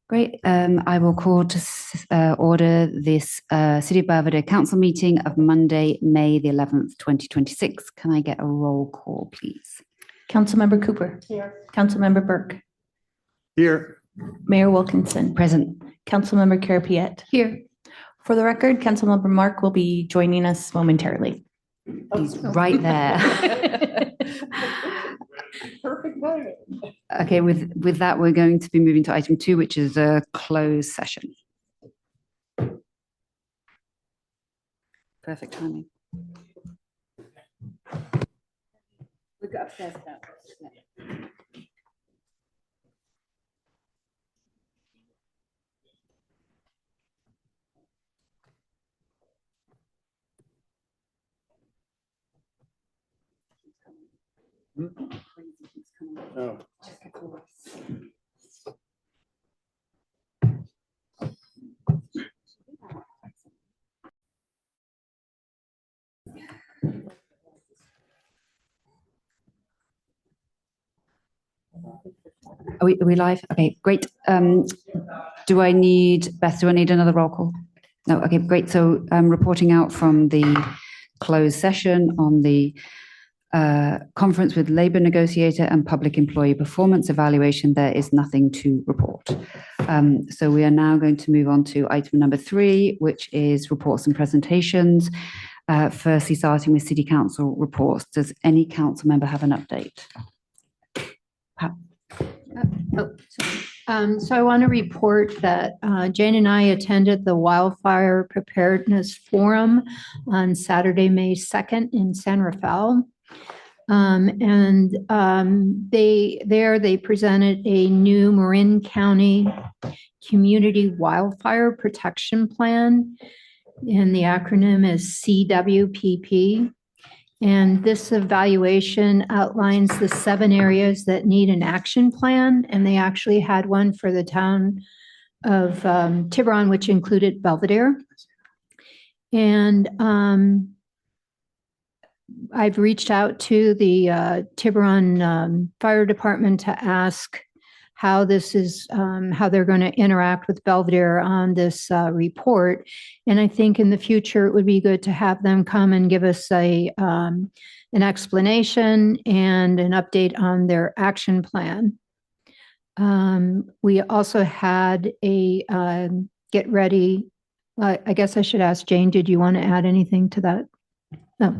Great. I will call to order this City of Belvedere Council meeting of Monday, May the 11th, 2026. Can I get a roll call, please? Councilmember Cooper. Here. Councilmember Burke. Here. Mayor Wilkinson. Present. Councilmember Carapiet. Here. For the record, Councilmember Mark will be joining us momentarily. He's right there. Perfect timing. Okay, with that, we're going to be moving to item 2, which is a closed session. Perfect timing. We'll go upstairs now. Oh. Are we live? Okay, great. Do I need another roll call? No, okay, great. So reporting out from the closed session on the conference with labor negotiator and public employee performance evaluation, there is nothing to report. So we are now going to move on to item number 3, which is reports and presentations. Firstly, starting with City Council reports. Does any council member have an update? So I want to report that Jane and I attended the Wildfire Preparedness Forum on Saturday, May 2nd in San Rafael. They presented a new Marin County Community Wildfire Protection Plan, and the acronym is CWPP. And this evaluation outlines the 7 areas that need an action plan, and they actually had one for the town of Tiburon, which included Belvedere. And I've reached out to the Tiburon Fire Department to ask how this is, how they're going to interact with Belvedere on this report. And I think in the future, it would be good to have them come and give us an explanation and an update on their action plan. We also had a get ready. I guess I should ask Jane, did you want to add anything to that? No.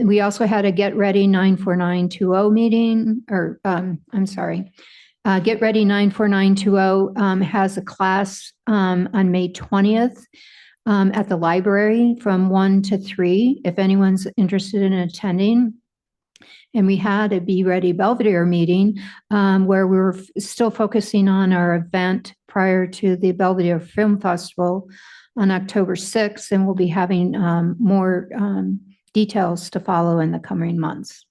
We also had a Get Ready 94920 meeting, or I'm sorry. Get Ready 94920 has a class on May 20th at the library from 1 to 3, if anyone's interested in attending. And we had a Be Ready Belvedere meeting where we were still focusing on our event prior to the Belvedere Film Festival on October 6th, and we'll be having more details to follow in the coming months.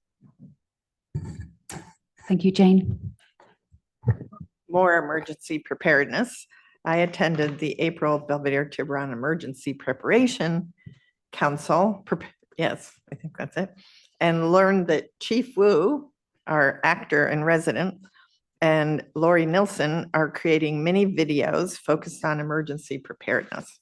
Thank you, Jane. More emergency preparedness. I attended the April Belvedere Tiburon Emergency Preparation Council. Yes, I think that's it. And learned that Chief Wu, our actor in resident, and Lori Nilsson are creating mini videos focused on emergency preparedness.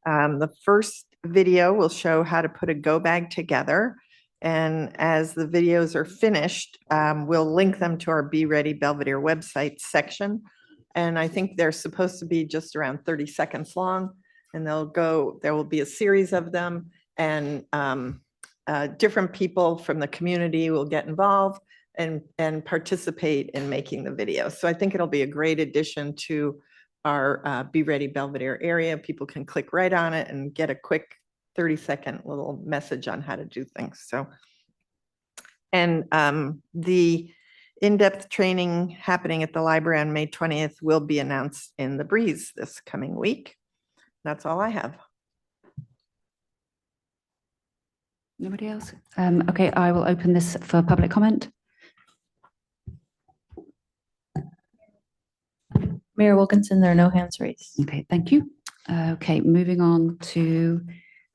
The first video will show how to put a go bag together. And as the videos are finished, we'll link them to our Be Ready Belvedere website section. And I think they're supposed to be just around 30 seconds long. And there will be a series of them. And different people from the community will get involved and participate in making the video. So I think it'll be a great addition to our Be Ready Belvedere area. People can click right on it and get a quick 30-second little message on how to do things. So, and the in-depth training happening at the library on May 20th will be announced in the Breeze this coming week. That's all I have. Nobody else? Okay, I will open this for public comment. Mayor Wilkinson, there are no hands raised. Okay, thank you. Okay, moving on to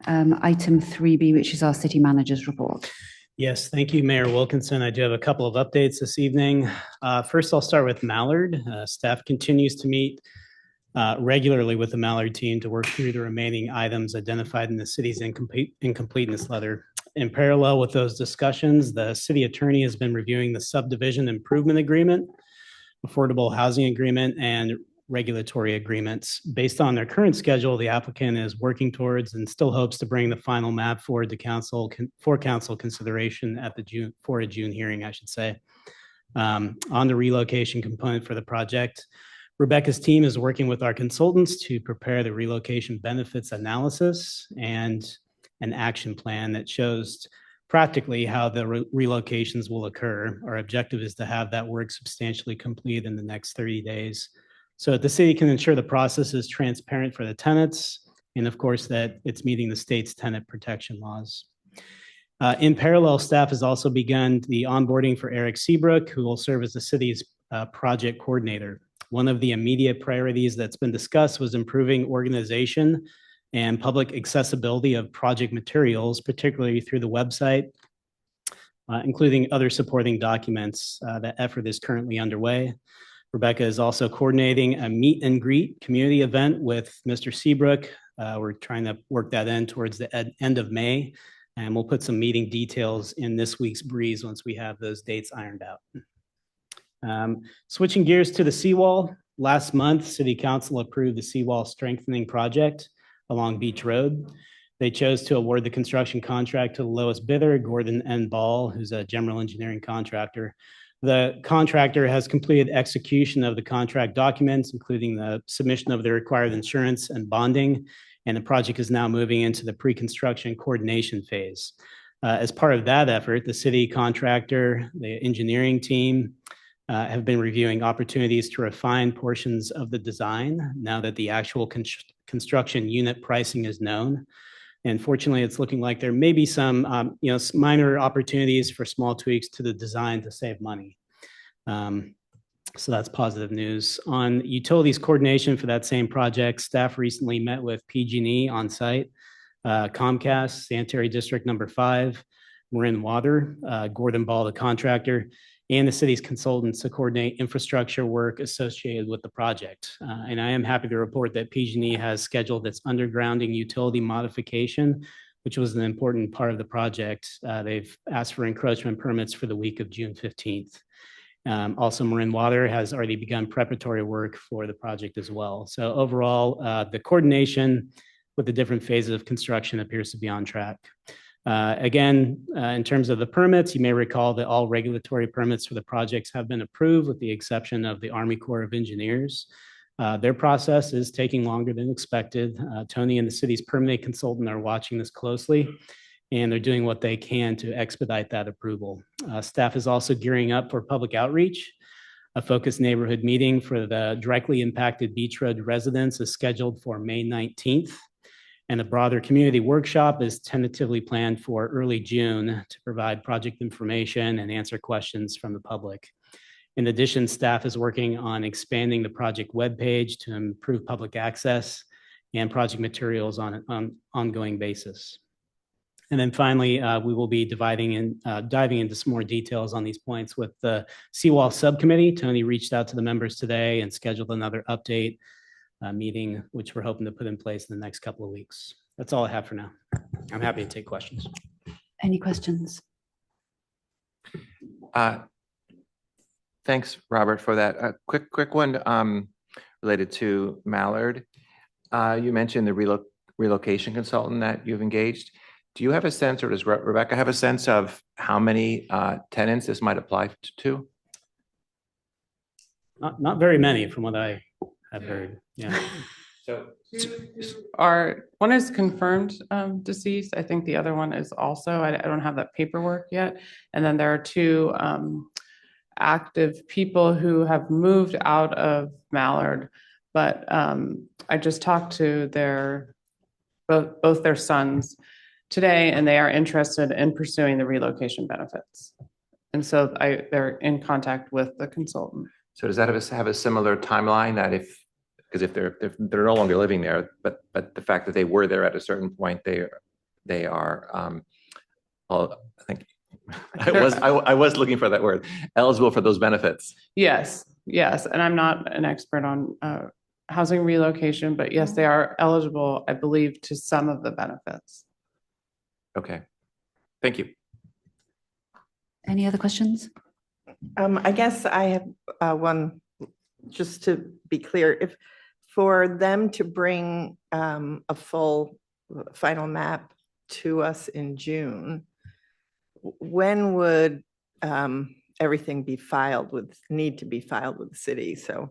item 3B, which is our city manager's report. Yes, thank you, Mayor Wilkinson. I do have a couple of updates this evening. First, I'll start with Mallard. Staff continues to meet regularly with the Mallard team to work through the remaining items identified in the city's incompleteness letter. In parallel with those discussions, the city attorney has been reviewing the subdivision improvement agreement, affordable housing agreement, and regulatory agreements. Based on their current schedule, the applicant is working towards and still hopes to bring the final map forward to council for council consideration at the June hearing, I should say. On the relocation component for the project, Rebecca's team is working with our consultants to prepare the relocation benefits analysis and an action plan that shows practically how the relocations will occur. Our objective is to have that work substantially complete in the next 30 days. So that the city can ensure the process is transparent for the tenants, and of course that it's meeting the state's tenant protection laws. In parallel, staff has also begun the onboarding for Eric Seabrook, who will serve as the city's project coordinator. One of the immediate priorities that's been discussed was improving organization and public accessibility of project materials, particularly through the website, including other supporting documents. That effort is currently underway. Rebecca is also coordinating a meet and greet community event with Mr. Seabrook. We're trying to work that in towards the end of May, and we'll put some meeting details in this week's breeze once we have those dates ironed out. Switching gears to the seawall, last month, City Council approved the seawall strengthening project along Beach Road. They chose to award the construction contract to the lowest bidder, Gordon N. Ball, who's a general engineering contractor. The contractor has completed execution of the contract documents, including the submission of the required insurance and bonding, and the project is now moving into the pre-construction coordination phase. As part of that effort, the city contractor, the engineering team, have been reviewing opportunities to refine portions of the design now that the actual construction unit pricing is known. And fortunately, it's looking like there may be some minor opportunities for small tweaks to the design to save money. So that's positive news. On utilities coordination for that same project, staff recently met with PG&E on site, Comcast, Sanitary District Number 5, Marin Water, Gordon Ball, the contractor, and the city's consultants to coordinate infrastructure work associated with the project. And I am happy to report that PG&E has scheduled its undergrounding utility modification, which was an important part of the project. They've asked for encroachment permits for the week of June 15th. Also, Marin Water has already begun preparatory work for the project as well. So overall, the coordination with the different phases of construction appears to be on track. Again, in terms of the permits, you may recall that all regulatory permits for the projects have been approved with the exception of the Army Corps of Engineers. Their process is taking longer than expected. Tony and the city's permitting consultant are watching this closely, and they're doing what they can to expedite that approval. Staff is also gearing up for public outreach. A focused neighborhood meeting for the directly impacted Beach Road residents is scheduled for May 19th. And a broader community workshop is tentatively planned for early June to provide project information and answer questions from the public. In addition, staff is working on expanding the project webpage to improve public access and project materials on an ongoing basis. And then finally, we will be diving into some more details on these points with the Seawall Subcommittee. Tony reached out to the members today and scheduled another update meeting, which we're hoping to put in place in the next couple of weeks. That's all I have for now. I'm happy to take questions. Any questions? Thanks, Robert, for that. Quick one related to Mallard. You mentioned the relocation consultant that you've engaged. Do you have a sense, or does Rebecca have a sense of how many tenants this might apply to? Not very many from what I have heard. Yeah. So one is confirmed deceased. I think the other one is also, I don't have that paperwork yet. And then there are two active people who have moved out of Mallard, but I just talked to both their sons today, and they are interested in pursuing the relocation benefits. And so they're in contact with the consultant. So does that have a similar timeline that if they're no longer living there, but the fact that they were there at a certain point, they are, I think I was looking for that word, eligible for those benefits. Yes, yes, and I'm not an expert on housing relocation, but yes, they are eligible, I believe, to some of the benefits. Okay, thank you. Any other questions? I guess I have one, just to be clear, if for them to bring a full final map to us in June, when would everything be need to be filed with the city? So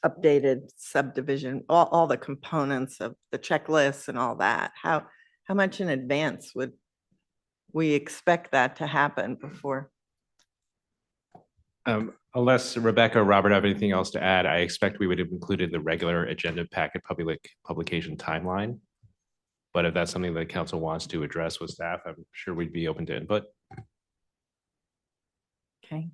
updated subdivision, all the components of the checklist and all that. How much in advance would we expect that to happen before? Unless Rebecca or Robert have anything else to add, I expect we would have included the regular agenda packet publication timeline. But if that's something that council wants to address with staff, I'm sure we'd be open to input. Okay.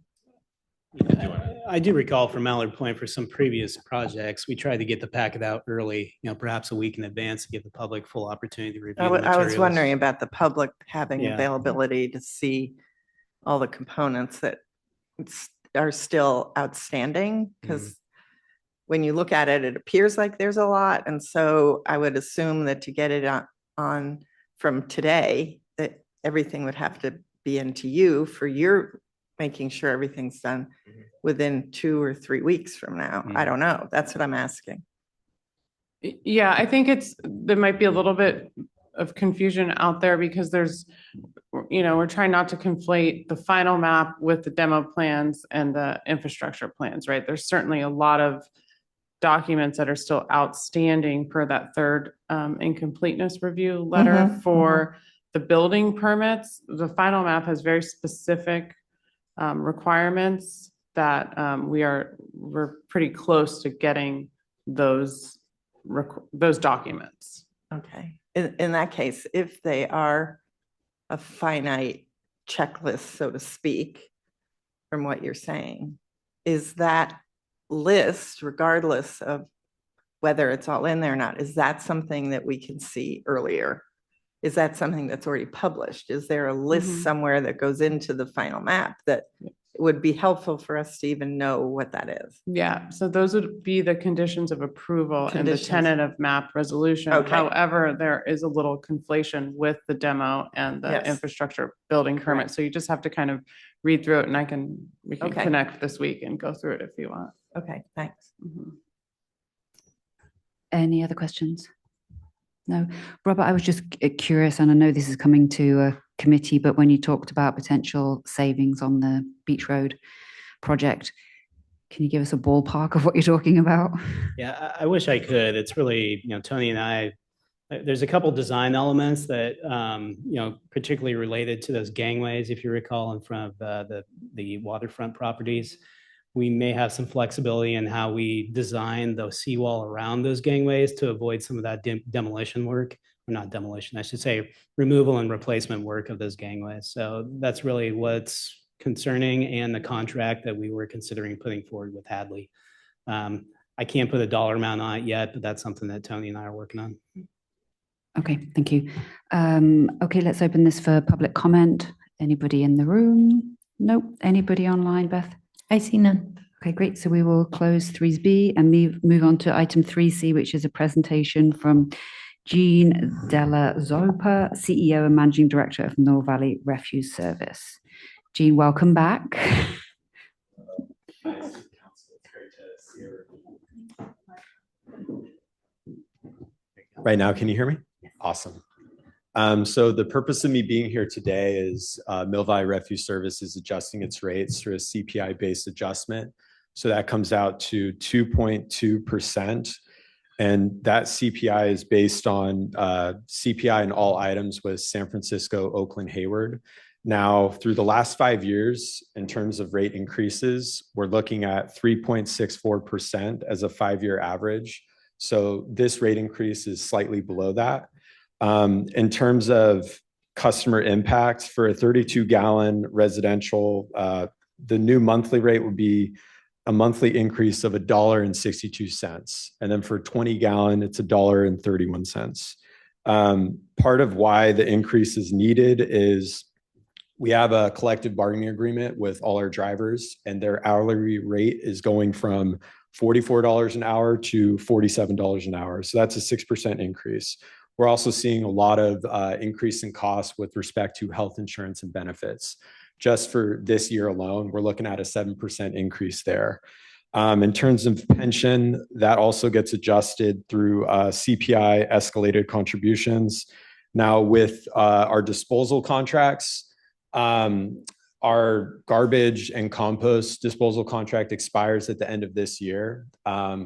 I do recall from Mallard Point for some previous projects, we tried to get the packet out early, perhaps a week in advance to give the public full opportunity to review the I was materials. wondering about the public having Yeah. availability to see all the components that are still outstanding, because when you look at it, it appears like there's a lot. And so I would assume that to get it on from today, that everything would have to be into you for your making sure everything's done within 2 or 3 weeks from now. I don't know. That's what I'm asking. Yeah, I think there might be a little bit of confusion out there because we're trying not to conflate the final map with the demo plans and the infrastructure plans, right? There's certainly a lot of documents that are still outstanding per that third incompleteness review letter for the building permits. The final map has very specific requirements that we're pretty close to getting those documents. Okay. In that case, if they are a finite checklist, so to speak, from what you're saying, is that list, regardless of whether it's all in there or not, is that something that we can see earlier? Is that something that's already published? Is there a list somewhere that goes into the final map that would be helpful for us to even know what that is? Yeah, so those would be the conditions of approval and the Conditions. tentative map resolution. Okay. However, there is a little conflation with the demo and the Yes. infrastructure building permit. Correct. So you just have to kind of read through it, and we can Okay. connect this week and go through it if you want. Okay, thanks. Mhm. Any other questions? No. Robert, I was just curious, and I know this is coming to a committee, but when you talked about potential savings on the Beach Road project, can you give us a ballpark of what you're talking about? Yeah, I wish I could. It's really, Tony and I, there's a couple design elements that, particularly related to those gangways, if you recall, in front of the waterfront properties. We may have some flexibility in how we design the seawall around those gangways to avoid some of that demolition work, or not demolition, I should say, removal and replacement work of those gangways. So that's really what's concerning, and the contract that we were considering putting forward with Hadley. I can't put a dollar amount on it yet, but that's something that Tony and I are working on. Okay, thank you. Okay, let's open this for public comment. Anybody in the room? Nope. Anybody online, Beth? I see none. Okay, great. So we will close 3B and move on to item 3C, which is a presentation from Jean Della Zolper, CEO and Managing Director of Mill Valley Refuse Service. Jean, welcome back. Right now, can you hear me? Awesome. So the purpose of me being here today is Mill Valley Refuse Service is adjusting its rates through a CPI-based adjustment. So that comes out to 2.2%. And that CPI is based on CPI in all items with San Francisco, Oakland, Hayward. Now, through the last 5 years, in terms of rate increases, we're looking at 3.64% as a 5-year average. So this rate increase is slightly below that. In terms of customer impacts for a 32-gallon residential, the new monthly rate would be a monthly increase of $1.62. And then for 20-gallon, it's $1.31. Part of why the increase is needed is we have a collective bargaining agreement with all our drivers, and their hourly rate is going from $44 an hour to $47 an hour. So that's a 6% increase. We're also seeing a lot of increase in costs with respect to health insurance and benefits. Just for this year alone, we're looking at a 7% increase there. In terms of pension, that also gets adjusted through CPI escalated contributions. Now with our disposal contracts, our garbage and compost disposal contract expires at the end of this year.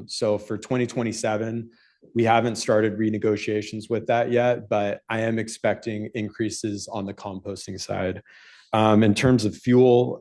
So for 2027, we haven't started renegotiations with that yet, but I am expecting increases on the composting side. In terms of fuel,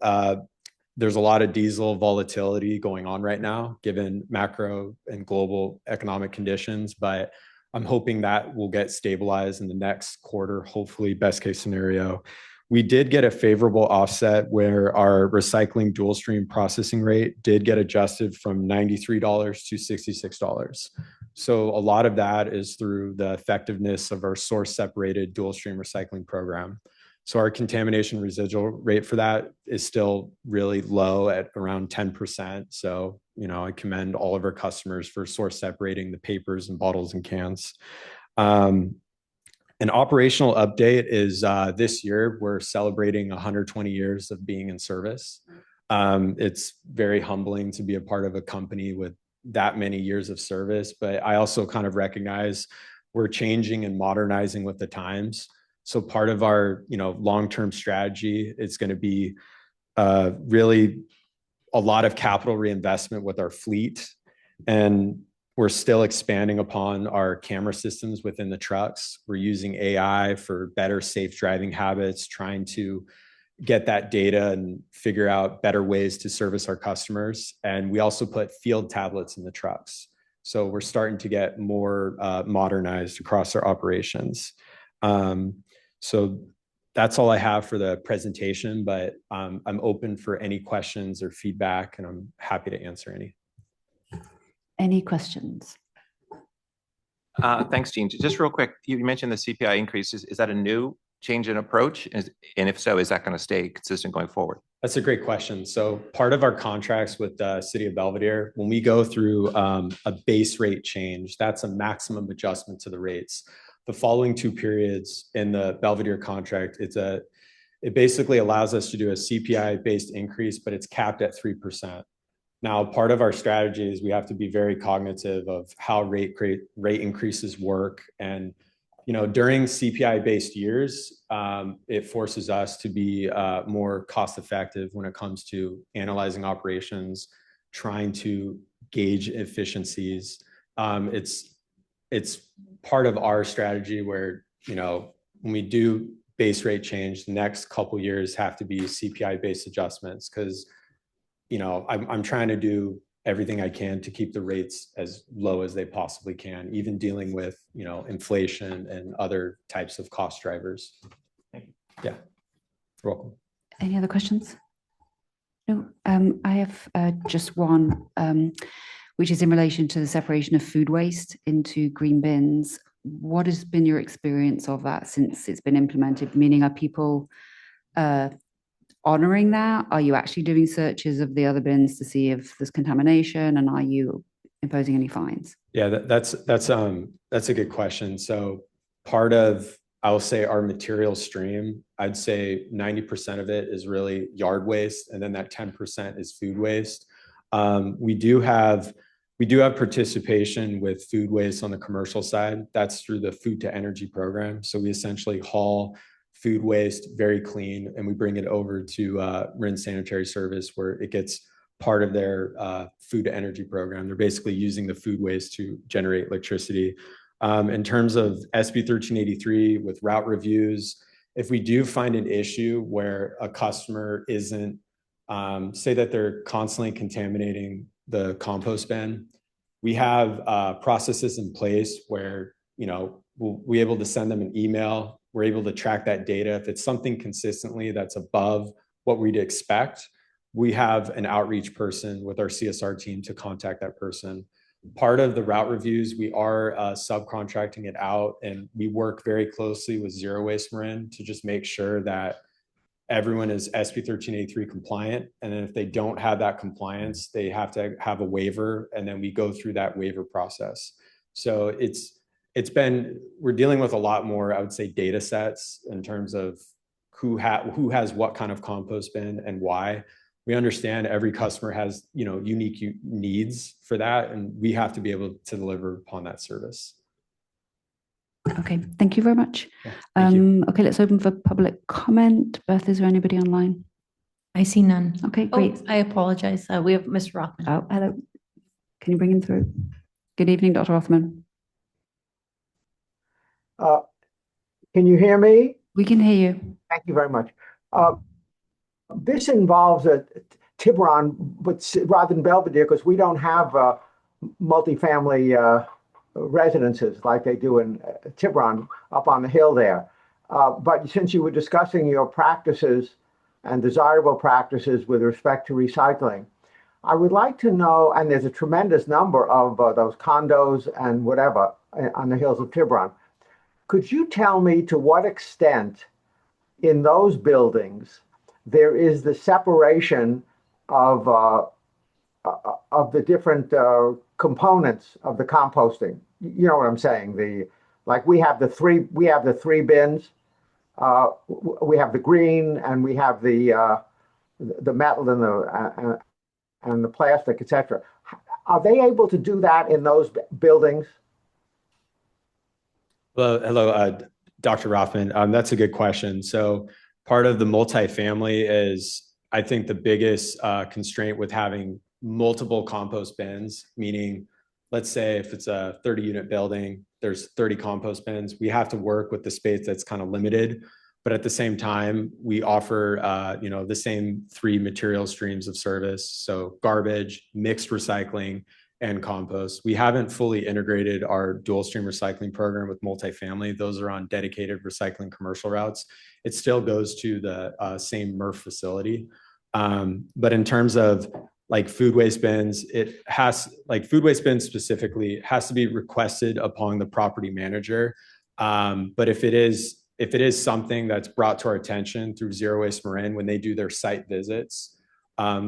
there's a lot of diesel volatility going on right now, given macro and global economic conditions, but I'm hoping that will get stabilized in the next quarter, hopefully best case scenario. We did get a favorable offset where our recycling dual stream processing rate did get adjusted from $93 to $66. So a lot of that is through the effectiveness of our source separated dual stream recycling program. So our contamination residual rate for that is still really low at around 10%. So, you know, I commend all of our customers for source separating the papers and bottles and cans. An operational update is this year, we're celebrating 120 years of being in service. It's very humbling to be a part of a company with that many years of service, but I also kind of recognize we're changing and modernizing with the times. So part of our, you know, long-term strategy is going to be really a lot of capital reinvestment with our fleet. And we're still expanding upon our camera systems within the trucks. We're using AI for better safe driving habits, trying to get that data and figure out better ways to service our customers. And we also put field tablets in the trucks. So we're starting to get more modernized across our operations. So that's all I have for the presentation, but I'm open for any questions or feedback, and I'm happy to answer any. Any questions? Thanks, Gene. Just real quick, you mentioned the CPI increases. Is that a new change in approach? And if so, is that going to stay consistent going forward? That's a great question. So part of our contracts with the City of Belvedere, when we go through a base rate change, that's a maximum adjustment to the rates. The following 2 periods in the Belvedere contract, it basically allows us to do a CPI-based increase, but it's capped at 3%. Now, part of our strategy is we have to be very cognitive of how rate increases work. And, you know, during CPI-based years, it forces us to be more cost-effective when it comes to analyzing operations, trying to gauge efficiencies. It's part of our strategy where, you know, when we do base rate change, the next couple of years have to be CPI-based adjustments because, you know, I'm trying to do everything I can to keep the rates as low as they possibly can, even dealing with, you know, inflation and other types of cost drivers. Thank you. Yeah, you're welcome. Any other questions? No, I have just one, which is in relation to the separation of food waste into green bins. What has been your experience of that since it's been implemented? Meaning, are people honoring that? Are you actually doing searches of the other bins to see if there's contamination, and are you imposing any fines? Yeah, that's a good question. So part of, I'll say, our material stream, I'd say 90% of it is really yard waste, and then that 10% is food waste. We do have participation with food waste on the commercial side. That's through the Food to Energy program. So we essentially haul food waste very clean, and we bring it over to Marin Sanitary Service, where it gets part of their Food to Energy program. They're basically using the food waste to generate electricity. In terms of SB 1383 with route reviews, if we do find an issue where a customer isn't, say that they're constantly contaminating the compost bin, we have processes in place where, you know, we'll be able to send them an email. We're able to track that data. If it's something consistently that's above what we'd expect, we have an outreach person with our CSR team to contact that person. Part of the route reviews, we are subcontracting it out, and we work very closely with Zero Waste Marin to just make sure that everyone is SB 1383 compliant. And then if they don't have that compliance, they have to have a waiver, and then we go through that waiver process. So we're dealing with a lot more, I would say, data sets in terms of who has what kind of compost bin and why. We understand every customer has, unique needs for that, and we have to be able to deliver upon that service. Okay, thank you very much. Yeah, thank you. Okay, let's open for public comment. Beth, is there anybody online? I see none. Okay, Oh, great. I apologize. We have Mr. Rothman. Oh, hello. Can you bring him through? Good evening, Dr. Rothman. Can you hear me? We can hear you. Thank you very much. This involves a Tiburon, but rather than Belvedere, because we don't have multifamily residences like they do in Tiburon up on the hill there. But since you were discussing your practices and desirable practices with respect to recycling, I would like to know, and there's a tremendous number of those condos and whatever on the hills of Tiburon. Could you tell me to what extent in those buildings there is the separation of the different components of the composting? You know what I'm saying? We have the three bins. We have the green, and we have the metal and the plastic, etc. Are they able to do that in those buildings? Well, hello, Dr. Rothman. That's a good question. So part of the multifamily is, I think, the biggest constraint with having multiple compost bins, meaning, let's say if it's a 30-unit building, there's 30 compost bins. We have to work with the space that's kind of limited, but at the same time, we offer, the same 3 material streams of service. So garbage, mixed recycling, and compost. We haven't fully integrated our dual stream recycling program with multifamily. Those are on dedicated recycling commercial routes. It still goes to the same MRF facility. But in terms of food waste bins, food waste bins specifically has to be requested upon the property manager. But if it is something that's brought to our attention through Zero Waste Marin when they do their site visits,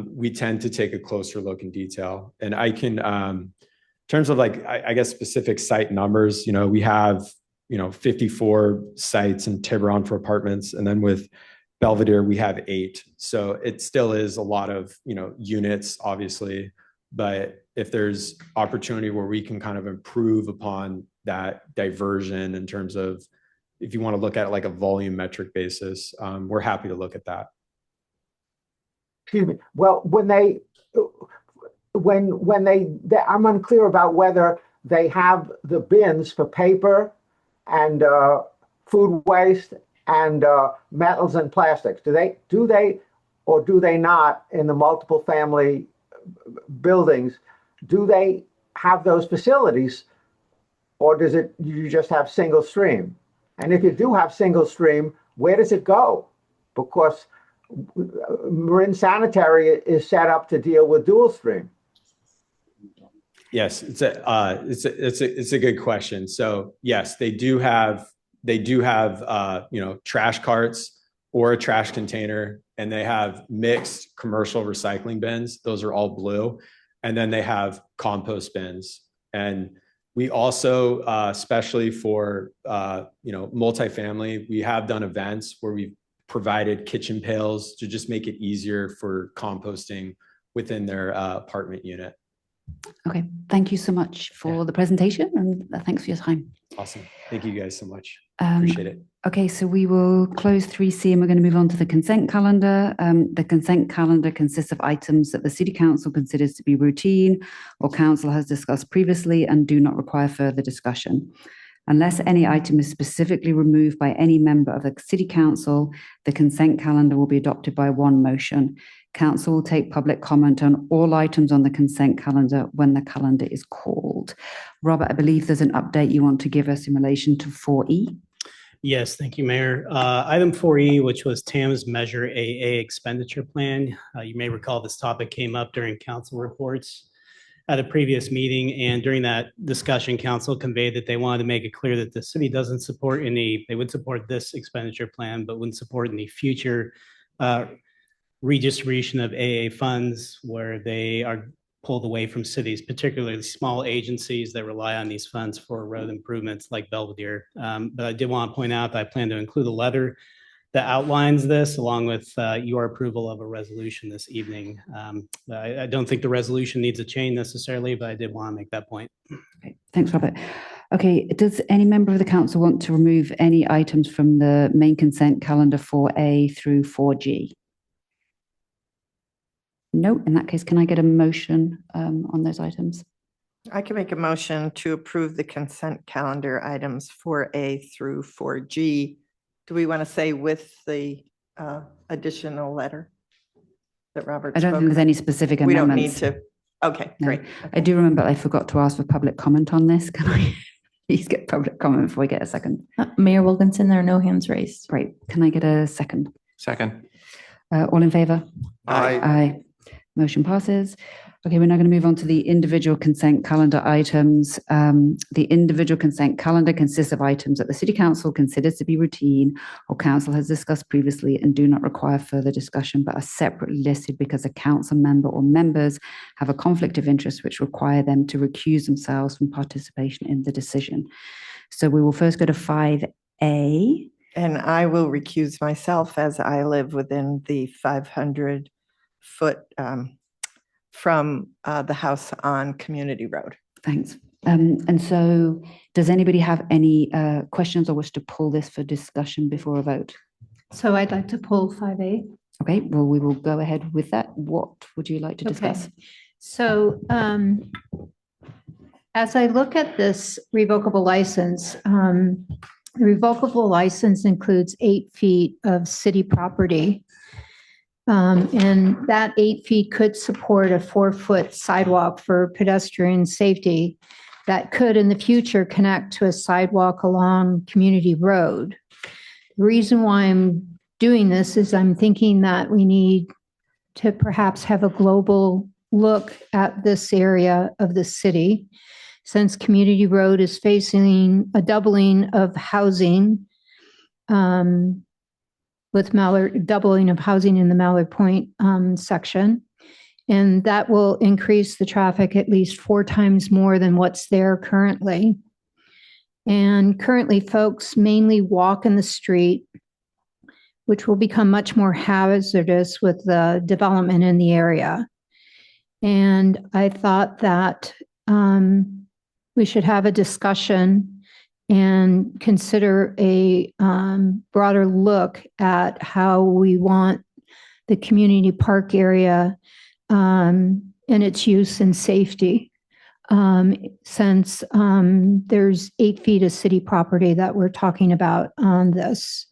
we tend to take a closer look in detail. And I can, in terms of I guess specific site numbers, we have, 54 sites in Tiburon for apartments. And then with Belvedere, we have 8. So it still is a lot of, units, obviously. But if there's opportunity where we can kind of improve upon that diversion in terms of, if you want to look at it a volume metric basis, we're happy to look at that. Excuse me. Well, when I'm unclear about whether they have the bins for paper and food waste and metals and plastics. Do they or do they not in the multiple family buildings? Do they have those facilities, or you just have single stream? And if you do have single stream, where does it go? Because Marin Sanitary is set up to deal with dual stream. Yes, it's a good question. So yes, they do have trash carts or a trash container, and they have mixed commercial recycling bins. Those are all blue, and then they have compost bins. And we also, especially for multifamily, we have done events where we've provided kitchen pails to just make it easier for composting within their apartment unit. Okay, thank you so much for the presentation, and thanks for your time. Awesome. Thank you guys so much. Appreciate it. Okay, so we will close 3C and we're going to move on to the consent calendar. The consent calendar consists of items that the City Council considers to be routine or Council has discussed previously and do not require further discussion. Unless any item is specifically removed by any member of the City Council, the consent calendar will be adopted by one motion. Council will take public comment on all items on the consent calendar when the calendar is called. Robert, I believe there's an update you want to give us in relation to 4E. Yes, thank you, Mayor. Item 4E, which was TAM's Measure AA expenditure plan. You may recall this topic came up during council reports at a previous meeting, and during that discussion, council conveyed that they wanted to make it clear that the city doesn't support they would support this expenditure plan, but wouldn't support any future redistribution of AA funds where they are pulled away from cities, particularly small agencies that rely on these funds for road improvements like Belvedere. But I did want to point out that I plan to include a letter that outlines this along with your approval of a resolution this evening. I don't think the resolution needs a change necessarily, but I did want to make that point. Okay, thanks, Robert. Okay, does any member of the council want to remove any items from the main consent calendar 4A through 4G? No, in that case, can I get a motion on those items? I can make a motion to approve the consent calendar items 4A through 4G. Do we want to say with the additional letter that Robert I don't spoke think there's about? any specific We don't need amendments. to. Okay, No. great. I do remember I forgot to ask for public comment on this. Can I please get public comment before we get a second? Mayor Wilkinson, there are no hands raised. Great. Can I get a second? Second. All in favor? Aye. Aye. Motion passes. Okay, we're now going to move on to the individual consent calendar items. The individual consent calendar consists of items that the City Council considers to be routine or Council has discussed previously and do not require further discussion, but are separately listed because a council member or members have a conflict of interest which require them to recuse themselves from participation in the decision. So we will first go to 5A. And I will recuse myself as I live within the 500-foot from the house on Community Road. Thanks. And so does anybody have any questions or wish to pull this for discussion before a vote? So I'd like to pull 5A. Okay, well, we will go ahead with that. What would you like to discuss? Okay. So as I look at this revocable license, the revocable license includes 8 feet of city property. And that 8 feet could support a 4-foot sidewalk for pedestrian safety that could in the future connect to a sidewalk along Community Road. The reason why I'm doing this is I'm thinking that we need to perhaps have a global look at this area of the city, since Community Road is facing a doubling of housing, with doubling of housing in the Mallard Point section. And that will increase the traffic at least 4 times more than what's there currently. And currently folks mainly walk in the street, which will become much more hazardous with the development in the area. And I thought that we should have a discussion and consider a broader look at how we want the community park area and its use and safety. Since there's 8 feet of city property that we're talking about on this.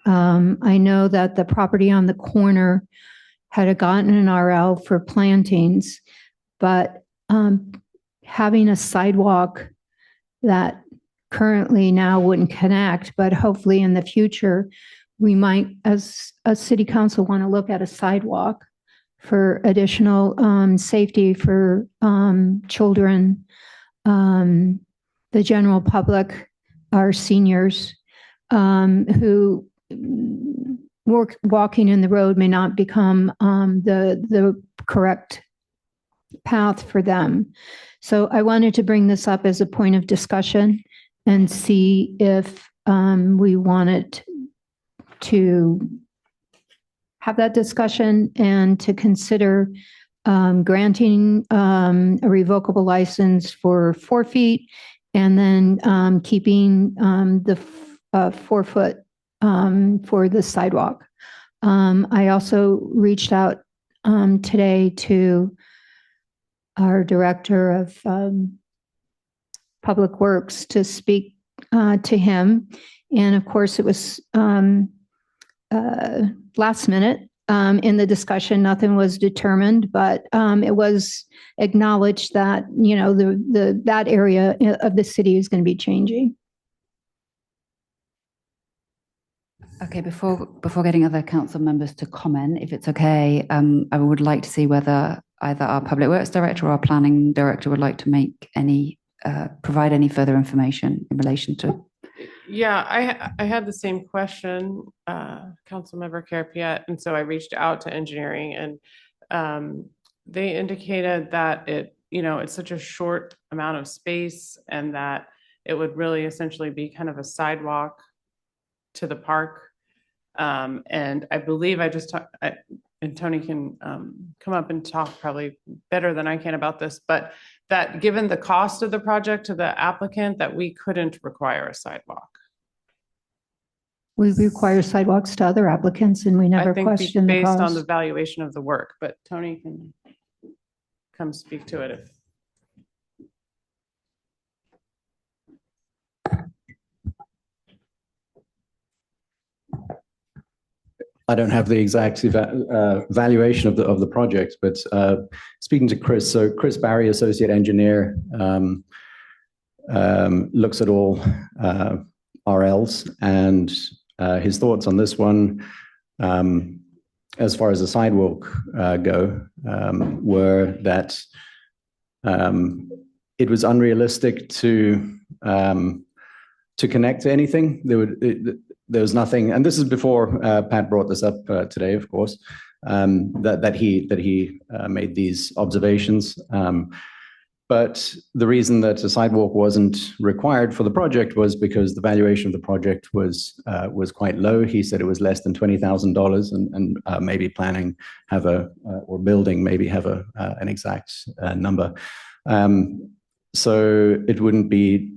I know that the property on the corner had gotten an RL for plantings, but having a sidewalk that currently now wouldn't connect, but hopefully in the future, we might, as a city council, want to look at a sidewalk for additional safety for children, the general public, our seniors who walking in the road may not become the correct path for them. So I wanted to bring this up as a point of discussion and see if we wanted to have that discussion and to consider granting a revocable license for 4 feet and then keeping the 4 foot for the sidewalk. I also reached out today to our director of Public Works to speak to him. And of course, it was last minute in the discussion. Nothing was determined, but it was acknowledged that, you know, that area of the city is going to be changing. Okay, before getting other council members to comment, if it's okay, I would like to see whether either our Public Works Director or our Planning Director would like to make any, provide any further information in relation to Yeah, I had the same question, Councilmember Carapiet, and so I reached out to engineering and they indicated that it's such a short amount of space and that it would really essentially be kind of a sidewalk to the park. And I believe and Tony can come up and talk probably better than I can about this, but that given the cost of the project to the applicant, that we couldn't require a sidewalk. We require sidewalks to other applicants and we I never think question the based on the cost. valuation of the work, but Tony can come speak to it if. I don't have the exact valuation of the project, but speaking to Chris, so Chris Barry, associate engineer, looks at all RLs, and his thoughts on this one, as far as the sidewalk go, were that it was unrealistic to connect to anything. There was nothing, and this is before Pat brought this up today, of course, that he made these observations. But the reason that a sidewalk wasn't required for the project was because the valuation of the project was quite low. He said it was less than $20,000, and maybe planning or building maybe have an exact number. So it wouldn't be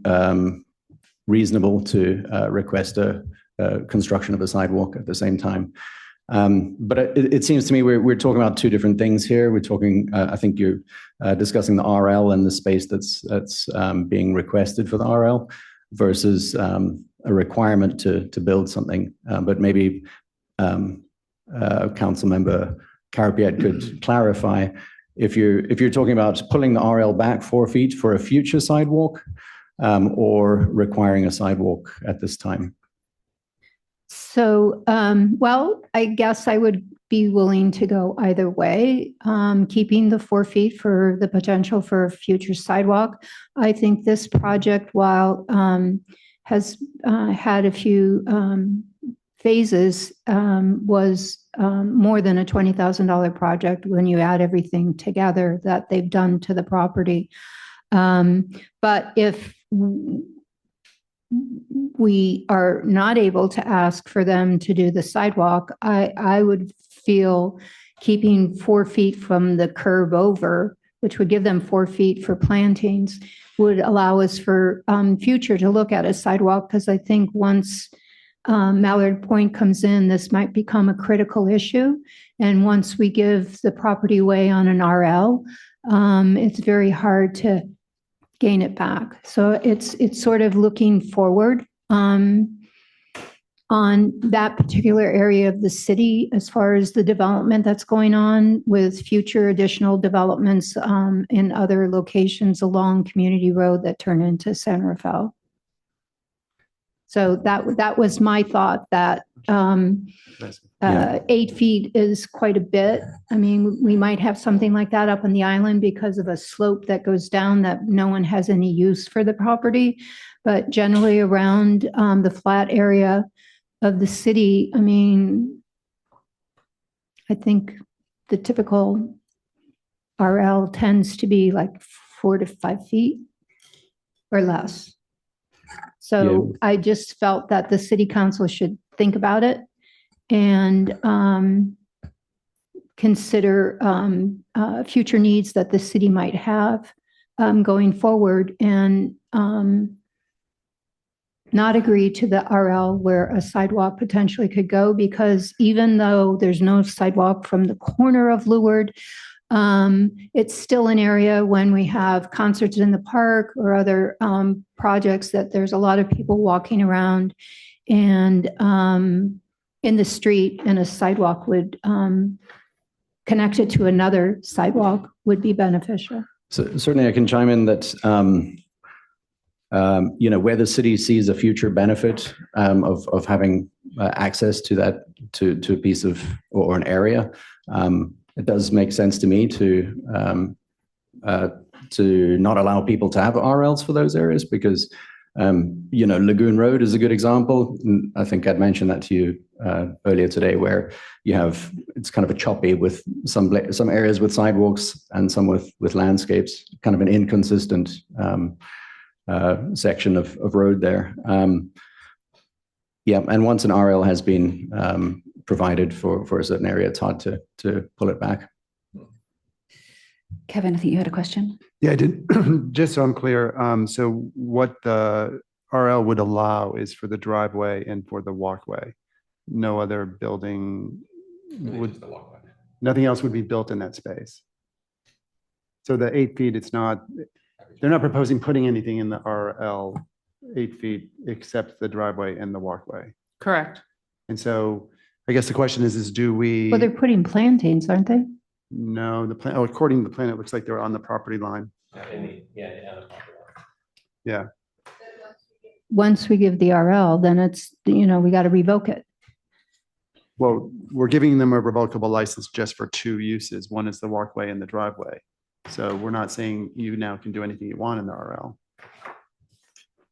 reasonable to request a construction of a sidewalk at the same time. But it seems to me we're talking about two different things here. We're talking, I think you're discussing the RL and the space that's being requested for the RL versus a requirement to build something. But maybe Councilmember Carapiet could clarify if you're talking about pulling the RL back 4 feet for a future sidewalk or requiring a sidewalk at this time. So, well, I guess I would be willing to go either way, keeping the 4 feet for the potential for a future sidewalk. I think this project, while has had a few phases, was more than a $20,000 project when you add everything together that they've done to the property. But if we are not able to ask for them to do the sidewalk, I would feel keeping 4 feet from the curb over, which would give them 4 feet for plantings, would allow us for future to look at a sidewalk, because I think once Mallard Point comes in, this might become a critical issue. And once we give the property away on an RL, it's very hard to gain it back. So it's sort of looking forward on that particular area of the city as far as the development that's going on with future additional developments in other locations along Community Road that turn into San Rafael. So that was my thought, that 8 feet is quite a bit. I mean, we might have something like that up on the island because of a slope that goes down that no one has any use for the property. But generally around the flat area of the city, I mean, I think the typical RL tends to be like 4 to 5 feet or less. So I just felt that the city council should think about it and consider future needs that the city might have going forward, and not agree to the RL where a sidewalk potentially could go, because even though there's no sidewalk from the corner of Leeward, it's still an area when we have concerts in the park or other projects that there's a lot of people walking around and in the street, and a sidewalk would connect it to another sidewalk would be beneficial. So certainly I can chime in that, where the city sees a future benefit of having access to that, to a piece of, or an area, it does make sense to me to not allow people to have RLs for those areas, because Lagoon Road is a good example. And I think I'd mentioned that to you earlier today, where it's kind of a choppy with some areas with sidewalks and some with landscapes, kind of an inconsistent section of road there. And once an RL has been provided for a certain area, it's hard to pull it back. Kevin, I think you had a question. Yeah, I did. Just so I'm clear, so what the RL would allow is for the driveway and for the walkway. No other building would, nothing else would be built in that space. So the 8 feet, they're not proposing putting anything in the RL 8 feet except the driveway and the walkway. Correct. And so I guess the question is do we? Well, they're putting plantings, aren't they? No, the plan, according to the plan, it looks like they're on the property line. Yeah. Once we give the RL, then it's, we got to revoke it. Well, we're giving them a revocable license just for 2 uses. One is the walkway and the driveway. So we're not saying you now can do anything you want in the RL.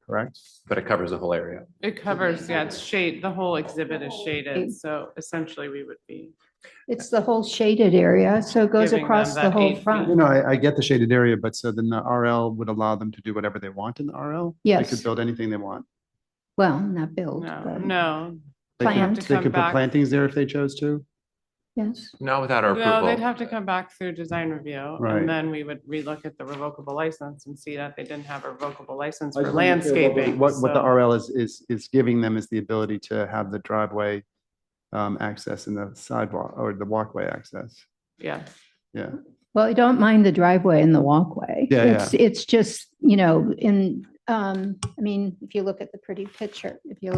Correct? But it covers the whole area. It covers, it's shade, the whole exhibit is shaded, so essentially we would be. It's the whole shaded area, so it goes Giving across them the that whole 8 feet. front. I get the shaded area, but so then the RL would allow them to do whatever they want in the RL? Yes. They could build anything they want. Well, not build, No, but no, They could- Plant. They could put Come back. plantings there if they chose to? yes. Not without our no, they'd approval. have to come back through design review. Right. And then we would relook at the revocable license and see that they didn't have a revocable license I for just wanted to clear landscaping. What the so- RL is giving them is the ability to have the driveway access and the sidewalk or the walkway access. Yeah, Yeah. Well, I don't mind the driveway and the walkway. Yeah, It's just, if you look at the pretty picture, here,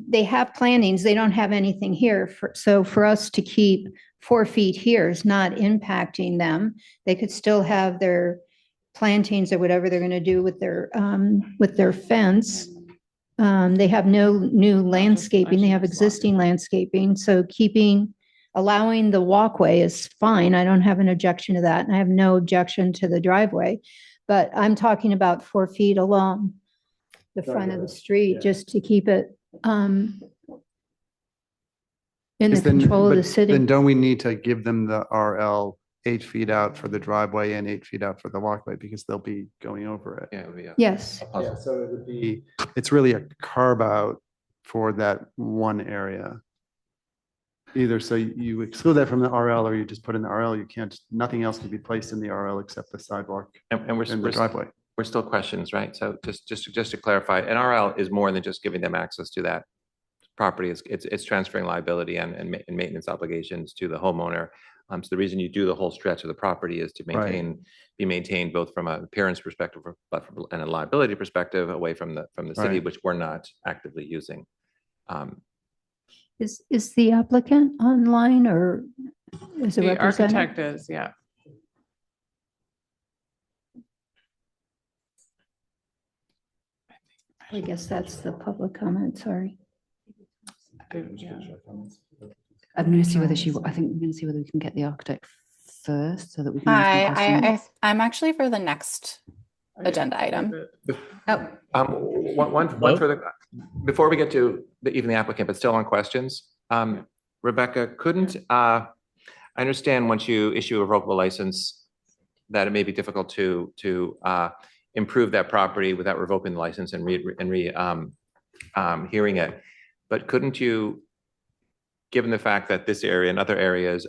they have plantings, they don't have anything here. So for us to keep 4 feet here is not impacting them. They could still have their plantings or whatever they're going to do with their fence. They have no new landscaping, they have existing landscaping, so allowing the walkway is fine. I don't have an objection to that, and I have no objection to the driveway. But I'm talking about 4 feet along the front of the street, just to keep it in the control of the city. Then don't we need to give them the RL 8 feet out for the driveway and 8 feet out for the walkway because they'll be going over it? Yeah, it would be Yes, Yeah, so it would be, it's really a carve out for that one area. Either so you exclude that from the RL or you just put in the RL, nothing else can be placed in the RL except the sidewalk And and the driveway. we're still questions, right? So just to clarify, an RL is more than just giving them access to that property. It's transferring liability and maintenance obligations to the homeowner. So the reason you do the whole stretch of the property is to be maintained both from an appearance perspective and a liability perspective away from the city, Right. which we're not actively using. is the applicant online or is a the representative? architect is, yeah. I guess that's the public comment, sorry. Yeah. I'm going to see whether I think we're going to see whether we can get the architect first so that we can. ask them questions. I'm actually for the next agenda item. Oh, One further, before we get to even the applicant, but still on questions. Rebecca, I understand once you issue a revocable license that it may be difficult to improve that property without revoking the license and hearing it. But couldn't you, given the fact that this area and other areas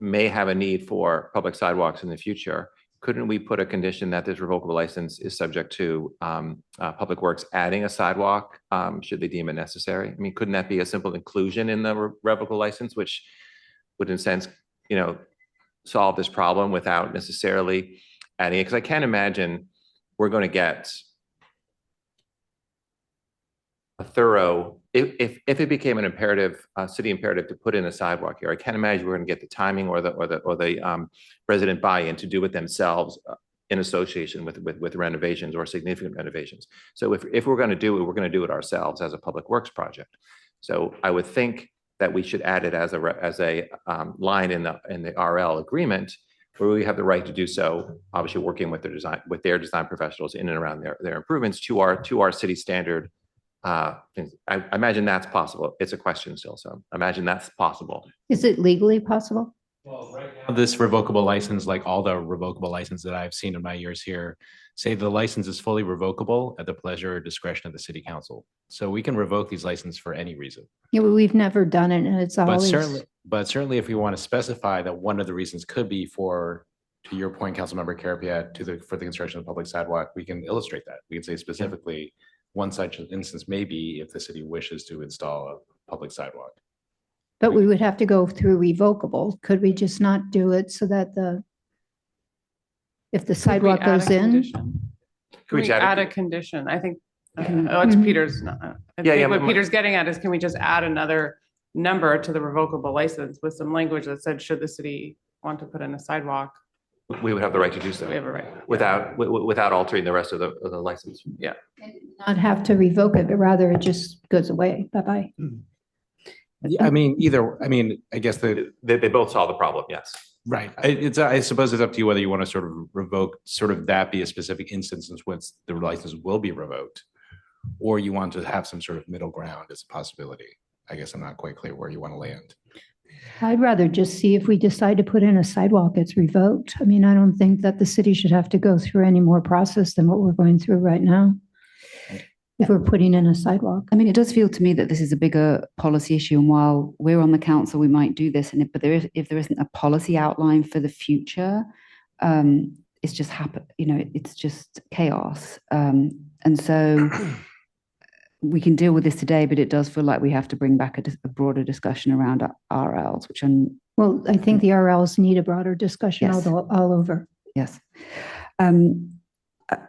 may have a need for public sidewalks in the future, couldn't we put a condition that this revocable license is subject to Public Works adding a sidewalk should they deem it necessary? I mean, couldn't that be a simple inclusion in the revocable license, which would in a sense, solve this problem without necessarily adding it? Because I can't imagine we're going to get a thorough, if it became an imperative, city imperative to put in a sidewalk here, I can't imagine we're going to get the timing or the resident buy-in to do it themselves in association with renovations or significant renovations. So if we're going to do it, we're going to do it ourselves as a public works project. So I would think that we should add it as a line in the RL agreement where we have the right to do so, obviously working with their design professionals in and around their improvements to our city standard. Things. I imagine that's possible. It's a question still, so I imagine that's possible. Is it legally possible? Well, right now, this revocable license, like all the revocable licenses that I've seen in my years here, say the license is fully revocable at the pleasure or discretion of the city council. So we can revoke these licenses for any reason. Yeah, we've never done it, and it's But always. certainly, if we want to specify that one of the reasons could be for, to your point, Councilmember Carapiat, for the construction of the public sidewalk, we can illustrate that. We can say specifically, one such instance may be if the city wishes to install a public sidewalk. But we would have to go through revocable. Could we just not do it so that if the Could we sidewalk add a goes in? condition? Can we add a condition? I think, it's Peter's. I think what Peter's getting at is, can we just add another number to the revocable license with some language that said, should the city want to put in a sidewalk? We would have the right to do so. We have a right. Without altering the rest of the license. Yeah. Not have to revoke it, but rather it just goes away. Bye-bye. Yeah, I guess they both solve the problem. Yes. Right. I suppose it's up to you whether you want to sort of revoke, sort of that be a specific instance in which the license will be revoked, or you want to have some sort of middle ground as a possibility. I guess I'm not quite clear where you want to land. I'd rather just see if we decide to put in a sidewalk, it's revoked. I mean, I don't think that the city should have to go through any more process than what we're going through right now. If we're putting in a sidewalk. I mean, it does feel to me that this is a bigger policy issue, and while we're on the council, we might do this, but if there isn't a policy outline for the future, it's just it's just chaos. And so we can deal with this today, but it does feel like we have to bring back a broader discussion around RLs, which well, I think the RLs need a broader discussion Yes. all over. Yes.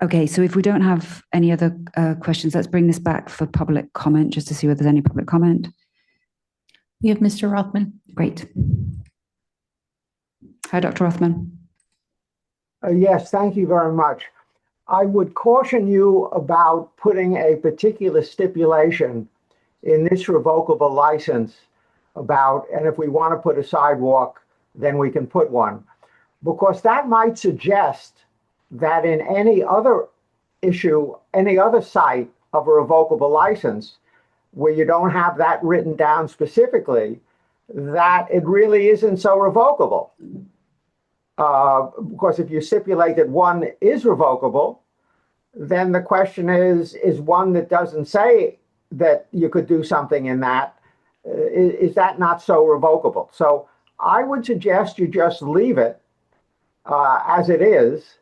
Okay, so if we don't have any other questions, let's bring this back for public comment, just to see whether there's any public comment. We have Mr. Rothman. Great. Hi, Dr. Rothman. Yes, thank you very much. I would caution you about putting a particular stipulation in this revocable license about, and if we want to put a sidewalk, then we can put one, because that might suggest that in any other issue, any other site of a revocable license where you don't have that written down specifically, that it really isn't so revocable. Because if you stipulate that one is revocable, then the question is one that doesn't say that you could do something in that, is that not so revocable? So I would suggest you just leave it as it is.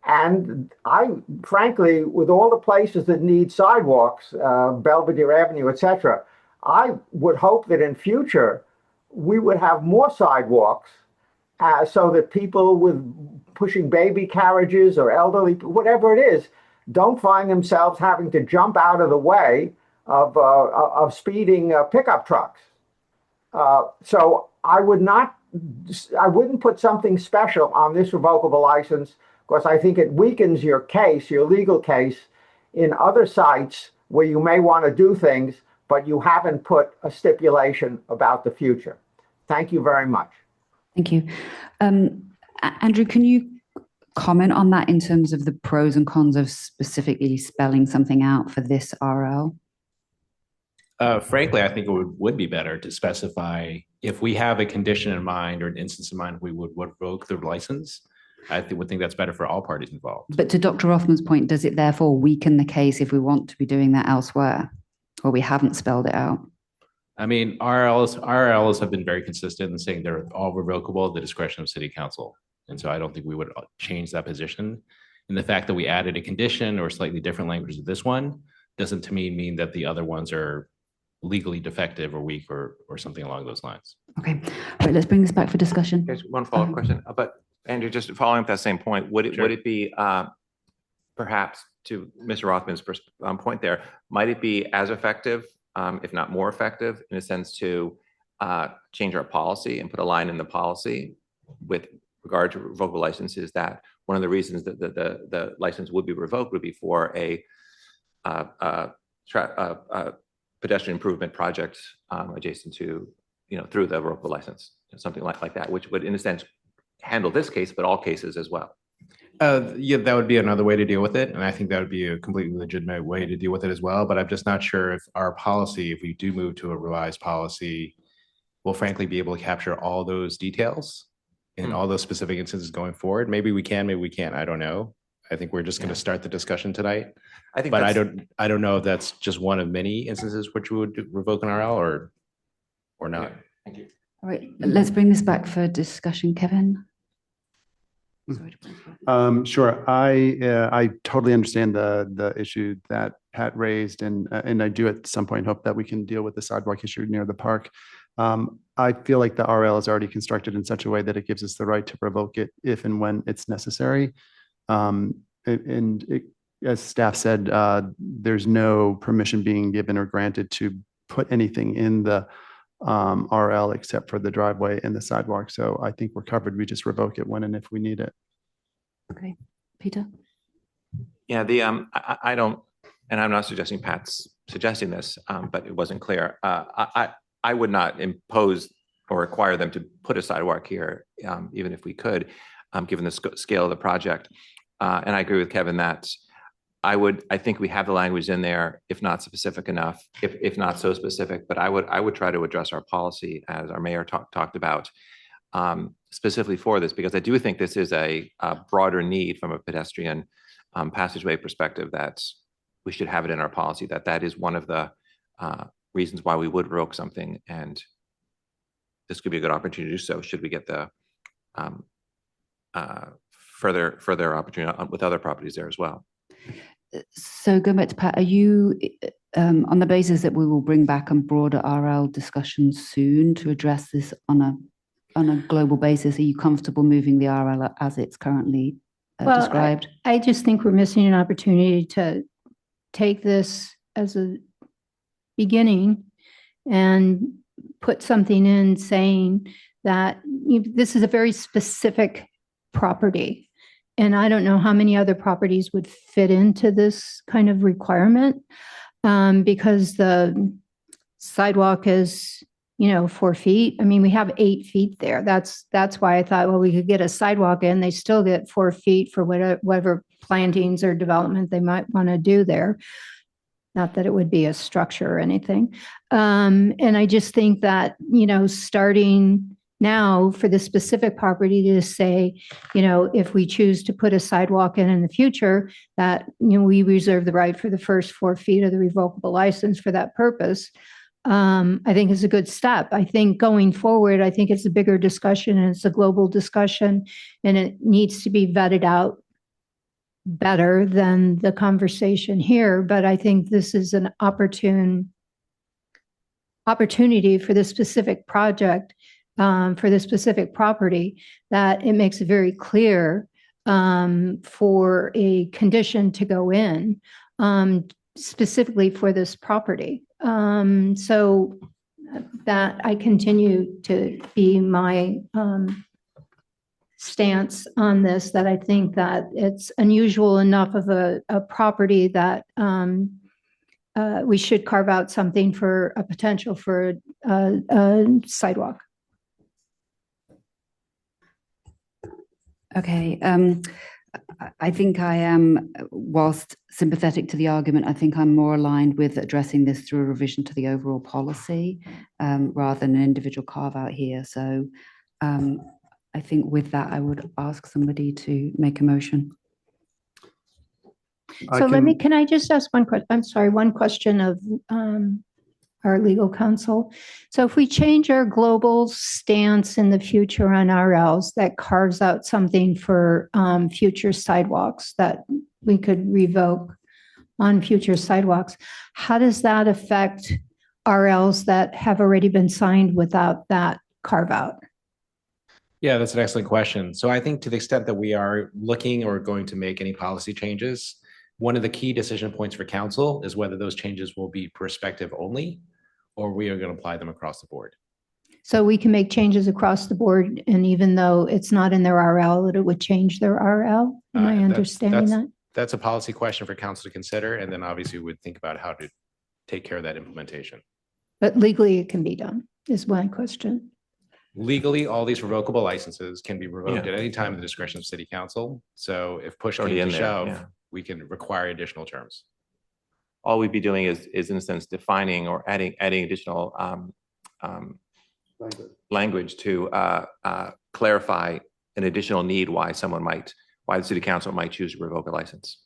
And I, frankly, with all the places that need sidewalks, Belvedere Avenue, etc., I would hope that in future we would have more sidewalks so that people with pushing baby carriages or elderly, whatever it is, don't find themselves having to jump out of the way of speeding pickup trucks. So I wouldn't put something special on this revocable license, because I think it weakens your case, your legal case, in other sites where you may want to do things, but you haven't put a stipulation about the future. Thank you very much. Thank you. Andrew, can you comment on that in terms of the pros and cons of specifically spelling something out for this RL? Frankly, I think it would be better to specify, if we have a condition in mind or an instance in mind, we would revoke the license. I would think that's better for all parties involved. But to Dr. Rothman's point, does it therefore weaken the case if we want to be doing that elsewhere, or we haven't spelled it out? I mean, RLs have been very consistent in saying they're all revocable at the discretion of city council. And so I don't think we would change that position. And the fact that we added a condition or slightly different language to this one doesn't to me mean that the other ones are legally defective or weak or something along those lines. Okay, all right, let's bring this back for discussion. There's one follow-up question, but Andrew, just following up that same point, would it be perhaps, to Mr. Rothman's point there, might it be as effective, if not more effective, in a sense to change our policy and put a line in the policy with regard to revocable licenses, that one of the reasons that the license would be revoked would be for a pedestrian improvement project adjacent to, through the revocable license, something like that, which would, in a sense, handle this case, but all cases as well. Yeah, that would be another way to deal with it. And I think that would be a completely legitimate way to deal with it as well. But I'm just not sure if our policy, if we do move to a revised policy, will frankly be able to capture all those details in all those specific instances going forward. Maybe we can, maybe we can't. I don't know. I think we're just going to start the discussion tonight. I think But that's- I don't know if that's just one of many instances which we would revoke an RL or not. Thank you. All right, let's bring this back for discussion. Kevin? Sure. I totally understand the issue that Pat raised, and I do at some point hope that we can deal with the sidewalk issue near the park. I feel like the RL is already constructed in such a way that it gives us the right to revoke it if and when it's necessary. As staff said, there's no permission being given or granted to put anything in the RL except for the driveway and the sidewalk. So I think we're covered. We just revoke it when and if we need it. Okay, Peter? Yeah, I don't, and I'm not suggesting Pat's suggesting this, but it wasn't clear. I would not impose or require them to put a sidewalk here, even if we could, given the scale of the project. And I agree with Kevin that I think we have the language in there, if not specific enough, if not so specific, but I would try to address our policy as our mayor talked about, specifically for this, because I do think this is a broader need from a pedestrian passageway perspective, that we should have it in our policy, that is one of the reasons why we would revoke something. And this could be a good opportunity to do so, should we get the further opportunity with other properties there as well. So going back to Pat, are you, on the basis that we will bring back a broader RL discussion soon to address this on a global basis, are you comfortable moving the RL as it's currently described? I just think we're missing an opportunity to take this as a beginning and put something in saying that this is a very specific property. And I don't know how many other properties would fit into this kind of requirement, because the sidewalk is, 4 feet. I mean, we have 8 feet there. That's why I thought, well, we could get a sidewalk in. They still get 4 feet for whatever plantings or development they might want to do there. Not that it would be a structure or anything. And I just think that, starting now for the specific property to say, if we choose to put a sidewalk in the future, that, we reserve the right for the first 4 feet of the revocable license for that purpose, I think is a good step. I think going forward, I think it's a bigger discussion and it's a global discussion, and it needs to be vetted out better than the conversation here. But I think this is an opportunity for this specific project, for this specific property, that it makes it very clear for a condition to go in specifically for this property. So that I continue to be my stance on this, that I think that it's unusual enough of a property that we should carve out something for a potential for a sidewalk. Okay. I think I am, whilst sympathetic to the argument, I think I'm more aligned with addressing this through a revision to the overall policy rather than an individual carve out here. So I think with that, I would ask somebody to make a motion. So can I just ask one question? I'm sorry, one question of our legal counsel. So if we change our global stance in the future on RLs, that carves out something for future sidewalks that we could revoke on future sidewalks, how does that affect RLs that have already been signed without that carve out? Yeah, that's an excellent question. So I think to the extent that we are looking or going to make any policy changes, one of the key decision points for council is whether those changes will be prospective only, or we are going to apply them across the board. So we can make changes across the board, and even though it's not in their RL, that it would change their RL? Am I understanding that? That's a policy question for council to consider, and then obviously we would think about how to take care of that implementation. But legally it can be done, is my question. legally, all these revocable licenses can be revoked at any time at the discretion of city council. So if push Already came to in there, shove, yeah. we can require additional terms. All we'd be doing is in a sense defining or adding additional language to clarify an additional need why the city council might choose to revoke a license.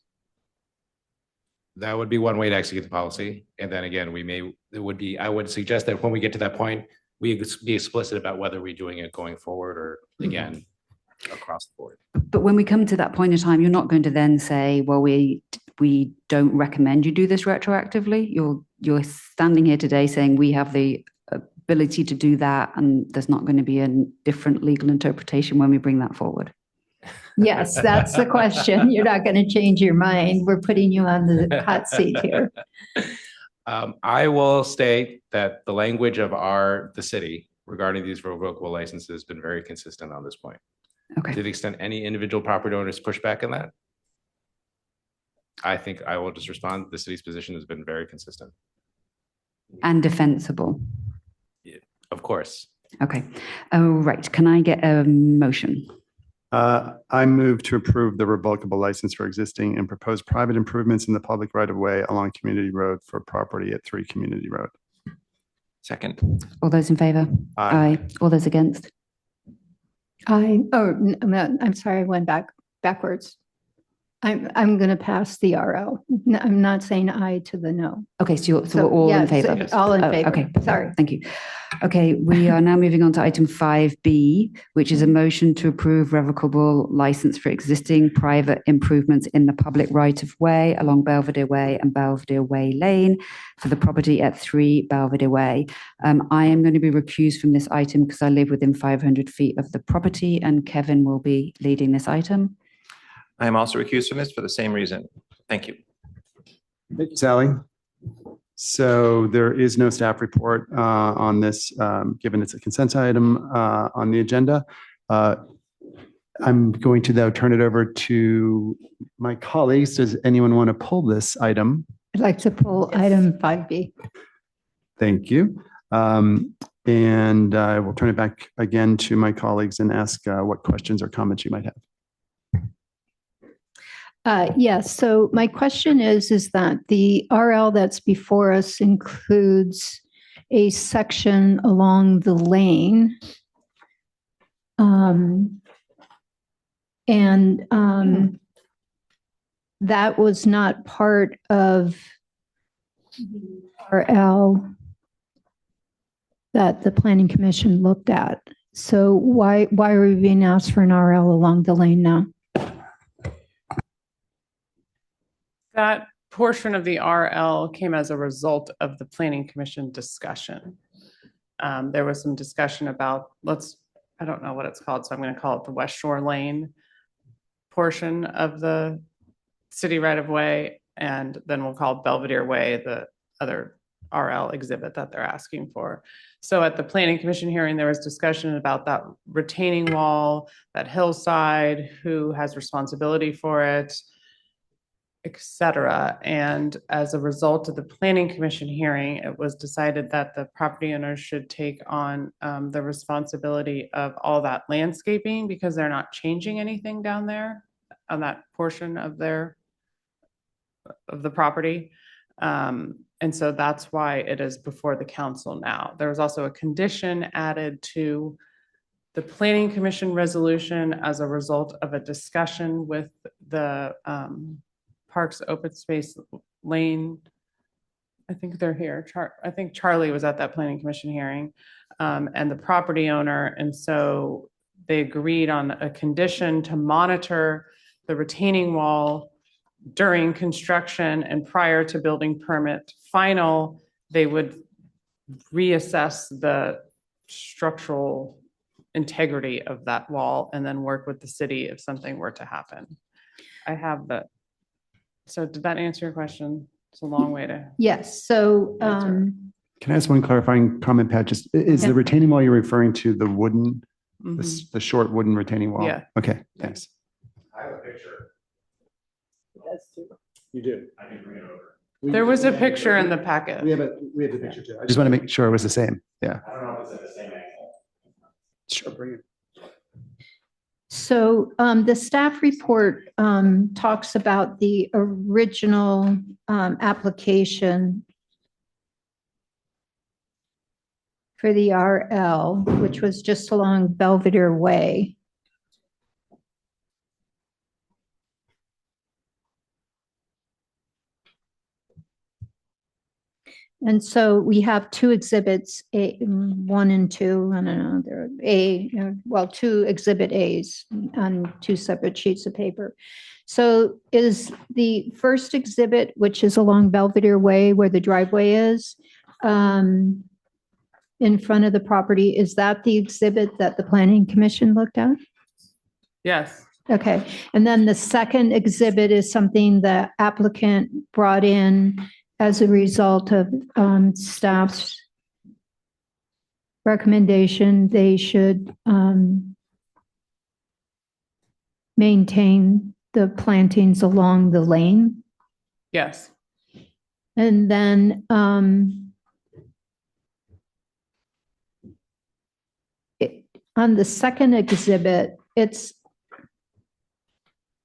That would be one way to execute the policy. And then again, I would suggest that when we get to that point, we be explicit about whether we're doing it going forward or again, across the board. But when we come to that point in time, you're not going to then say, well, we don't recommend you do this retroactively. You're standing here today saying we have the ability to do that, and there's not going to be a different legal interpretation when we bring that forward. Yes, that's the question. You're not going to change your mind. We're putting you on the hot seat here. I will state that the language of the city regarding these revocable licenses has been very consistent on this point. Okay. To the extent any individual property owners push back on that, I think I will just respond. The city's position has been very consistent. And defensible. Of course. Okay. Oh, right. Can I get a motion? I move to approve the revocable license for existing and proposed private improvements in the public right of way along Community Road for property at 3 Community Road. Second. All those in favor? Aye. All those against? I'm sorry, I went backwards. I'm going to pass the RL. I'm not saying aye to the no. Okay, so we're all in yes, favor? all in Oh, favor. Okay, Sorry. thank you. Okay, we are now moving on to item 5B, which is a motion to approve revocable license for existing private improvements in the public right-of-way along Belvedere Way and Belvedere Way Lane for the property at 3 Belvedere Way. I am going to be recused from this item because I live within 500 feet of the property, and Kevin will be leading this item. I am also recused from this for the same reason. Thank you. Thank you, Sally. So there is no staff report on this, given it's a consent item on the agenda. I'm going to though turn it over to my colleagues. Does anyone want to pull this item? I'd like to pull item 5B. Thank you. And I will turn it back again to my colleagues and ask what questions or comments you might have. Yes, so my question is that the RL that's before us includes a section along the lane. That was not part of the RL that the Planning Commission looked at. So why are we being asked for an RL along the lane now? That portion of the RL came as a result of the Planning Commission discussion. There was some discussion about, I don't know what it's called, so I'm going to call it the West Shore Lane portion of the city right of way, and then we'll call Belvedere Way the other RL exhibit that they're asking for. So at the Planning Commission hearing, there was discussion about that retaining wall, that hillside, who has responsibility for it, etc. And as a result of the Planning Commission hearing, it was decided that the property owners should take on the responsibility of all that landscaping because they're not changing anything down there on that portion of the property. And so that's why it is before the council now. There was also a condition added to the Planning Commission resolution as a result of a discussion with the Parks Open Space Lane. I think they're here. I think Charlie was at that Planning Commission hearing, and the property owner. And so they agreed on a condition to monitor the retaining wall during construction and prior to building permit final. They would reassess the structural integrity of that wall and then work with the city if something were to happen. I have the. So did that answer your question? It's a long way to. Yes, so. Can I ask one clarifying comment, Pat? Just is Yeah. the retaining wall you're referring to the wooden, Mhm. the short wooden retaining wall? Yeah. Okay, thanks. I have a picture. You do. I can bring it over. There was a picture in the packet. We have the picture too. I just want to make sure it was the same. Yeah. I don't know if it's at the same angle. Sure, bring it. So the staff report talks about the original application for the RL, which was just along Belvedere Way. And so we have two exhibits, one and two, I don't know, they're two exhibit A's on two separate sheets of paper. So is the first exhibit, which is along Belvedere Way where the driveway is, in front of the property, is that the exhibit that the planning commission looked at? Yes. Okay, and then the second exhibit is something the applicant brought in as a result of staff's recommendation. They should maintain the plantings along the lane. Yes. And then on the second exhibit, it's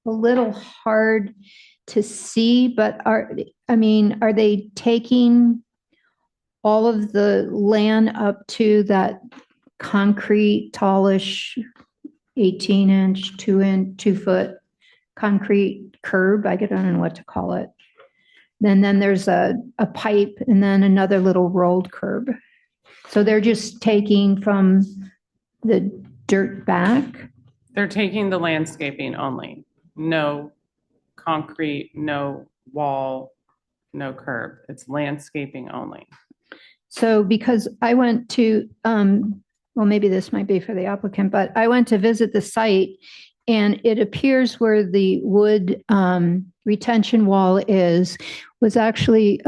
a little hard to see, but are they taking all of the land up to that concrete tallish 18-inch, 2-foot concrete curb? I don't know what to call it. Then there's a pipe and then another little rolled curb. So they're just taking from the dirt back? They're taking the landscaping only. No concrete, no wall, no curb. It's landscaping only. So because I went to, well, maybe this might be for the applicant, but I went to visit the site and it appears where the wood retention wall was actually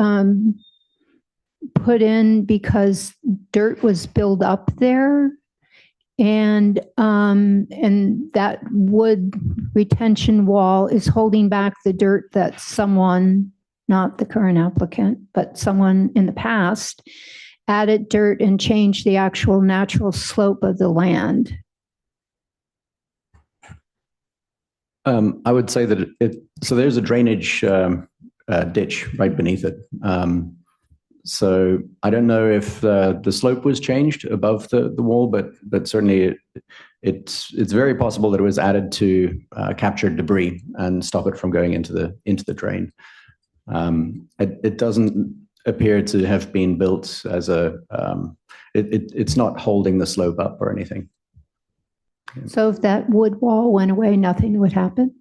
put in because dirt was built up there. And that wood retention wall is holding back the dirt that someone, not the current applicant, but someone in the past added dirt and changed the actual natural slope of the land. I would say that so there's a drainage ditch right beneath it. So I don't know if the slope was changed above the wall, but certainly it's very possible that it was added to capture debris and stop it from going into the drain. It doesn't appear to have been built as it's not holding the slope up or anything. So if that wood wall went away, nothing would happen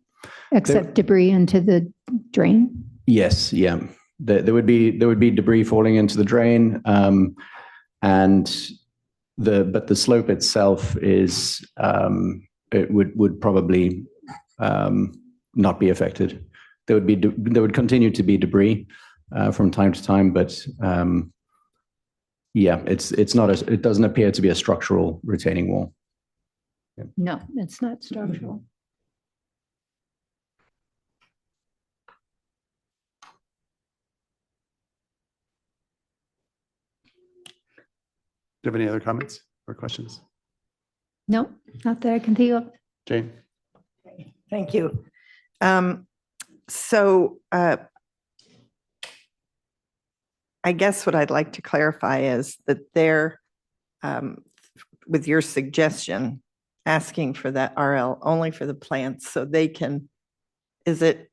except debris into the drain? Yes, yeah. There would be debris falling into the drain, but the slope itself is it would probably not be affected. There would continue to be debris from time to time, but yeah, it doesn't appear to be a structural retaining wall. Yeah. No, it's not structural. Do you have any other comments or questions? No, not that I can think of. Jane? Thank you. So I guess what I'd like to clarify is that they're, with your suggestion, asking for that RL only for the plants so they can, is it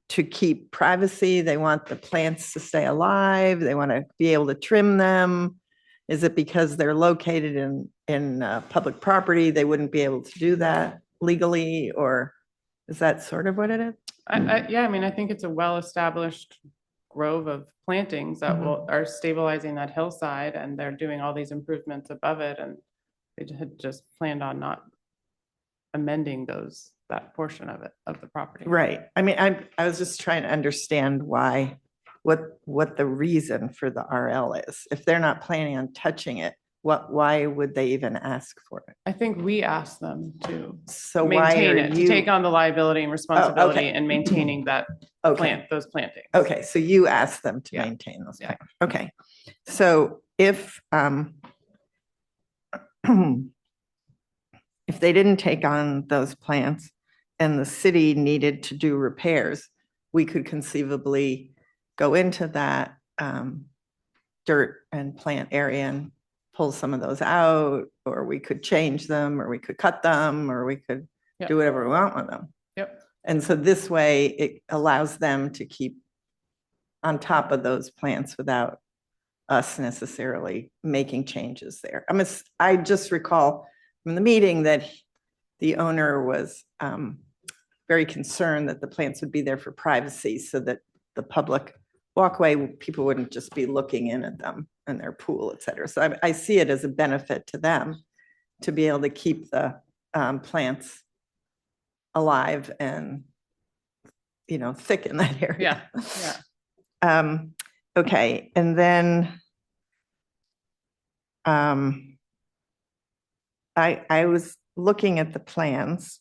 to keep privacy? They want the plants to stay alive? They want to be able to trim them? Is it because they're located in public property, they wouldn't be able to do that legally, or is that sort of what it is? Yeah, I mean, I think it's a well-established grove of plantings that are stabilizing that hillside, and they're doing all these improvements above it, and they had just planned on not amending that portion of it, of the property. Right. I mean, I was just trying to understand what the reason for the RL is. If they're not planning on touching it, why would they even ask for it? I think we asked them to maintain it, to take on the liability and responsibility and maintaining those plantings. Okay, so you asked them to maintain those plants. Okay, so if if they didn't take on those plants and the city needed to do repairs, we could conceivably go into that dirt and plant area and pull some of those out, or we could change them, or we could cut them, or we could Yep. do whatever we want with them. Yep. And so this way it allows them to keep on top of those plants without us necessarily making changes there. I just recall from the meeting that the owner was very concerned that the plants would be there for privacy, so that the public walkway, people wouldn't just be looking in at them and their pool, et cetera. So I see it as a benefit to them to be able to keep the plants alive and, thick in that area. Yeah. Okay, and then I was looking at the plans,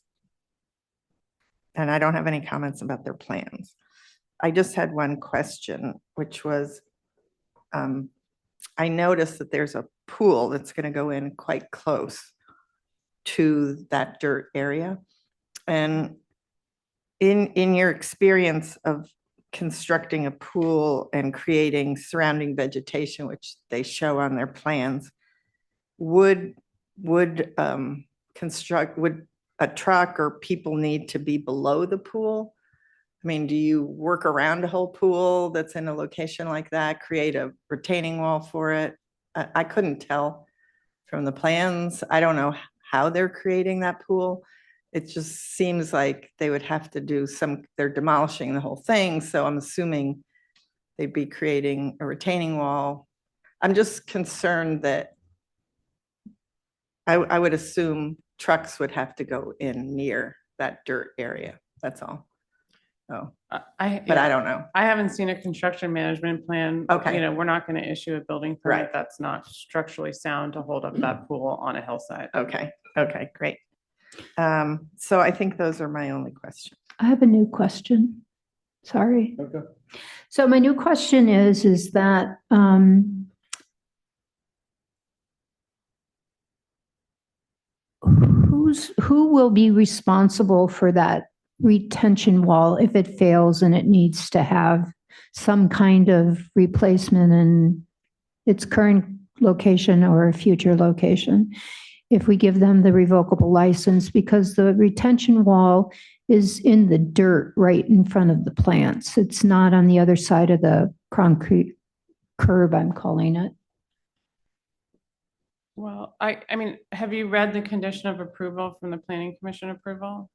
and I don't have any comments about their plans. I just had one question, which was, I noticed that there's a pool that's going to go in quite close to that dirt area. And in your experience of constructing a pool and creating surrounding vegetation, which they show on their plans, would a truck or people need to be below the pool? I mean, do you work around a whole pool that's in a location like that, create a retaining wall for it? I couldn't tell from the plans. I don't know how they're creating that pool. It just seems like they would have to do they're demolishing the whole thing. So I'm assuming they'd be creating a retaining wall. I'm just concerned that I would assume trucks would have to go in near that dirt area. That's all. Oh, but I don't know. I haven't seen a construction management plan. Okay. We're not going to issue a building Right. permit that's not structurally sound to hold up that pool on a hillside. Okay, great. So I think those are my only questions. I have a new question. Sorry. Okay. So my new question is that who will be responsible for that retention wall if it fails and it needs to have some kind of replacement in its current location or a future location? If we give them the revocable license, because the retention wall is in the dirt right in front of the plants. It's not on the other side of the concrete curb, I'm calling it. Well, I mean, have you read the condition of approval from the Planning Commission approval?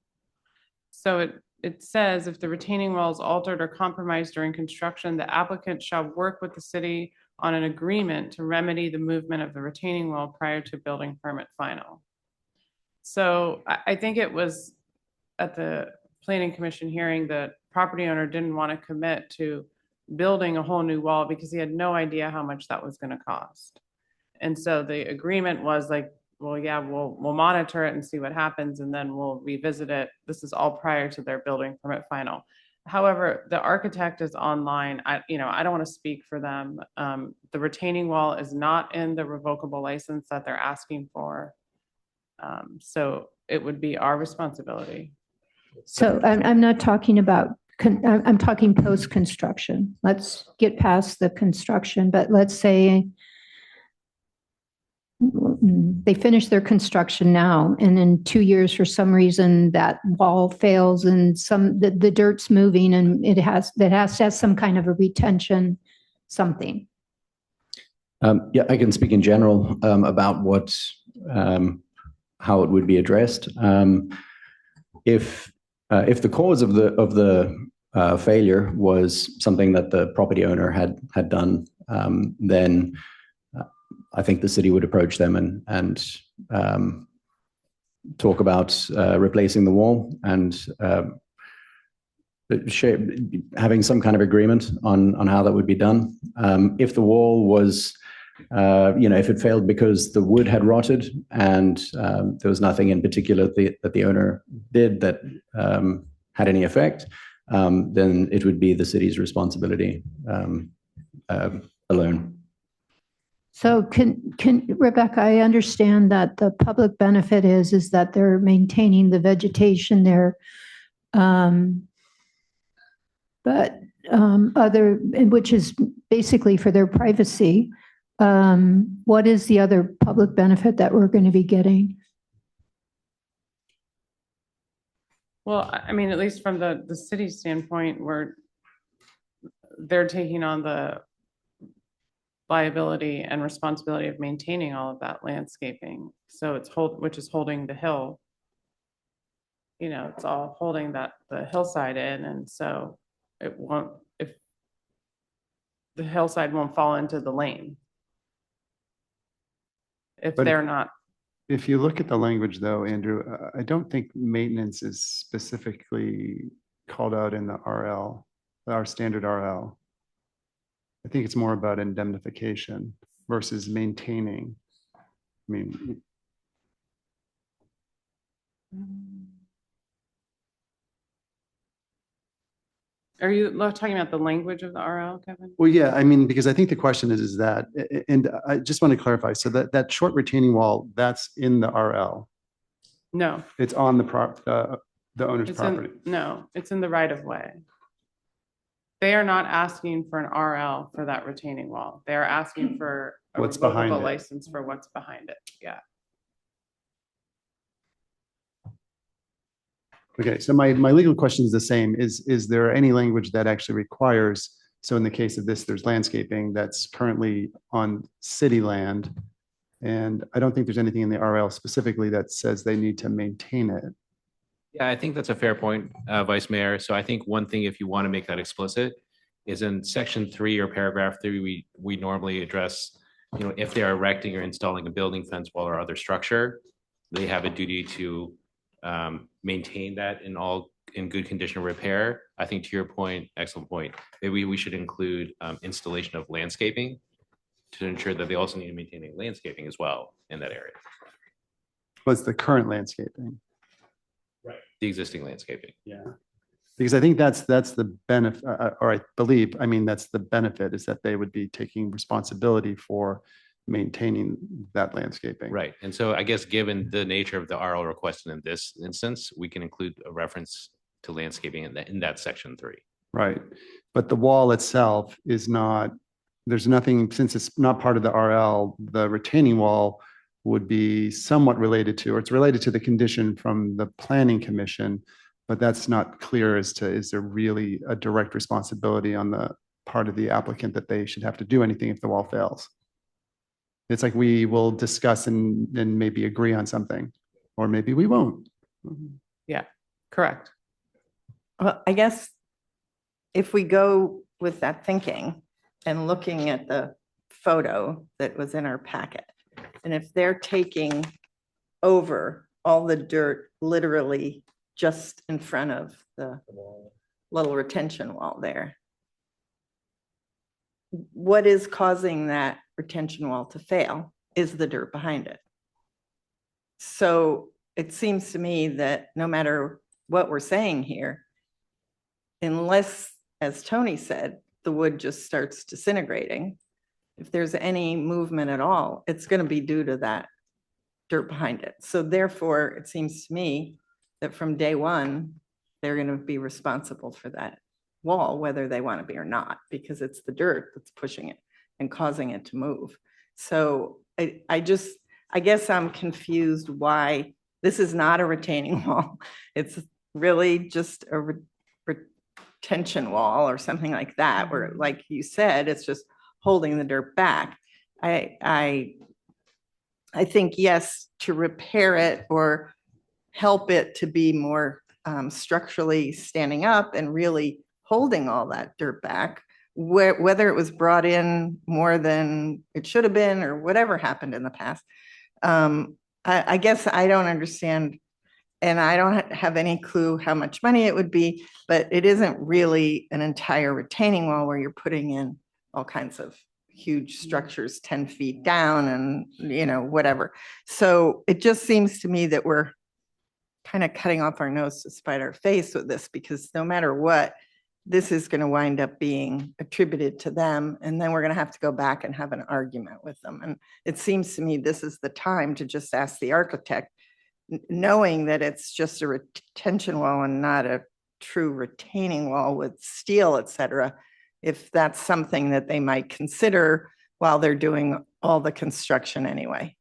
So it says if the retaining wall is altered or compromised during construction, the applicant shall work with the city on an agreement to remedy the movement of the retaining wall prior to building permit final. So I think it was at the Planning Commission hearing that property owner didn't want to commit to building a whole new wall because he had no idea how much that was going to cost. And so the agreement was like, well, yeah, we'll monitor it and see what happens, and then we'll revisit it. This is all prior to their building permit final. However, the architect is online. I don't want to speak for them. The retaining wall is not in the revocable license that they're asking for. So it would be our responsibility. So I'm not talking about, I'm talking post-construction. Let's get past the construction, but let's say they finish their construction now, and in 2 years, for some reason, that wall fails and the dirt's moving, and that has to have some kind of a retention, something. Yeah, I can speak in general about how it would be addressed. If the cause of the failure was something that the property owner had done, then I think the city would approach them and talk about replacing the wall and having some kind of agreement on how that would be done. If the wall was, if it failed because the wood had rotted and there was nothing in particular that the owner did that had any effect, then it would be the city's responsibility alone. So Rebecca, I understand that the public benefit is that they're maintaining the vegetation there. But which is basically for their privacy. What is the other public benefit that we're going to be getting? Well, I mean, at least from the city standpoint, they're taking on the liability and responsibility of maintaining all of that landscaping. So which is holding the hill. You know, it's all holding the hillside in, and so it won't, if the hillside won't fall into the lane. If But they're not. If you look at the language though, Andrew, I don't think maintenance is specifically called out in the RL, our standard RL. I think it's more about indemnification versus maintaining. I mean, Are you talking about the language of the RL, Kevin? well, yeah, I mean, because I think the question is that, and I just want to clarify, so that short retaining wall, that's in the RL. No, It's on the owner's property. no, it's in the right of way. They are not asking for an RL for that retaining wall. They're asking for a What's behind revocable it. license for what's behind it. Yeah. Okay, so my legal question is the same. Is there any language that actually requires, so in the case of this, there's landscaping that's currently on city land. And I don't think there's anything in the RL specifically that says they need to maintain it. Yeah, I think that's a fair point, Vice Mayor. So I think one thing, if you want to make that explicit, is in section 3 or paragraph 3, we normally address, you know, if they are erecting or installing a building, fence, wall, or other structure, they have a duty to maintain that in good condition of repair. I think to your point, excellent point, maybe we should include installation of landscaping to ensure that they also need to maintain landscaping as well in that area. What's the current landscaping? Right. The existing landscaping. Yeah. Because I think that's the benefit, or I believe, I mean, that's the benefit, is that they would be taking responsibility for maintaining that landscaping. Right. And so I guess given the nature of the RL request in this instance, we can include a reference to landscaping in that section 3. Right. But the wall itself is not, there's nothing, since it's not part of the RL, the retaining wall would be somewhat related to, or it's related to the condition from the planning commission, but that's not clear as to, is there really a direct responsibility on the part of the applicant that they should have to do anything if the wall fails? It's like we will discuss and maybe agree on something, or maybe we won't. Yeah, correct. Well, I guess if we go with that thinking and looking at the photo that was in our packet, and if they're taking over all the dirt literally just in front of the little retention wall there, what is causing that retention wall to fail is the dirt behind it. So it seems to me that no matter what we're saying here, unless, as Tony said, the wood just starts disintegrating, if there's any movement at all, it's going to be due to that dirt behind it. So therefore, it seems to me that from day one, they're going to be responsible for that wall, whether they want to be or not, because it's the dirt that's pushing it and causing it to move. So I guess I'm confused why this is not a retaining wall. It's really just a retention wall or something like that, where, like you said, it's just holding the dirt back. I think, yes, to repair it or help it to be more structurally standing up and really holding all that dirt back, whether it was brought in more than it should have been or whatever happened in the past. I guess I don't understand, and I don't have any clue how much money it would be, but it isn't really an entire retaining wall where you're putting in all kinds of huge structures 10 feet down and, you know, whatever. So it just seems to me that we're kind of cutting off our nose to spite our face with this, because no matter what, this is going to wind up being attributed to them, and then we're going to have to go back and have an argument with them. And it seems to me this is the time to just ask the architect, knowing that it's just a retention wall and not a true retaining wall with steel, et cetera, if that's something that they might consider while they're doing all the construction anyway.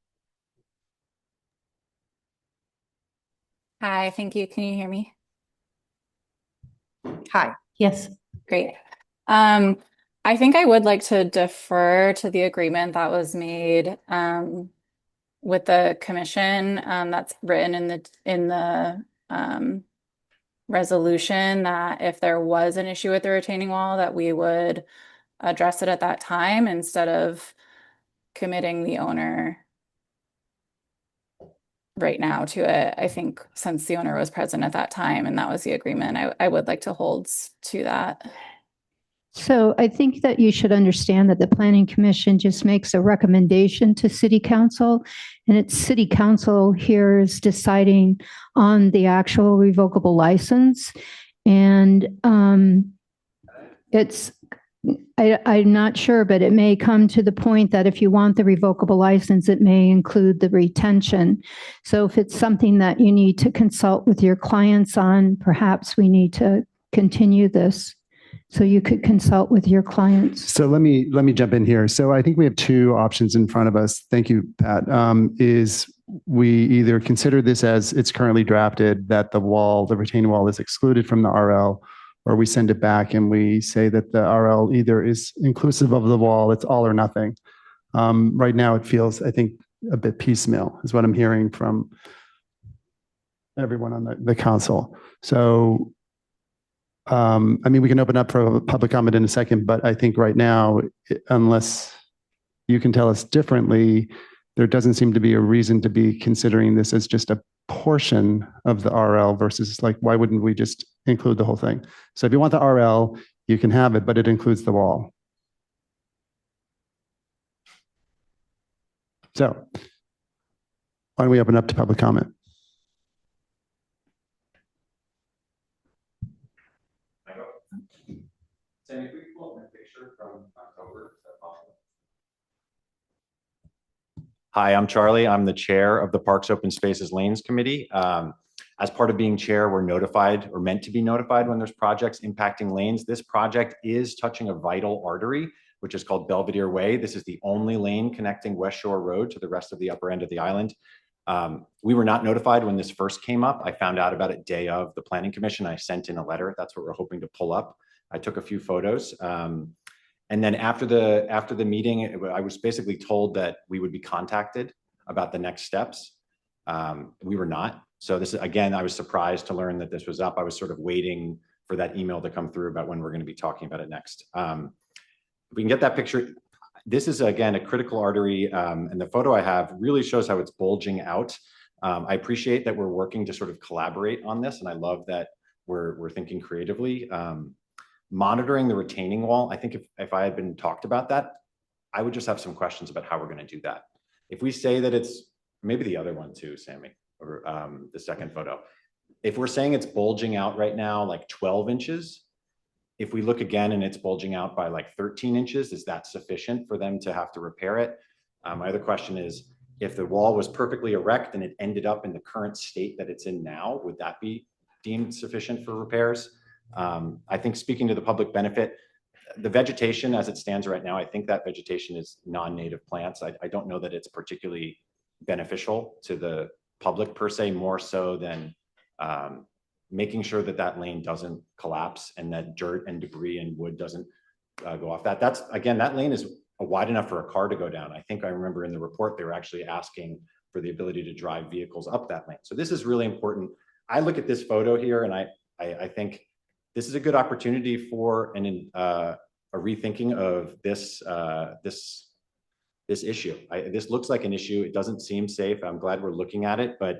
Hi, thank you. Can you hear me? Hi. Yes. Great. I think I would like to defer to the agreement that was made with the commission that's written in the resolution, that if there was an issue with the retaining wall, that we would address it at that time instead of committing the owner right now to it. I think since the owner was present at that time and that was the agreement, I would like to hold to that. So I think that you should understand that the Planning Commission just makes a recommendation to City Council, and it's City Council here is deciding on the actual revocable license. And I'm not sure, but it may come to the point that if you want the revocable license, it may include the retention. So if it's something that you need to consult with your clients on, perhaps we need to continue this. So you could consult with your clients. So let me jump in here. So I think we have two options in front of us. Thank you, Pat. Is we either consider this as it's currently drafted, that the retaining wall is excluded from the RL, or we send it back and we say that the RL either is inclusive of the wall, it's all or nothing. Right now it feels, I think, a bit piecemeal is what I'm hearing from everyone on the council. So I mean, we can open up for public comment in a second, but I think right now, unless you can tell us differently, there doesn't seem to be a reason to be considering this as just a portion of the RL versus like, why wouldn't we just include the whole thing? So if you want the RL, you can have it, but it includes the wall. So why don't we open up to public comment? Sammy, can we pull up my picture from October? Is that possible? Hi, I'm Charlie. I'm the chair of the Parks, Open Spaces, Lanes Committee. As part of being chair, we're notified or meant to be notified when there's projects impacting lanes. This project is touching a vital artery, which is called Belvedere Way. This is the only lane connecting West Shore Road to the rest of the upper end of the island. We were not notified when this first came up. I found out about it day of the Planning Commission. I sent in a letter. That's what we're hoping to pull up. I took a few photos. And then after the meeting, I was basically told that we would be contacted about the next steps. We were not. So this is, again, I was surprised to learn that this was up. I was sort of waiting for that email to come through about when we're going to be talking about it next. If we can get that picture. This is, again, a critical artery. And the photo I have really shows how it's bulging out. I appreciate that we're working to sort of collaborate on this. And I love that we're thinking creatively. Monitoring the retaining wall, I think if I had been talked about that, I would just have some questions about how we're going to do that. If we say that it's, maybe the other one too, Sammy, or the second photo. If we're saying it's bulging out right now, like 12 inches, if we look again and it's bulging out by like 13 inches, is that sufficient for them to have to repair it? My other question is, if the wall was perfectly erect and it ended up in the current state that it's in now, would that be deemed sufficient for repairs? I think speaking to the public benefit, the vegetation as it stands right now, I think that vegetation is non-native plants. I don't know that it's particularly beneficial to the public per se, more so than making sure that that lane doesn't collapse and that dirt and debris and wood doesn't go off that. That's, again, that lane is wide enough for a car to go down. I think I remember in the report, they were actually asking for the ability to drive vehicles up that lane. So this is really important. I look at this photo here and I think this is a good opportunity for a rethinking of this issue. This looks like an issue. It doesn't seem safe. I'm glad we're looking at it, but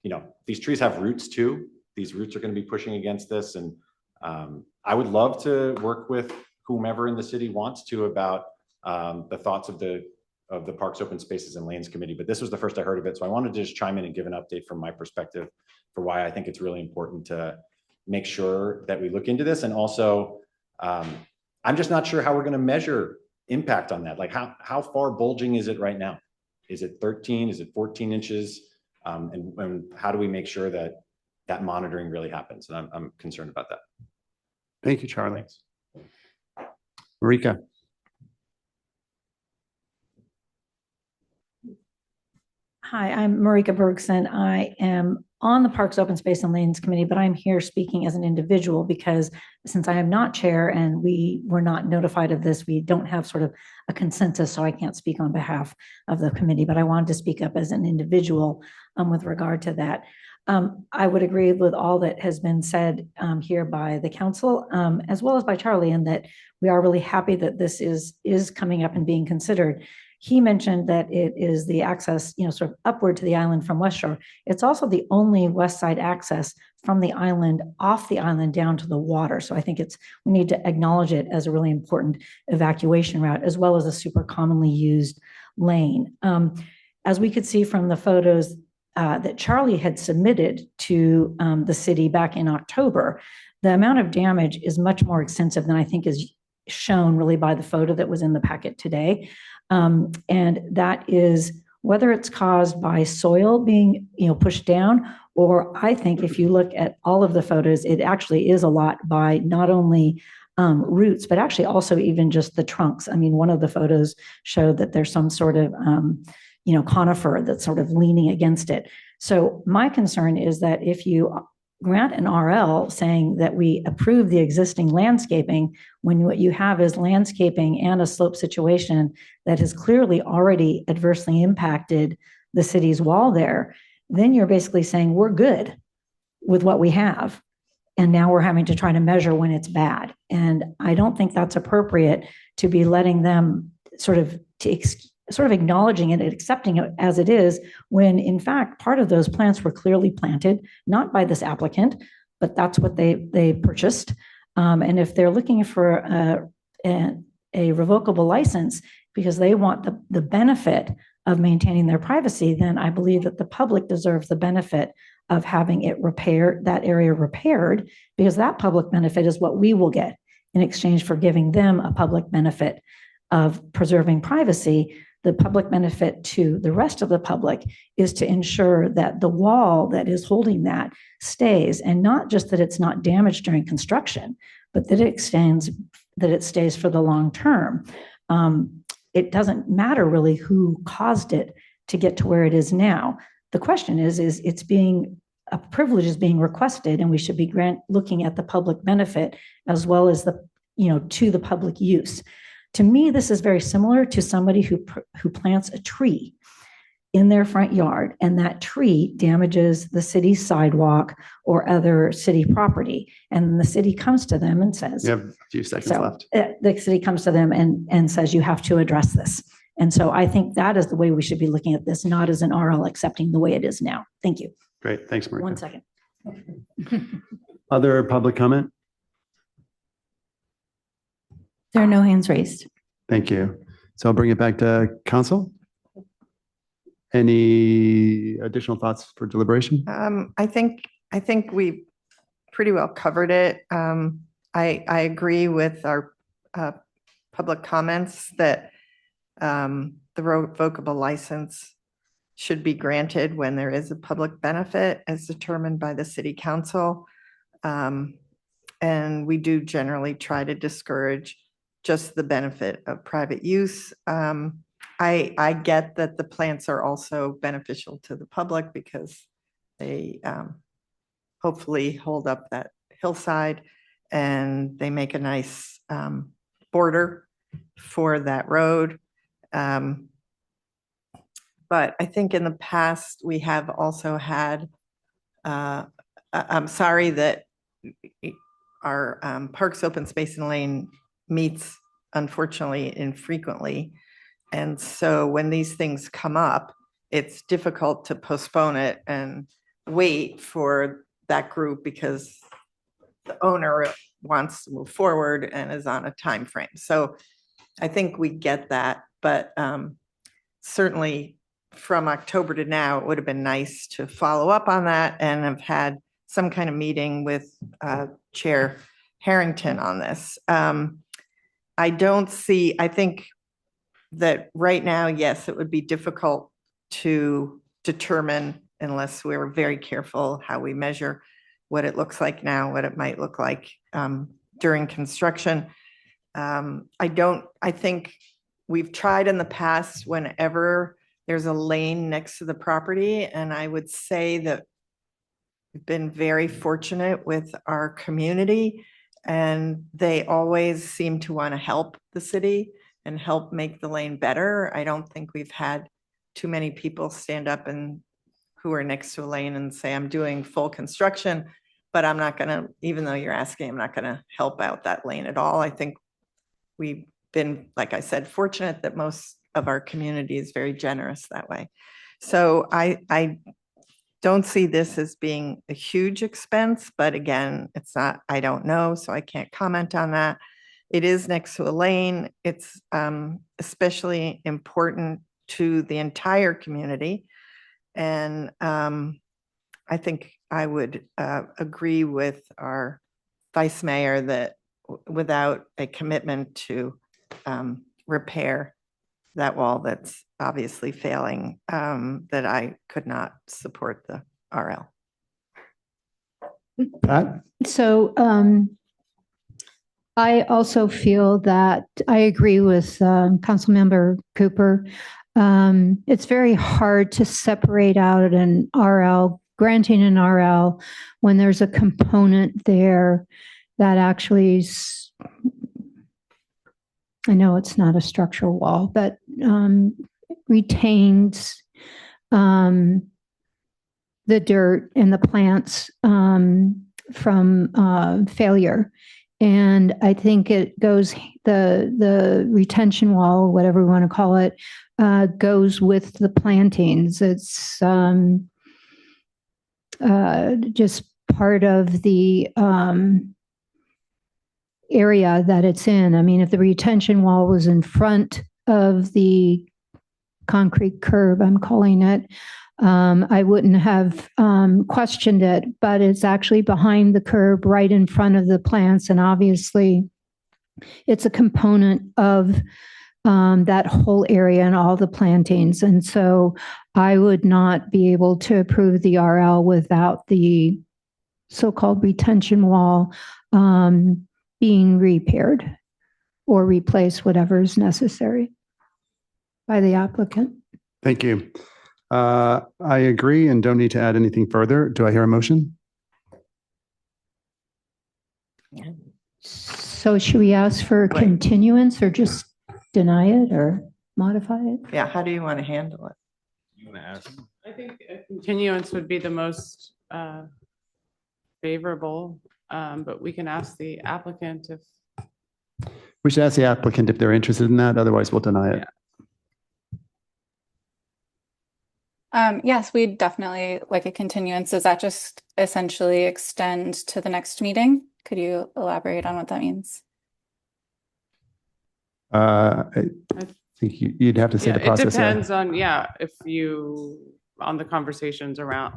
you know, these trees have roots too. These roots are going to be pushing against this, and I would love to work with whomever in the city wants to about the thoughts of the Parks, Open Spaces, and Lanes Committee. But this was the first I heard of it, so I wanted to just chime in and give an update from my perspective for why I think it's really important to make sure that we look into this. And also, I'm just not sure how we're going to measure impact on that. Like how far bulging is it right now? Is it 13? Is it 14 inches? And how do we make sure that that monitoring really happens? And I'm concerned about that. Thank you, Charlie. Marika. Hi, I'm Marika Bergson. I am on the Parks, Open Space and Lanes Committee, but I'm here speaking as an individual because since I am not chair and we were not notified of this, we don't have sort of a consensus, so I can't speak on behalf of the committee, but I wanted to speak up as an individual with regard to that. I would agree with all that has been said here by the council, as well as by Charlie, in that we are really happy that this is coming up and being considered. He mentioned that it is the access, sort of upward to the island from West Shore. It's also the only west side access from the island, off the island down to the water. So I think we need to acknowledge it as a really important evacuation route, as well as a super commonly used lane. As we could see from the photos that Charlie had submitted to the city back in October, the amount of damage is much more extensive than I think is shown really by the photo that was in the packet today. And that is whether it's caused by soil being, pushed down, or I think if you look at all of the photos, it actually is a lot by not only roots, but actually also even just the trunks. I mean, one of the photos showed that there's some sort of, conifer that's sort of leaning against it. So my concern is that if you grant an RL saying that we approve the existing landscaping, when what you have is landscaping and a slope situation that has clearly already adversely impacted the city's wall there, then you're basically saying we're good with what we have. And now we're having to try to measure when it's bad. And I don't think that's appropriate to be letting them sort of acknowledging it and accepting it as it is, when in fact, part of those plants were clearly planted, not by this applicant, but that's what they purchased. And if they're looking for a revocable license because they want the benefit of maintaining their privacy, then I believe that the public deserves the benefit of having it repaired, that area repaired, because that public benefit is what we will get in exchange for giving them a public benefit of preserving privacy. The public benefit to the rest of the public is to ensure that the wall that is holding that stays, and not just that it's not damaged during construction, but that it stays for the long term. It doesn't matter really who caused it to get to where it is now. The question is a privilege is being requested, and we should be looking at the public benefit as well as to the public use. To me, this is very similar to somebody who plants a tree in their front yard, and that tree damages the city's sidewalk or other city property. And the city comes to them and says, You have a few seconds left. The city comes to them and says, you have to address this. And so I think that is the way we should be looking at this, not as an RL accepting the way it is now. Thank you. Great. Thanks, Marika. 1 second. Other public comment? There are no hands raised. Thank you. So I'll bring it back to council. Any additional thoughts for deliberation? I think we pretty well covered it. I agree with our public comments that the revocable license should be granted when there is a public benefit as determined by the city council. And we do generally try to discourage just the benefit of private use. I get that the plants are also beneficial to the public because they hopefully hold up that hillside and they make a nice border for that road. But I think in the past, we have also had, I'm sorry that our Parks, Open Space and Lane meets, unfortunately, infrequently. And so when these things come up, it's difficult to postpone it and wait for that group because the owner wants to move forward and is on a time frame. So I think we get that, but certainly from October to now, it would have been nice to follow up on that and have had some kind of meeting with Chair Harrington on this. I think that right now, yes, it would be difficult to determine unless we're very careful how we measure what it looks like now, what it might look like during construction. I think we've tried in the past whenever there's a lane next to the property, and I would say that we've been very fortunate with our community, and they always seem to want to help the city and help make the lane better. I don't think we've had too many people stand up and who are next to a lane and say, I'm doing full construction, but I'm not going to, even though you're asking, I'm not going to help out that lane at all. I think we've been, like I said, fortunate that most of our community is very generous that way. So I don't see this as being a huge expense, but again, it's not, I don't know, so I can't comment on that. It is next to a lane. It's especially important to the entire community. And I think I would agree with our vice mayor that without a commitment to repair that wall that's obviously failing, that I could not support the RL. Pat? So I also feel that I agree with Councilmember Cooper. It's very hard to separate out an RL, granting an RL, when there's a component there that actually I know it's not a structural wall, but retains the dirt and the plants from failure. And I think it goes, the retention wall, whatever we want to call it, goes with the plantings. It's just part of the area that it's in. I mean, if the retention wall was in front of the concrete curb, I'm calling it, I wouldn't have questioned it, but it's actually behind the curb, right in front of the plants. And obviously it's a component of that whole area and all the plantings. And so I would not be able to approve the RL without the so-called retention wall being repaired or replaced, whatever is necessary by the applicant. Thank you. I agree and don't need to add anything further. Do I hear a motion? So should we ask for a continuance or just deny it or modify it? Yeah, how do you want to handle it? You want to ask? I think a continuance would be the most favorable, but we can ask the applicant if. We should ask the applicant if they're interested in that. Otherwise, we'll deny it. Yes, we'd definitely like a continuance. Does that just essentially extend to the next meeting? Could you elaborate on what that means? I think you'd have to say the process. It depends on, if you, on the conversations around,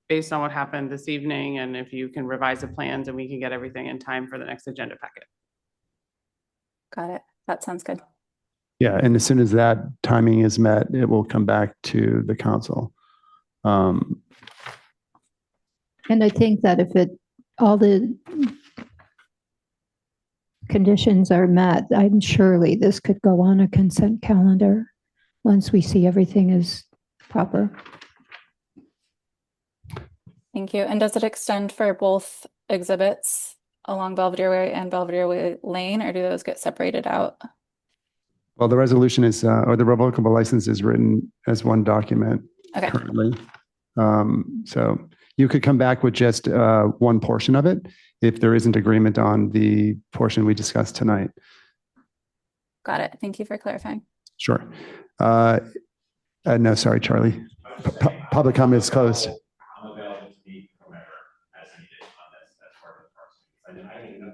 based on what happened this evening, and if you can revise the plans and we can get everything in time for the next agenda packet. Got it. That sounds good. Yeah, and as soon as that timing is met, it will come back to the council. And I think that if all the conditions are met, I'm surely this could go on a consent calendar once we see everything is proper. Thank you. And does it extend for both exhibits along Belvedere Way and Belvedere Way Lane, or do those get separated out? Well, the resolution is, or the revocable license is written as one document currently. So you could come back with just one portion of it if there isn't agreement on the portion we discussed tonight. Got it. Thank you for clarifying. Sure. No, sorry, Charlie. Public comment is closed. I'm available to meet whomever as needed on this as part of the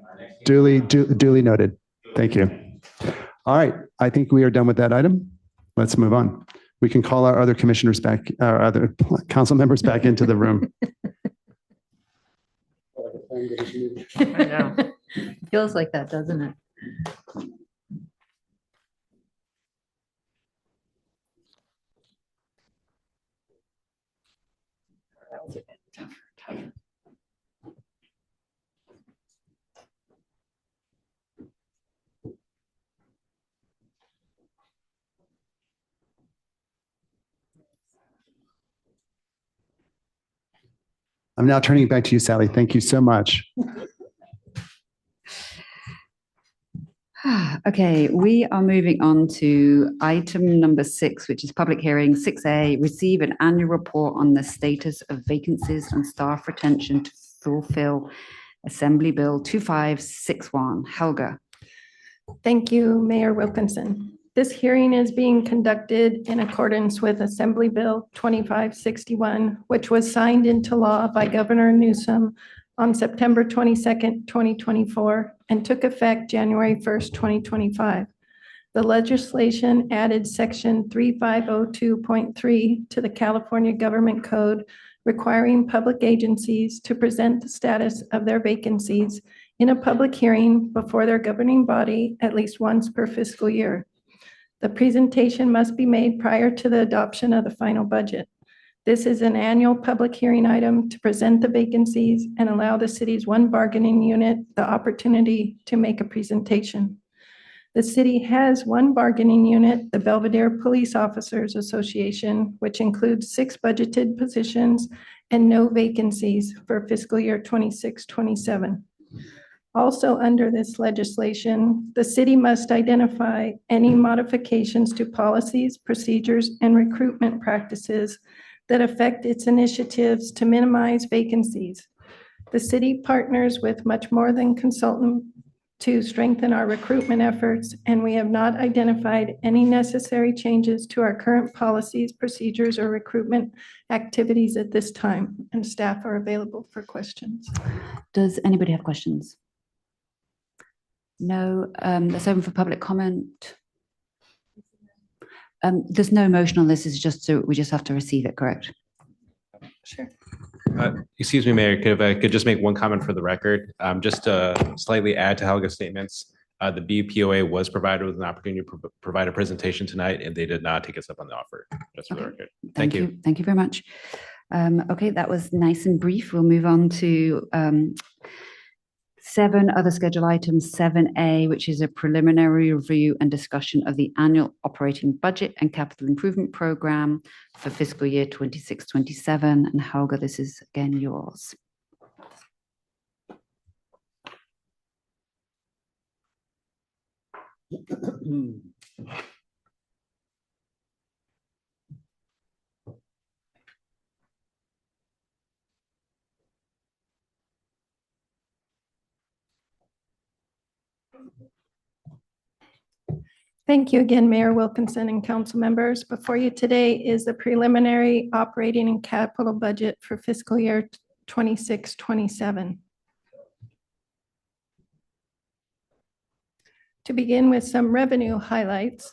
process. Duly noted. Thank you. All right. I think we are done with that item. Let's move on. We can call our other commissioners back, our other council members back into the room. I know. Feels like that, doesn't it? I'm now turning it back to you, Sally. Thank you so much. Okay, we are moving on to item number 6, which is public hearing 6A, receive an annual report on the status of vacancies and staff retention to fulfill Assembly Bill 2561. Helga. Thank you, Mayor Wilkinson. This hearing is being conducted in accordance with Assembly Bill 2561, which was signed into law by Governor Newsom on September 22nd, 2024, and took effect January 1st, 2025. The legislation added Section 3502.3 to the California Government Code, requiring public agencies to present the status of their vacancies in a public hearing before their governing body at least once per fiscal year. The presentation must be made prior to the adoption of the final budget. This is an annual public hearing item to present the vacancies and allow the city's one bargaining unit the opportunity to make a presentation. The city has one bargaining unit, the Belvedere Police Officers Association, which includes 6 budgeted positions and no vacancies for fiscal year 26-27. Also under this legislation, the city must identify any modifications to policies, procedures, and recruitment practices that affect its initiatives to minimize vacancies. The city partners with Much More Than Consultant to strengthen our recruitment efforts, and we have not identified any necessary changes to our current policies, procedures, or recruitment activities at this time, and staff are available for questions. Does anybody have questions? No, that's open for public comment. There's no motion on this, it's just we just have to receive it, correct? Sure. Excuse me, Mayor, if I could just make one comment for the record, just to slightly add to Helga's statements. The BPOA was provided with an opportunity to provide a presentation tonight, and they did not take us up on the offer, just for the record. Thank you. Thank you very much. Okay, that was nice and brief. We'll move on to 7 other scheduled items, 7A, which is a preliminary review and discussion of the annual operating budget and capital improvement program for fiscal year 26-27. And Helga, this is again yours. Thank you again, Mayor Wilkinson and council members. Before you today is the preliminary operating and capital budget for fiscal year 26-27. To begin with some revenue highlights,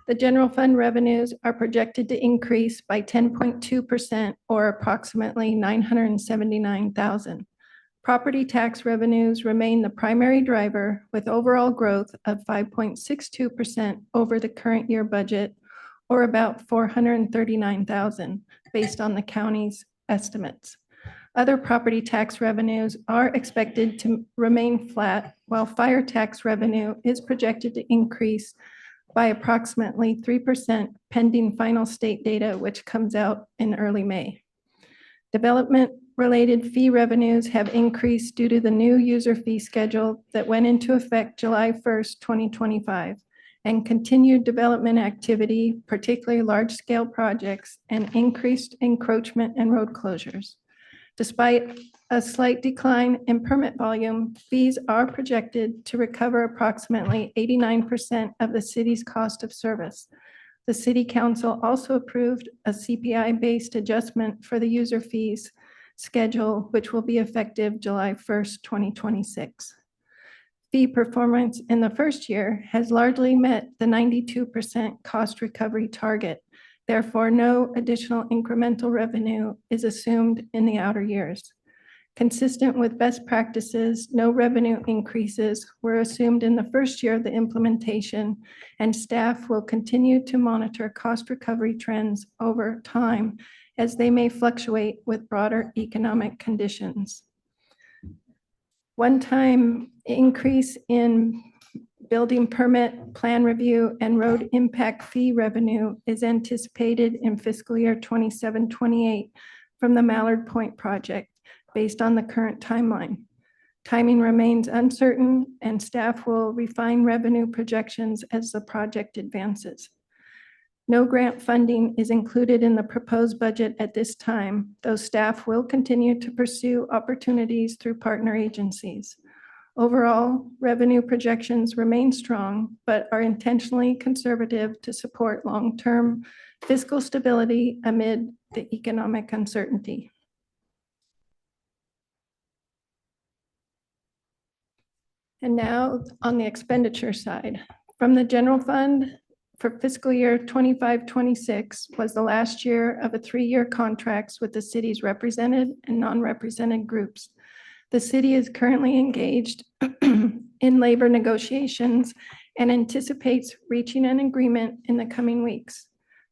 the general fund revenues are projected to increase by 10.2% or approximately $979,000. Property tax revenues remain the primary driver with overall growth of 5.62% over the current year budget, or about $439,000 based on the county's estimates. Other property tax revenues are expected to remain flat, while fire tax revenue is projected to increase by approximately 3% pending final state data, which comes out in early May. Development-related fee revenues have increased due to the new user fee schedule that went into effect July 1st, 2025, and continued development activity, particularly large-scale projects, and increased encroachment and road closures. Despite a slight decline in permit volume, fees are projected to recover approximately 89% of the city's cost of service. The City Council also approved a CPI-based adjustment for the user fees schedule, which will be effective July 1st, 2026. Fee performance in the first year has largely met the 92% cost recovery target. Therefore, no additional incremental revenue is assumed in the outer years. Consistent with best practices, no revenue increases were assumed in the first year of the implementation, and staff will continue to monitor cost recovery trends over time as they may fluctuate with broader economic conditions. One-time increase in building permit, plan review, and road impact fee revenue is anticipated in fiscal year 27-28 from the Mallard Point project based on the current timeline. Timing remains uncertain, and staff will refine revenue projections as the project advances. No grant funding is included in the proposed budget at this time, though staff will continue to pursue opportunities through partner agencies. Overall, revenue projections remain strong, but are intentionally conservative to support long-term fiscal stability amid the economic uncertainty. And now on the expenditure side, from the general fund for fiscal year 25-26 was the last year of a 3-year contracts with the city's represented and non-represented groups. The city is currently engaged in labor negotiations and anticipates reaching an agreement in the coming weeks.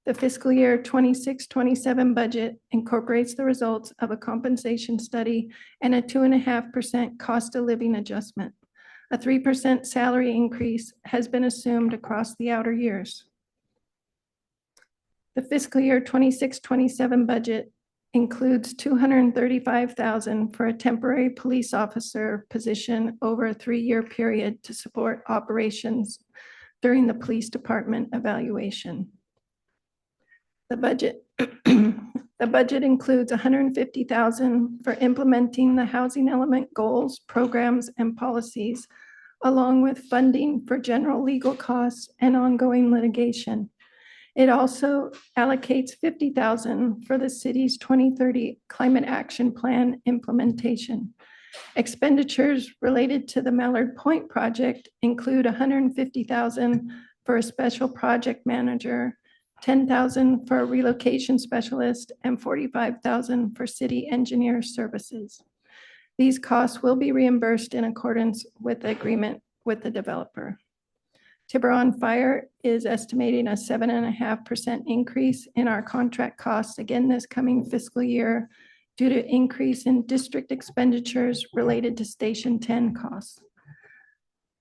The fiscal year 26-27 budget incorporates the results of a compensation study and a 2.5% cost of living adjustment. A 3% salary increase has been assumed across the outer years. The fiscal year 26-27 budget includes $235,000 for a temporary police officer position over a 3-year period to support operations during the police department evaluation. The budget includes $150,000 for implementing the housing element goals, programs, and policies, along with funding for general legal costs and ongoing litigation. It also allocates $50,000 for the city's 2030 climate action plan implementation. Expenditures related to the Mallard Point project include $150,000 for a special project manager, $10,000 for a relocation specialist, and $45,000 for city engineer services. These costs will be reimbursed in accordance with the agreement with the developer. Tiburon Fire is estimating a 7.5% increase in our contract costs again this coming fiscal year due to increase in district expenditures related to Station 10 costs.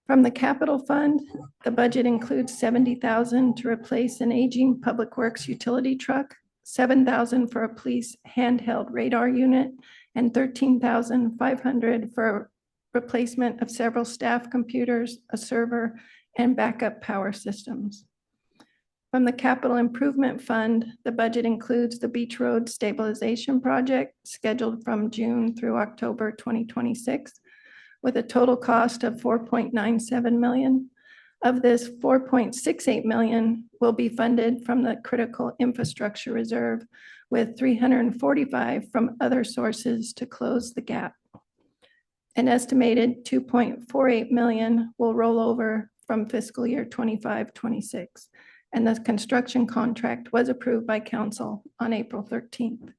From the capital fund, the budget includes $70,000 to replace an aging public works utility truck, $7,000 for a police handheld radar unit, and $13,500 for replacement of several staff computers, a server, and backup power systems. From the capital improvement fund, the budget includes the Beach Road stabilization project scheduled from June through October 2026. With a total cost of $4.97 million. Of this, $4.68 million will be funded from the critical infrastructure reserve, with $345 from other sources to close the gap. An estimated $2.48 million will roll over from fiscal year 25-26, and the construction contract was approved by council on April 13th.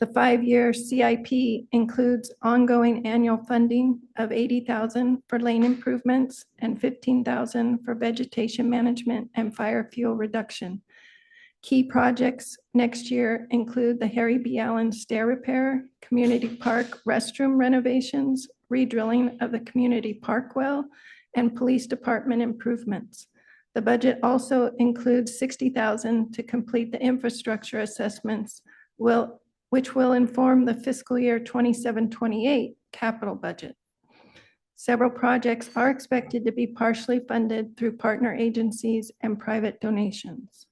The 5-year CIP includes ongoing annual funding of $80,000 for lane improvements and $15,000 for vegetation management and fire fuel reduction. Key projects next year include the Harry B. Allen stair repair, community park restroom renovations, redrilling of the community park well, and police department improvements. The budget also includes $60,000 to complete the infrastructure assessments, which will inform the fiscal year 27-28 capital budget. Several projects are expected to be partially funded through partner agencies and private donations.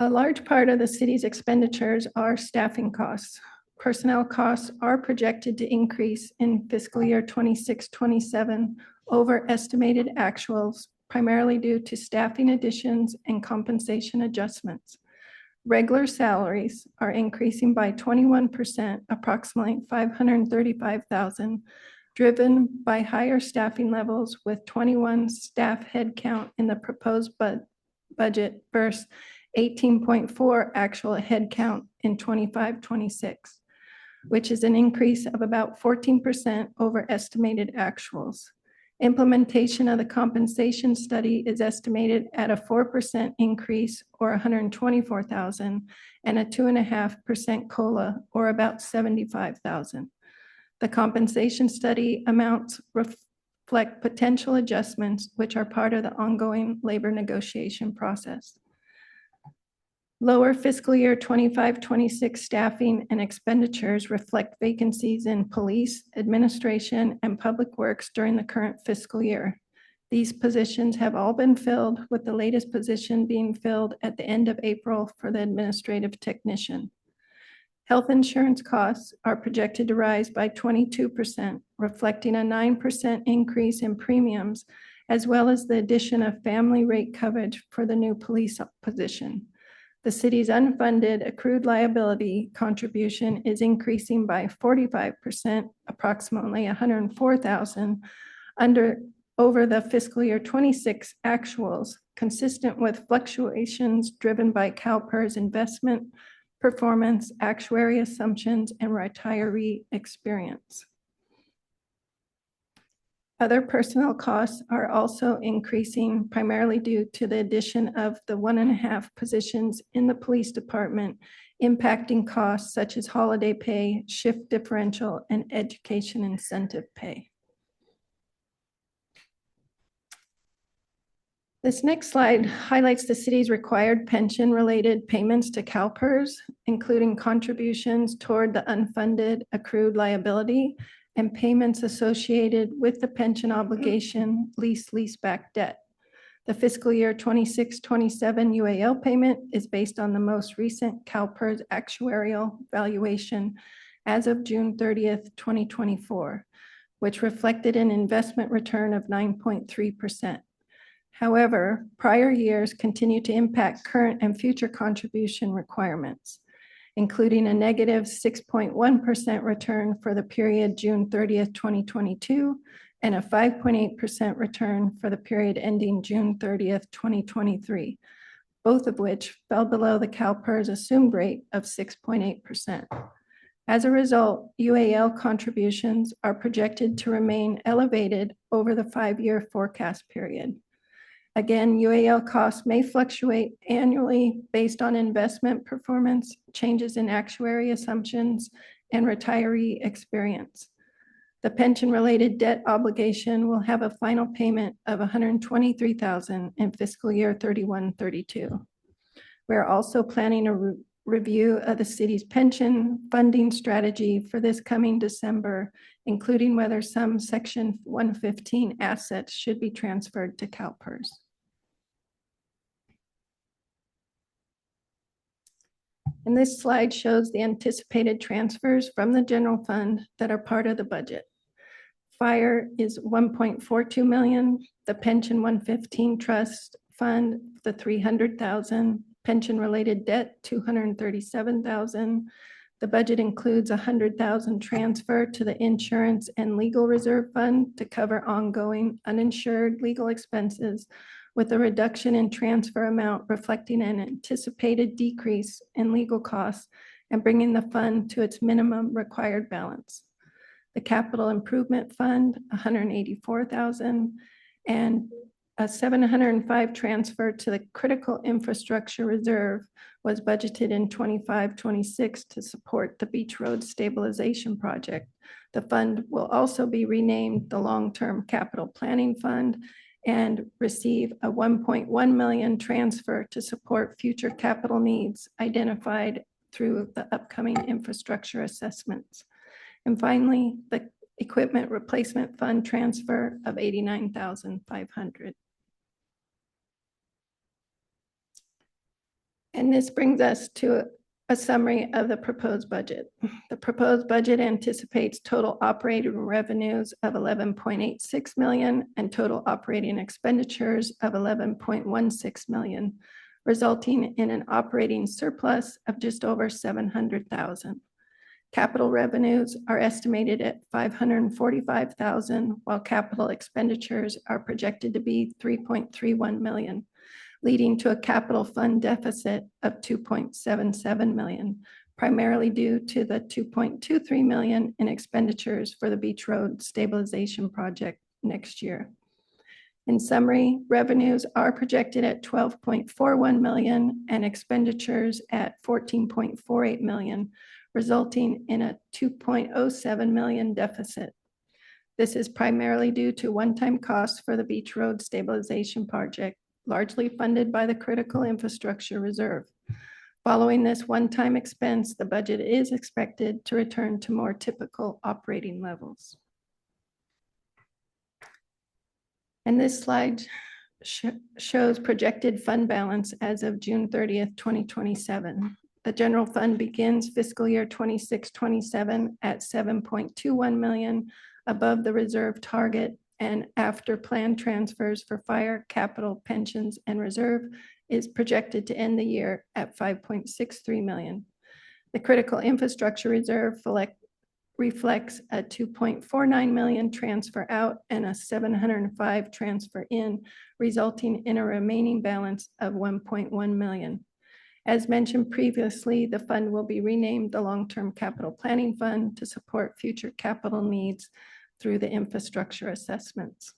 A large part of the city's expenditures are staffing costs. Personnel costs are projected to increase in fiscal year 26-27 over estimated actuals, primarily due to staffing additions and compensation adjustments. Regular salaries are increasing by 21%, approximately $535,000, driven by higher staffing levels with 21 staff headcount in the proposed budget versus 18.4 actual headcount in 25-26, which is an increase of about 14% over estimated actuals. Implementation of the compensation study is estimated at a 4% increase or 124,000 and a 2.5% COLA or about 75,000. The compensation study amounts reflect potential adjustments which are part of the ongoing labor negotiation process. Lower fiscal year 25-26 staffing and expenditures reflect vacancies in police, administration, and public works during the current fiscal year. These positions have all been filled, with the latest position being filled at the end of April for the administrative technician. Health insurance costs are projected to rise by 22%, reflecting a 9% increase in premiums, as well as the addition of family rate coverage for the new police position. The city's unfunded accrued liability contribution is increasing by 45%, approximately 104,000 over the fiscal year 26 actuals, consistent with fluctuations driven by CalPERS investment, performance, actuary assumptions, and retiree experience. Other personnel costs are also increasing primarily due to the addition of the 1.5 positions in the police department, impacting costs such as holiday pay, shift differential, and education incentive pay. This next slide highlights the city's required pension-related payments to CalPERS, including contributions toward the unfunded accrued liability and payments associated with the pension obligation leaseback debt. The fiscal year 26-27 UAL payment is based on the most recent CalPERS actuarial valuation as of June 30th, 2024, which reflected an investment return of 9.3%. However, prior years continue to impact current and future contribution requirements, including a negative 6.1% return for the period June 30th, 2022, and a 5.8% return for the period ending June 30th, 2023, both of which fell below the CalPERS assumed rate of 6.8%. As a result, UAL contributions are projected to remain elevated over the 5-year forecast period. Again, UAL costs may fluctuate annually based on investment performance, changes in actuary assumptions, and retiree experience. The pension-related debt obligation will have a final payment of $123,000 in fiscal year 31-32. We're also planning a review of the city's pension funding strategy for this coming December, including whether some Section 115 assets should be transferred to CalPERS. And this slide shows the anticipated transfers from the general fund that are part of the budget. Fire is 1.42 million, the pension 115 trust fund, the 300,000, pension related debt 237,000. The budget includes 100,000 transfer to the insurance and legal reserve fund to cover ongoing uninsured legal expenses, with a reduction in transfer amount reflecting an anticipated decrease in legal costs and bringing the fund to its minimum required balance. The capital improvement fund, 184,000, and a 705 transfer to the critical infrastructure reserve was budgeted in 25-26 to support the Beach Road Stabilization Project. The fund will also be renamed the Long-Term Capital Planning Fund and receive a 1.1 million transfer to support future capital needs identified through the upcoming infrastructure assessments. And finally, the equipment replacement fund transfer of 89,500. And this brings us to a summary of the proposed budget. The proposed budget anticipates total operating revenues of 11.86 million and total operating expenditures of 11.16 million, resulting in an operating surplus of just over 700,000. Capital revenues are estimated at 545,000, while capital expenditures are projected to be 3.31 million, leading to a capital fund deficit of 2.77 million, primarily due to the 2.23 million in expenditures for the Beach Road stabilization project next year. In summary, revenues are projected at 12.41 million and expenditures at 14.48 million, resulting in a 2.07 million deficit. This is primarily due to one-time costs for the Beach Road stabilization project, largely funded by the Critical Infrastructure Reserve. Following this one-time expense, the budget is expected to return to more typical operating levels. And this slide shows projected fund balance as of June 30th, 2027. The general fund begins fiscal year 26-27 at 7.21 million above the reserve target, and after planned transfers for fire, capital, pensions, and reserve is projected to end the year at 5.63 million. The critical infrastructure reserve reflects a 2.49 million transfer out and a 705 transfer in, resulting in a remaining balance of 1.1 million. As mentioned previously, the fund will be renamed the Long-Term Capital Planning Fund to support future capital needs through the infrastructure assessments.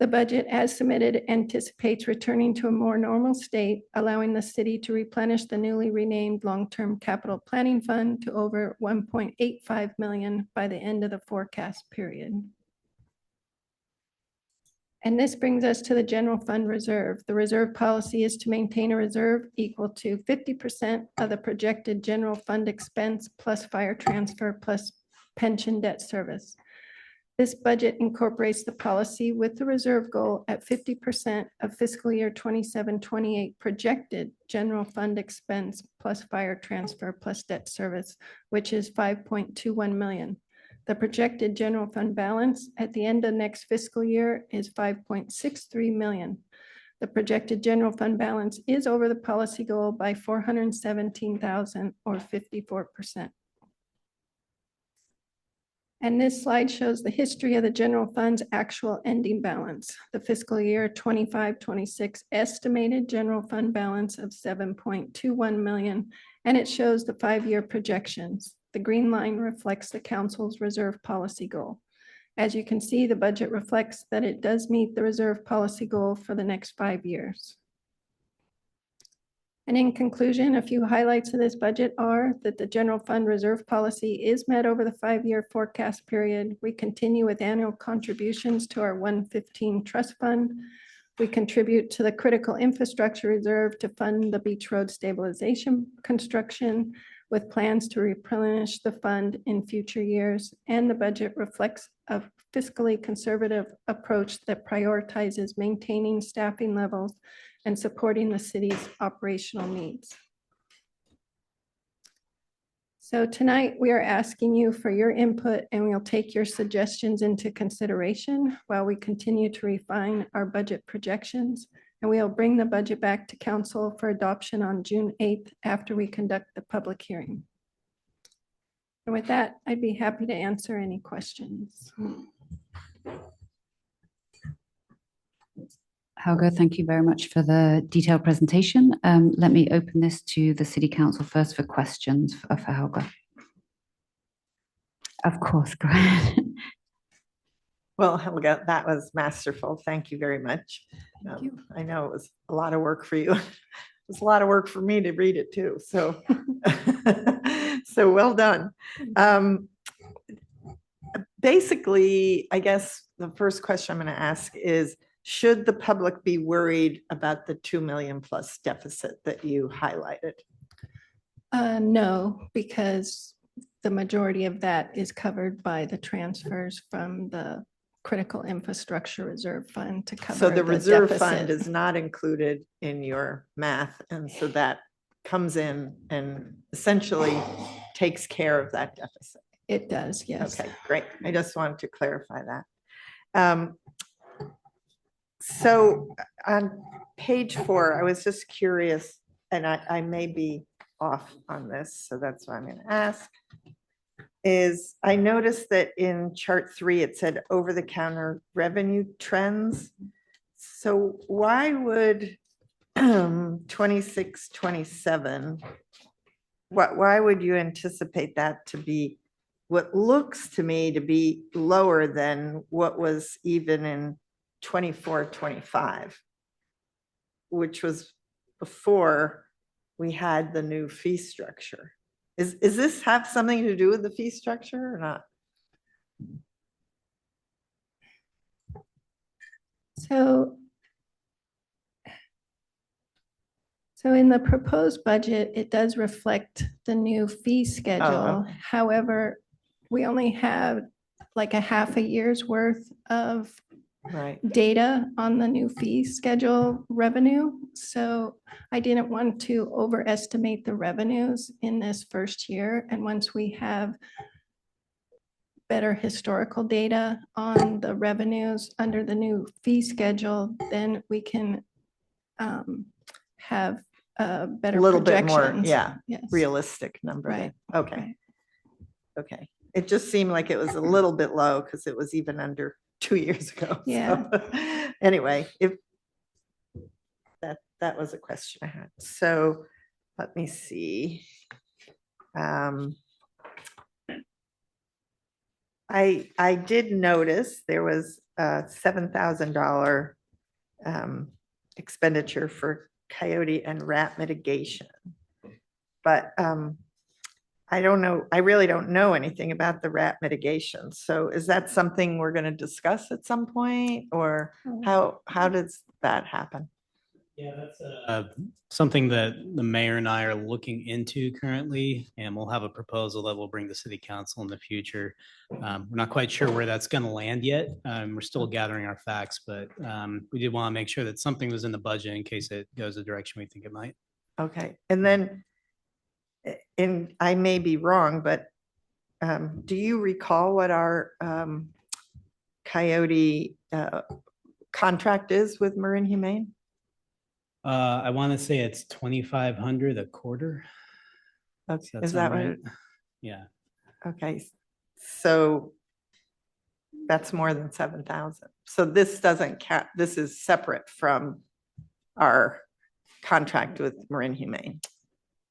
The budget as submitted anticipates returning to a more normal state, allowing the city to replenish the newly renamed Long-Term Capital Planning Fund to over 1.85 million by the end of the forecast period. And this brings us to the general fund reserve. The reserve policy is to maintain a reserve equal to 50% of the projected general fund expense plus fire transfer plus pension debt service. This budget incorporates the policy with the reserve goal at 50% of fiscal year 27-28 projected general fund expense plus fire transfer plus debt service, which is 5.21 million. The projected general fund balance at the end of next fiscal year is 5.63 million. The projected general fund balance is over the policy goal by 417,000 or 54%. And this slide shows the history of the general fund's actual ending balance. The fiscal year 25-26 estimated general fund balance of 7.21 million, and it shows the 5-year projections. The green line reflects the council's reserve policy goal. As you can see, the budget reflects that it does meet the reserve policy goal for the next 5 years. And in conclusion, a few highlights of this budget are that the general fund reserve policy is met over the 5-year forecast period. We continue with annual contributions to our 115 trust fund. We contribute to the critical infrastructure reserve to fund the Beach Road stabilization construction with plans to replenish the fund in future years. And the budget reflects a fiscally conservative approach that prioritizes maintaining staffing levels and supporting the city's operational needs. So tonight we are asking you for your input, and we'll take your suggestions into consideration while we continue to refine our budget projections. And we'll bring the budget back to council for adoption on June 8th after we conduct the public hearing. And with that, I'd be happy to answer any questions. Helga, thank you very much for the detailed presentation. Let me open this to the City Council first for questions for Helga. Of course, go ahead. Well, Helga, that was masterful. Thank you very much. Thank you. I know it was a lot of work for you. It was a lot of work for me to read it too. So, so well done. Basically, I guess the first question I'm going to ask is, should the public be worried about the 2 million plus deficit that you highlighted? No, because the majority of that is covered by the transfers from the Critical Infrastructure Reserve Fund to cover. So the reserve deficit. fund is not included in your math, and so that comes in and essentially takes care of that deficit. It does, yes. Okay, great. I just wanted to clarify that. So on page 4, I was just curious, and I may be off on this, so that's why I'm going to ask, is I noticed that in chart 3, it said over-the-counter revenue trends. So why would 26, 27, why would you anticipate that to be what looks to me to be lower than what was even in 24, 25, which was before we had the new fee structure? Is this have something to do with the fee structure or not? So in the proposed budget, it does reflect the new fee schedule. okay. However, we only have like a half a year's worth of Right. data on the new fee schedule revenue. So I didn't want to overestimate the revenues in this first year. And once we have better historical data on the revenues under the new fee schedule, then we can have better A little bit more, projections. yeah, Yes. realistic number. Right. then. Okay. Okay. It just seemed like it was a little bit low because it was even under 2 years ago. So, Yeah. Anyway, if that was a question I had. So let me see. I did notice there was a $7,000 expenditure for coyote and rat mitigation. But I don't know, I really don't know anything about the rat mitigation. So is that something we're going to discuss at some point, or how does that happen? Yeah, that's something that the mayor and I are looking into currently, and we'll have a proposal that we'll bring to city council in the future. We're not quite sure where that's going to land yet. We're still gathering our facts, but we did want to make sure that something was in the budget in case it goes the direction we think it might. Okay, and then, and I may be wrong, but do you recall what our coyote contract is with Marin Humane? I want to say it's 2,500 a quarter. Okay, Does is that sound right? Yeah. Okay, so that's more than 7,000. So this doesn't count, this is separate from our contract with Marin Humane.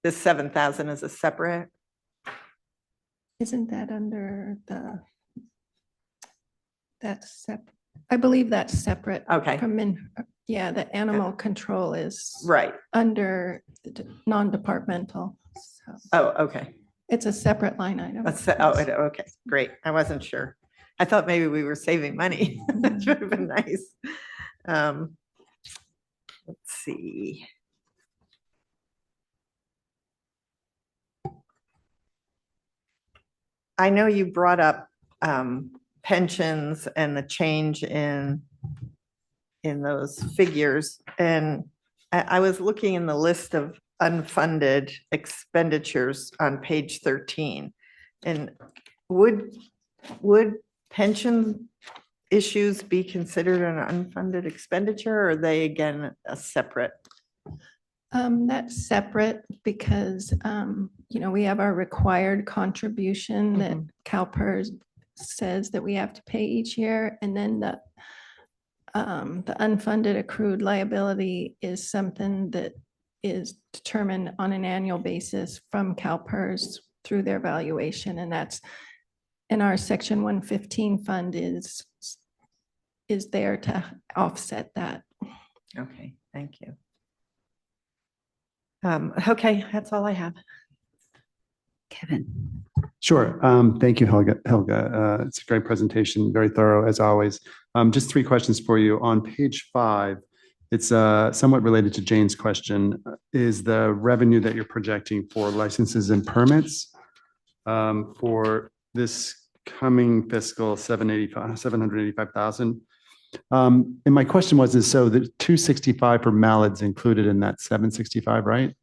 This 7,000 is a separate? Isn't that under I believe that's separate. Okay. Yeah, the animal control is Right. under the non-departmental. So Oh, okay. it's a separate line item. Okay, great. I wasn't sure. I thought maybe we were saving money. That would have been nice. Let's see. I know you brought up pensions and the change in those figures. And I was looking in the list of unfunded expenditures on page 13. And would pension issues be considered an unfunded expenditure, or are they again a separate? That's separate because, we have our required contribution that CalPERS says that we have to pay each year. And then the unfunded accrued liability is something that is determined on an annual basis from CalPERS through their valuation. And that's in our section 115 fund is there to offset that. Okay, thank you. Okay, that's all I have. Kevin. Sure. Thank you, Helga. It's a great presentation, very thorough as always. Just 3 questions for you. On page 5, it's somewhat related to Jane's question. Is the revenue that you're projecting for licenses and permits for this coming fiscal 785,000? And my question was, so the 265 for Mallard's included in that 765, right?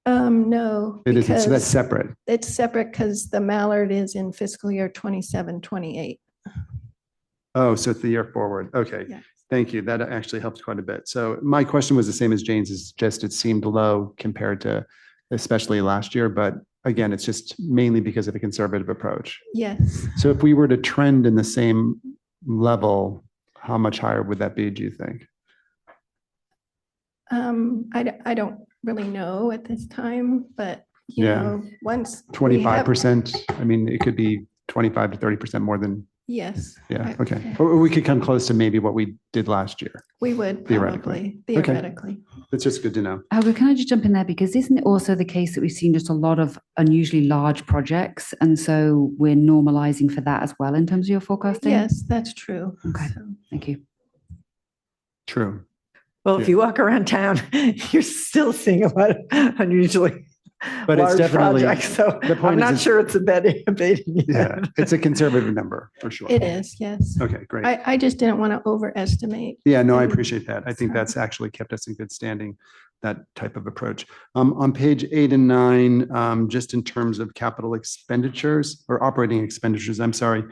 No. It isn't, so that's because separate. It's separate because the Mallard is in fiscal year 27, 28. Oh, so it's the year forward. Okay. Yeah. Thank you. That actually helps quite a bit. So my question was the same as Jane's, is just it seemed low compared to especially last year. But again, it's just mainly because of a conservative approach. Yes. So if we were to trend in the same level, How much higher would that be, do you think? I don't really know at this time, but you Yeah. know, once. we have- 25%? I mean, it could be 25 to 30% more than, Yes. yeah, I- okay. Or we could come close to maybe what we did last year. We would Theoretically. probably, theoretically. That's just good to know. Helga, can I just jump in there? Because isn't it also the case that we've seen just a lot of unusually large projects? And so we're normalizing for that as well in terms of your forecasting? Yes, that's true. Okay. So- Thank you. True. Well, if you walk around town, you're still seeing a lot of unusually But it's large definitely- projects. So the point I'm is not it's- sure it's abating yet. Yeah, it's a conservative number for sure. It is, yes. Okay, great. I just didn't want to overestimate. Yeah, no, I and- appreciate that. I think Sorry. that's actually kept us in good standing, that type of approach. On page 8 and 9, just in terms of capital expenditures or operating expenditures, I'm sorry.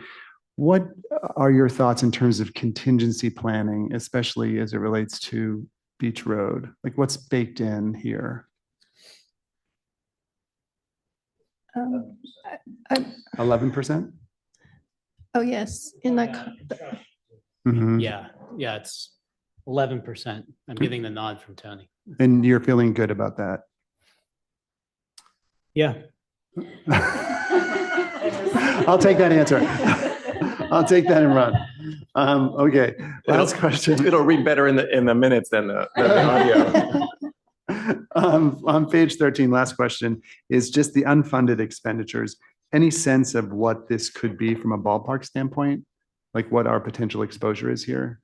What are your thoughts in terms of contingency planning, especially as it relates to Beach Road? Like what's baked in here? I- 11%? Oh, yes, in the, Mhm. Yeah, it's 11%. I'm getting the nod from Tony. And you're feeling good about that? Yeah. I'll take that answer. I'll take that and run. Okay, last question. It'll read better in the minutes than the audio. On page 13, last question is just the unfunded expenditures. Any sense of what this could be from a ballpark standpoint? Like what our potential exposure is here?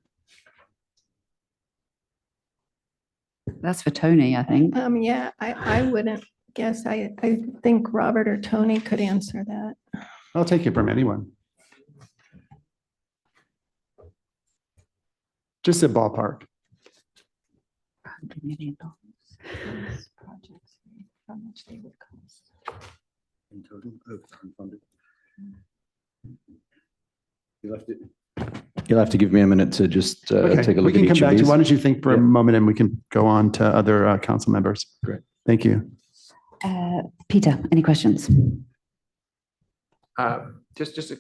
That's for Tony, I think. yeah, I wouldn't guess. I think Robert or Tony could answer that. I'll take it from anyone. Just a ballpark. $100 million. In total, unfunded. You'll have to give me a minute to just Okay, take a we look at can come each back of to, these. why don't you think for a Yeah. moment and we can go on to other council members. Great. Thank you. Peter, any questions? Just a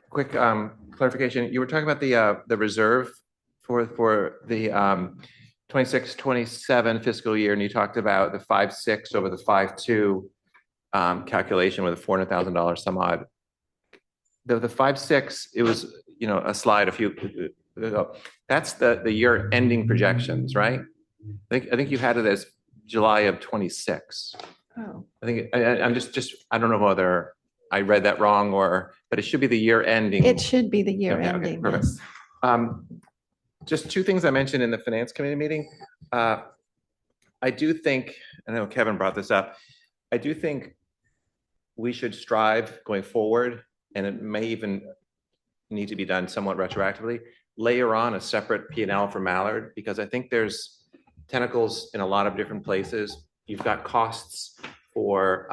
quick clarification. You were talking about the reserve for the 26, 27 fiscal year, and you talked about the 5.6 over the 5.2 calculation with a $400,000 some odd. The 5.6, it was, a slide a few ago. That's the year ending projections, right? I think you had it as July of 26. Oh. I think I'm just I don't know whether I read that wrong but it should be the year ending. It should be the year Okay, ending. perfect. Yes. Just two things I mentioned in the finance committee meeting. I do think, I know Kevin brought this up, I do think we should strive going forward, and it may even need to be done somewhat retroactively, layer on a separate P&L for Mallard, because I think there's tentacles in a lot of different places. You've got costs for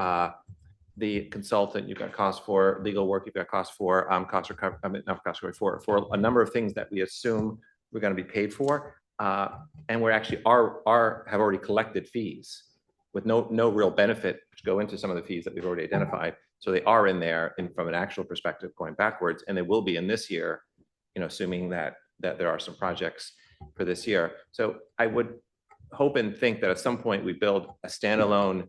the consultant, you've got costs for legal work, you've got costs for cost recovery, not cost recovery, for a number of things that we assume we're going to be paid for, and we're actually have already collected fees with no real benefit to go into some of the fees that we've already identified. So they are in there from an actual perspective going backwards, and they will be in this year, assuming that there are some projects for this year. So I would hope and think that at some point we build a standalone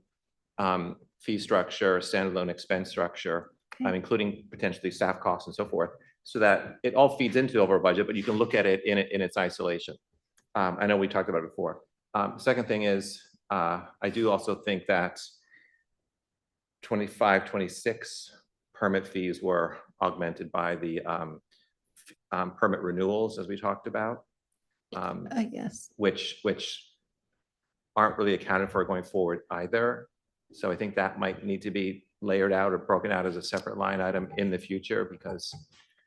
fee structure, a standalone expense structure, including potentially staff costs and so forth, so that it all feeds into the overall budget, but you can look at it in its isolation. I know we talked about it before. Second thing is, I do also think that 25, 26 permit fees were augmented by the permit renewals, as we talked about. Yes. Which aren't really accounted for going forward either. So I think that might need to be layered out or broken out as a separate line item in the future, because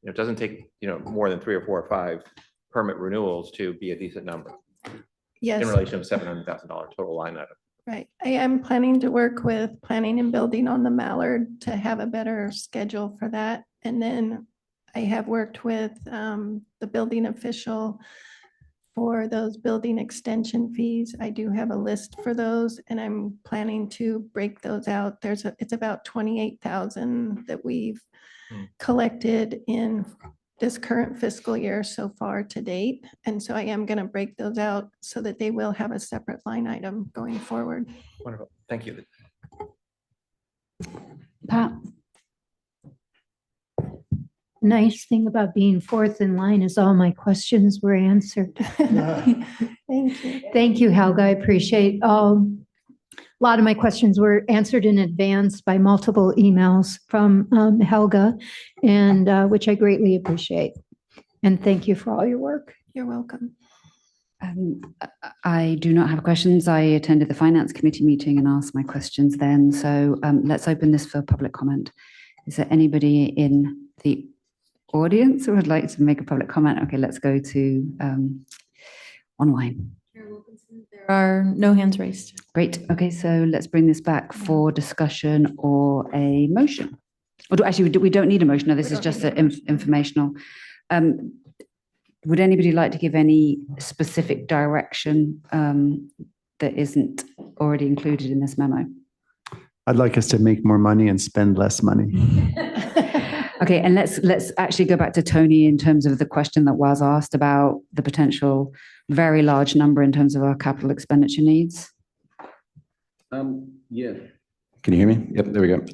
it doesn't take more than 3 or 4 or 5 permit renewals to be a decent number. Yes. In relation to $700,000 total line item. Right. I am planning to work with planning and building on the Mallard to have a better schedule for that. And then I have worked with the building official for those building extension fees. I do have a list for those, and I'm planning to break those out. It's about 28,000 that we've collected in this current fiscal year so far to date. And so I am going to break those out so that they will have a separate line item going forward. Wonderful. Thank you. Pat? Nice thing about being fourth in line is all my questions were answered. Thank you. Thank you, Helga. I appreciate a lot of my questions were answered in advance by multiple emails from Helga, and which I greatly appreciate. And thank you for all your work. You're welcome. I do not have questions. I attended the Finance Committee meeting and asked my questions then. So let's open this for public comment. Is there anybody in the audience who would like to make a public comment? Okay, let's go to online. There are no hands raised. Great. Okay, so let's bring this back for discussion or a motion. Or actually, we don't need a motion. No, this is just informational. Would anybody like to give any specific direction that isn't already included in this memo? I'd like us to make more money and spend less money. Okay, and let's actually go back to Tony in terms of the question that was asked about the potential very large number in terms of our capital expenditure needs. Yeah. Can you hear me? Yep, there we go.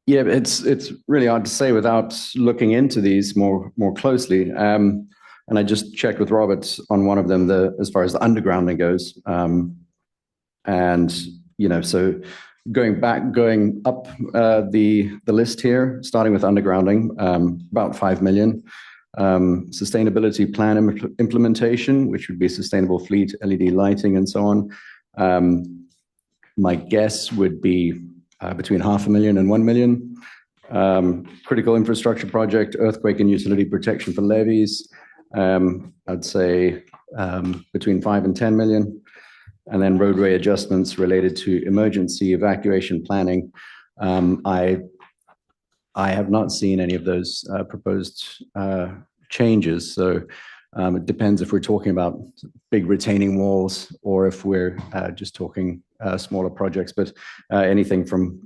Yeah, it's really hard to say without looking into these more closely. And I just checked with Robert on one of them, as far as the undergrounding goes. And so going up the list here, starting with undergrounding, about 5 million. Sustainability plan implementation, which would be sustainable fleet, LED lighting, and so on. My guess would be between 500,000 and 1 million. Critical infrastructure project, earthquake and utility protection for levees. I'd say between 5 and 10 million. And then roadway adjustments related to emergency evacuation planning. I have not seen any of those proposed changes. So it depends if we're talking about big retaining walls or if we're just talking smaller projects, but anything from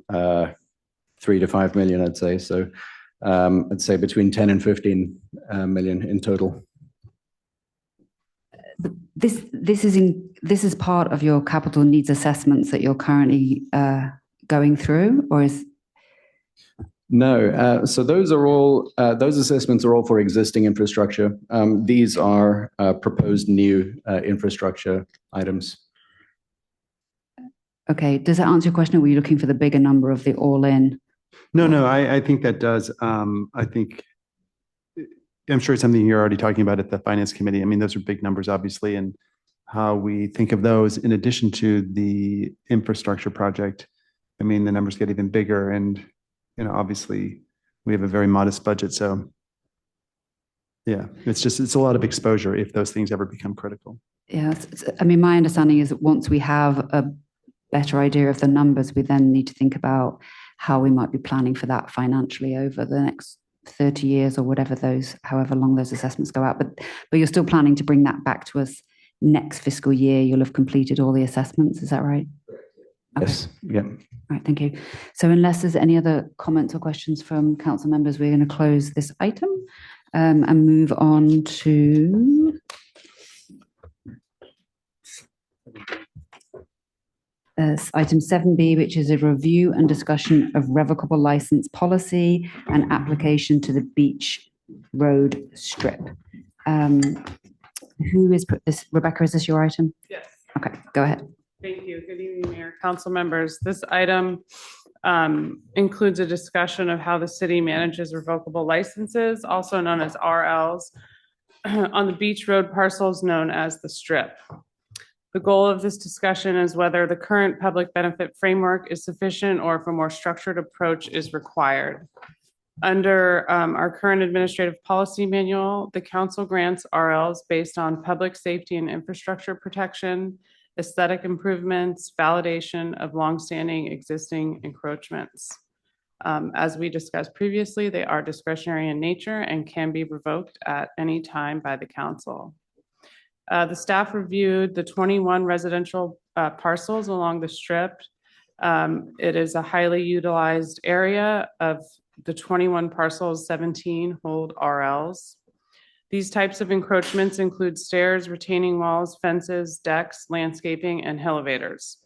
3 to 5 million, I'd say. So I'd say between 10 and 15 million in total. This is part of your capital needs assessments that you're currently going through, or is? No, so those are all those assessments are all for existing infrastructure. These are proposed new infrastructure items. Okay, does that answer your question, or were you looking for the bigger number of the all-in? No, I think that does. I'm sure it's something you're already talking about at the Finance Committee. I mean, those are big numbers, obviously, and how we think of those in addition to the infrastructure project. I mean, the numbers get even bigger, and obviously, we have a very modest budget. So, yeah, it's a lot of exposure if those things ever become critical. Yeah, I mean, my understanding is that once we have a better idea of the numbers, we then need to think about how we might be planning for that financially over the next 30 years or however long those assessments go out. But you're still planning to bring that back to us next fiscal year. You'll have completed all the assessments. Is that right? Okay. Yes. Yeah. All right. Thank you. So unless there's any other comments or questions from council members, we're going to close this item and move on to item 7B, which is a review and discussion of revocable license policy and application to the Beach Road strip. Who is put this? Rebecca, is this your item? Yes. Okay, go ahead. Thank you. Good evening, Mayor, council members. This item includes a discussion of how the city manages revocable licenses, also known as RLs, on the Beach Road parcels known as the Strip. The goal of this discussion is whether the current public benefit framework is sufficient or if a more structured approach is required. Under our current administrative policy manual, the council grants RLs based on public safety and infrastructure protection, aesthetic improvements, validation of longstanding existing encroachments. As we discussed previously, they are discretionary in nature and can be revoked at any time by the council. The staff reviewed the 21 residential parcels along the strip. It is a highly utilized area of the 21 parcels, 17 hold RLs. These types of encroachments include stairs, retaining walls, fences, decks, landscaping, and elevators.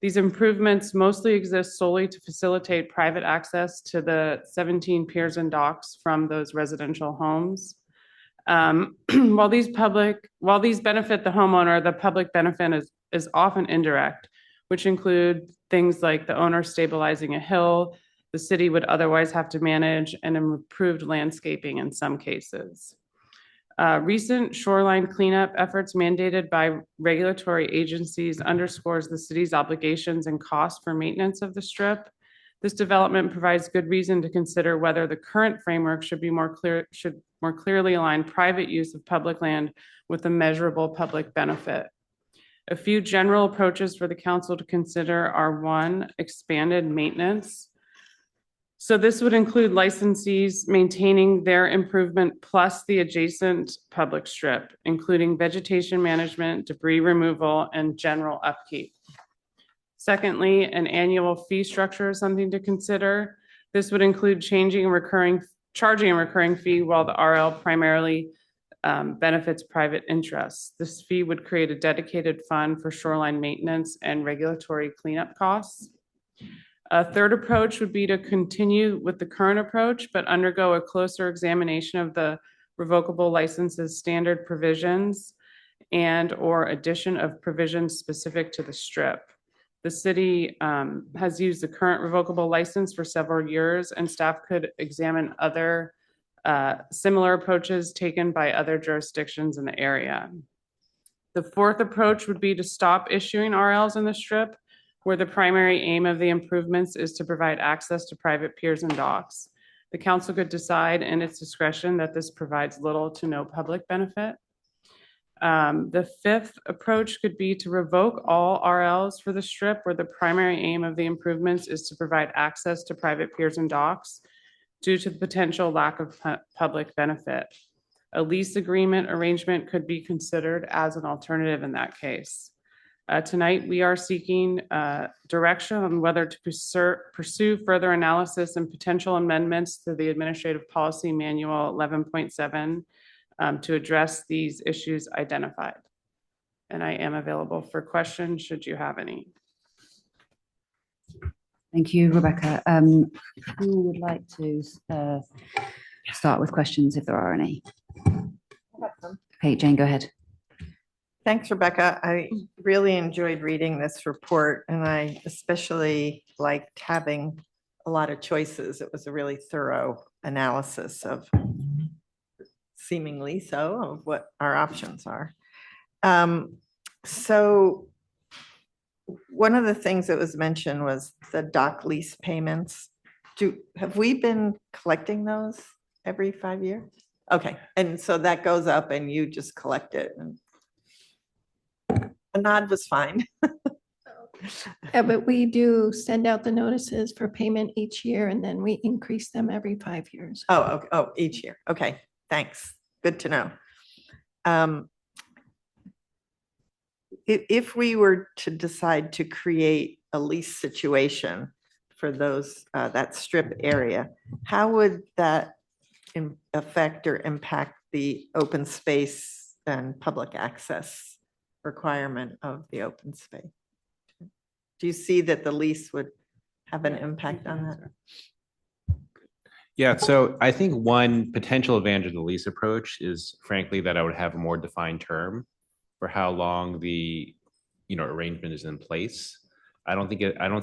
These improvements mostly exist solely to facilitate private access to the 17 piers and docks from those residential homes. While these benefit the homeowner, the public benefit is often indirect, which include things like the owner stabilizing a hill the city would otherwise have to manage, and improved landscaping in some cases. Recent shoreline cleanup efforts mandated by regulatory agencies underscores the city's obligations and costs for maintenance of the strip. This development provides good reason to consider whether the current framework should more clearly align private use of public land with a measurable public benefit. A few general approaches for the council to consider are: one, expanded maintenance. So this would include licensees maintaining their improvement plus the adjacent public strip, including vegetation management, debris removal, and general upkeep. Secondly, an annual fee structure is something to consider. This would include charging a recurring fee while the RL primarily benefits private interests. This fee would create a dedicated fund for shoreline maintenance and regulatory cleanup costs. A third approach would be to continue with the current approach, but undergo a closer examination of the revocable licenses standard provisions and/or addition of provisions specific to the strip. The city has used the current revocable license for several years, and staff could examine other similar approaches taken by other jurisdictions in the area. The fourth approach would be to stop issuing RLs in the strip, where the primary aim of the improvements is to provide access to private piers and docks. The council could decide in its discretion that this provides little to no public benefit. The fifth approach could be to revoke all RLs for the strip, where the primary aim of the improvements is to provide access to private piers and docks due to the potential lack of public benefit. A lease agreement arrangement could be considered as an alternative in that case. Tonight, we are seeking direction on whether to pursue further analysis and potential amendments to the Administrative Policy Manual 11.7 to address these issues identified. And I am available for questions should you have any. Thank you, Rebecca. Who would like to start with questions if there are any? Okay, Jane, go ahead. Thanks, Rebecca. I really enjoyed reading this report, and I especially liked having a lot of choices. It was a really thorough analysis of, seemingly so, of what our options are. So one of the things that was mentioned was the dock lease payments. Have we been collecting those every 5 years? Okay, and so that goes up and you just collect it. And a nod was fine. Yeah, but we do send out the notices for payment each year, and then we increase them every 5 years. Oh, okay. Oh, each year. Okay, thanks. Good to know. If we were to decide to create a lease situation for those that strip area, how would that affect or impact the open space and public access requirement of the open space? Do you see that the lease would have an impact on that? Yeah, so I think one potential advantage of the lease approach is frankly that I would have a more defined term for how long the arrangement is in place. I don't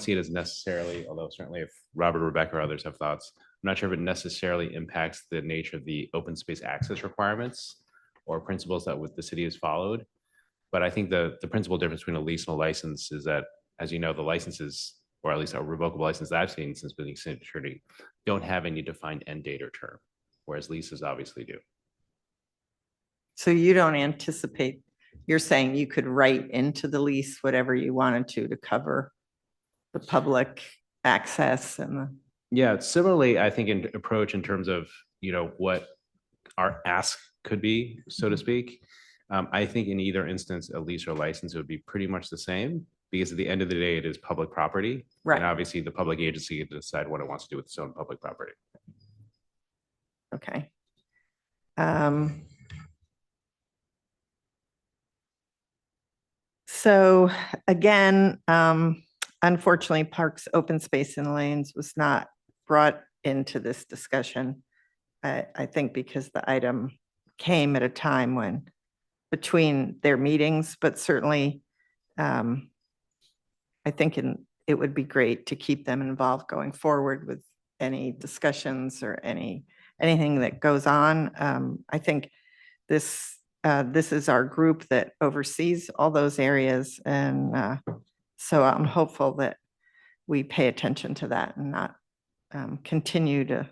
see it as necessarily, although certainly if Robert, Rebecca, or others have thoughts, I'm not sure if it necessarily impacts the nature of the open space access requirements or principles that the city has followed. But I think the principal difference between a lease and a license is that, as you know, the licenses, or at least a revocable license that I've seen since being city attorney, don't have any defined end date or term, whereas leases obviously do. So you don't anticipate, you're saying you could write into the lease whatever you wanted to cover the public access and the... Yeah, similarly, I think in approach in terms of, what our ask could be, so to speak. I think in either instance, a lease or license would be pretty much the same, because at the end of the day, it is public property. Right. And obviously the public agency can decide what it wants to do with its own public property. Okay. So again, unfortunately, parks, open space and lanes was not brought into this discussion. I think because the item came at a time when between their meetings, but certainly I think it would be great to keep them involved going forward with any discussions or anything that goes on. I think this is our group that oversees all those areas. And so I'm hopeful that we pay attention to that and not continue to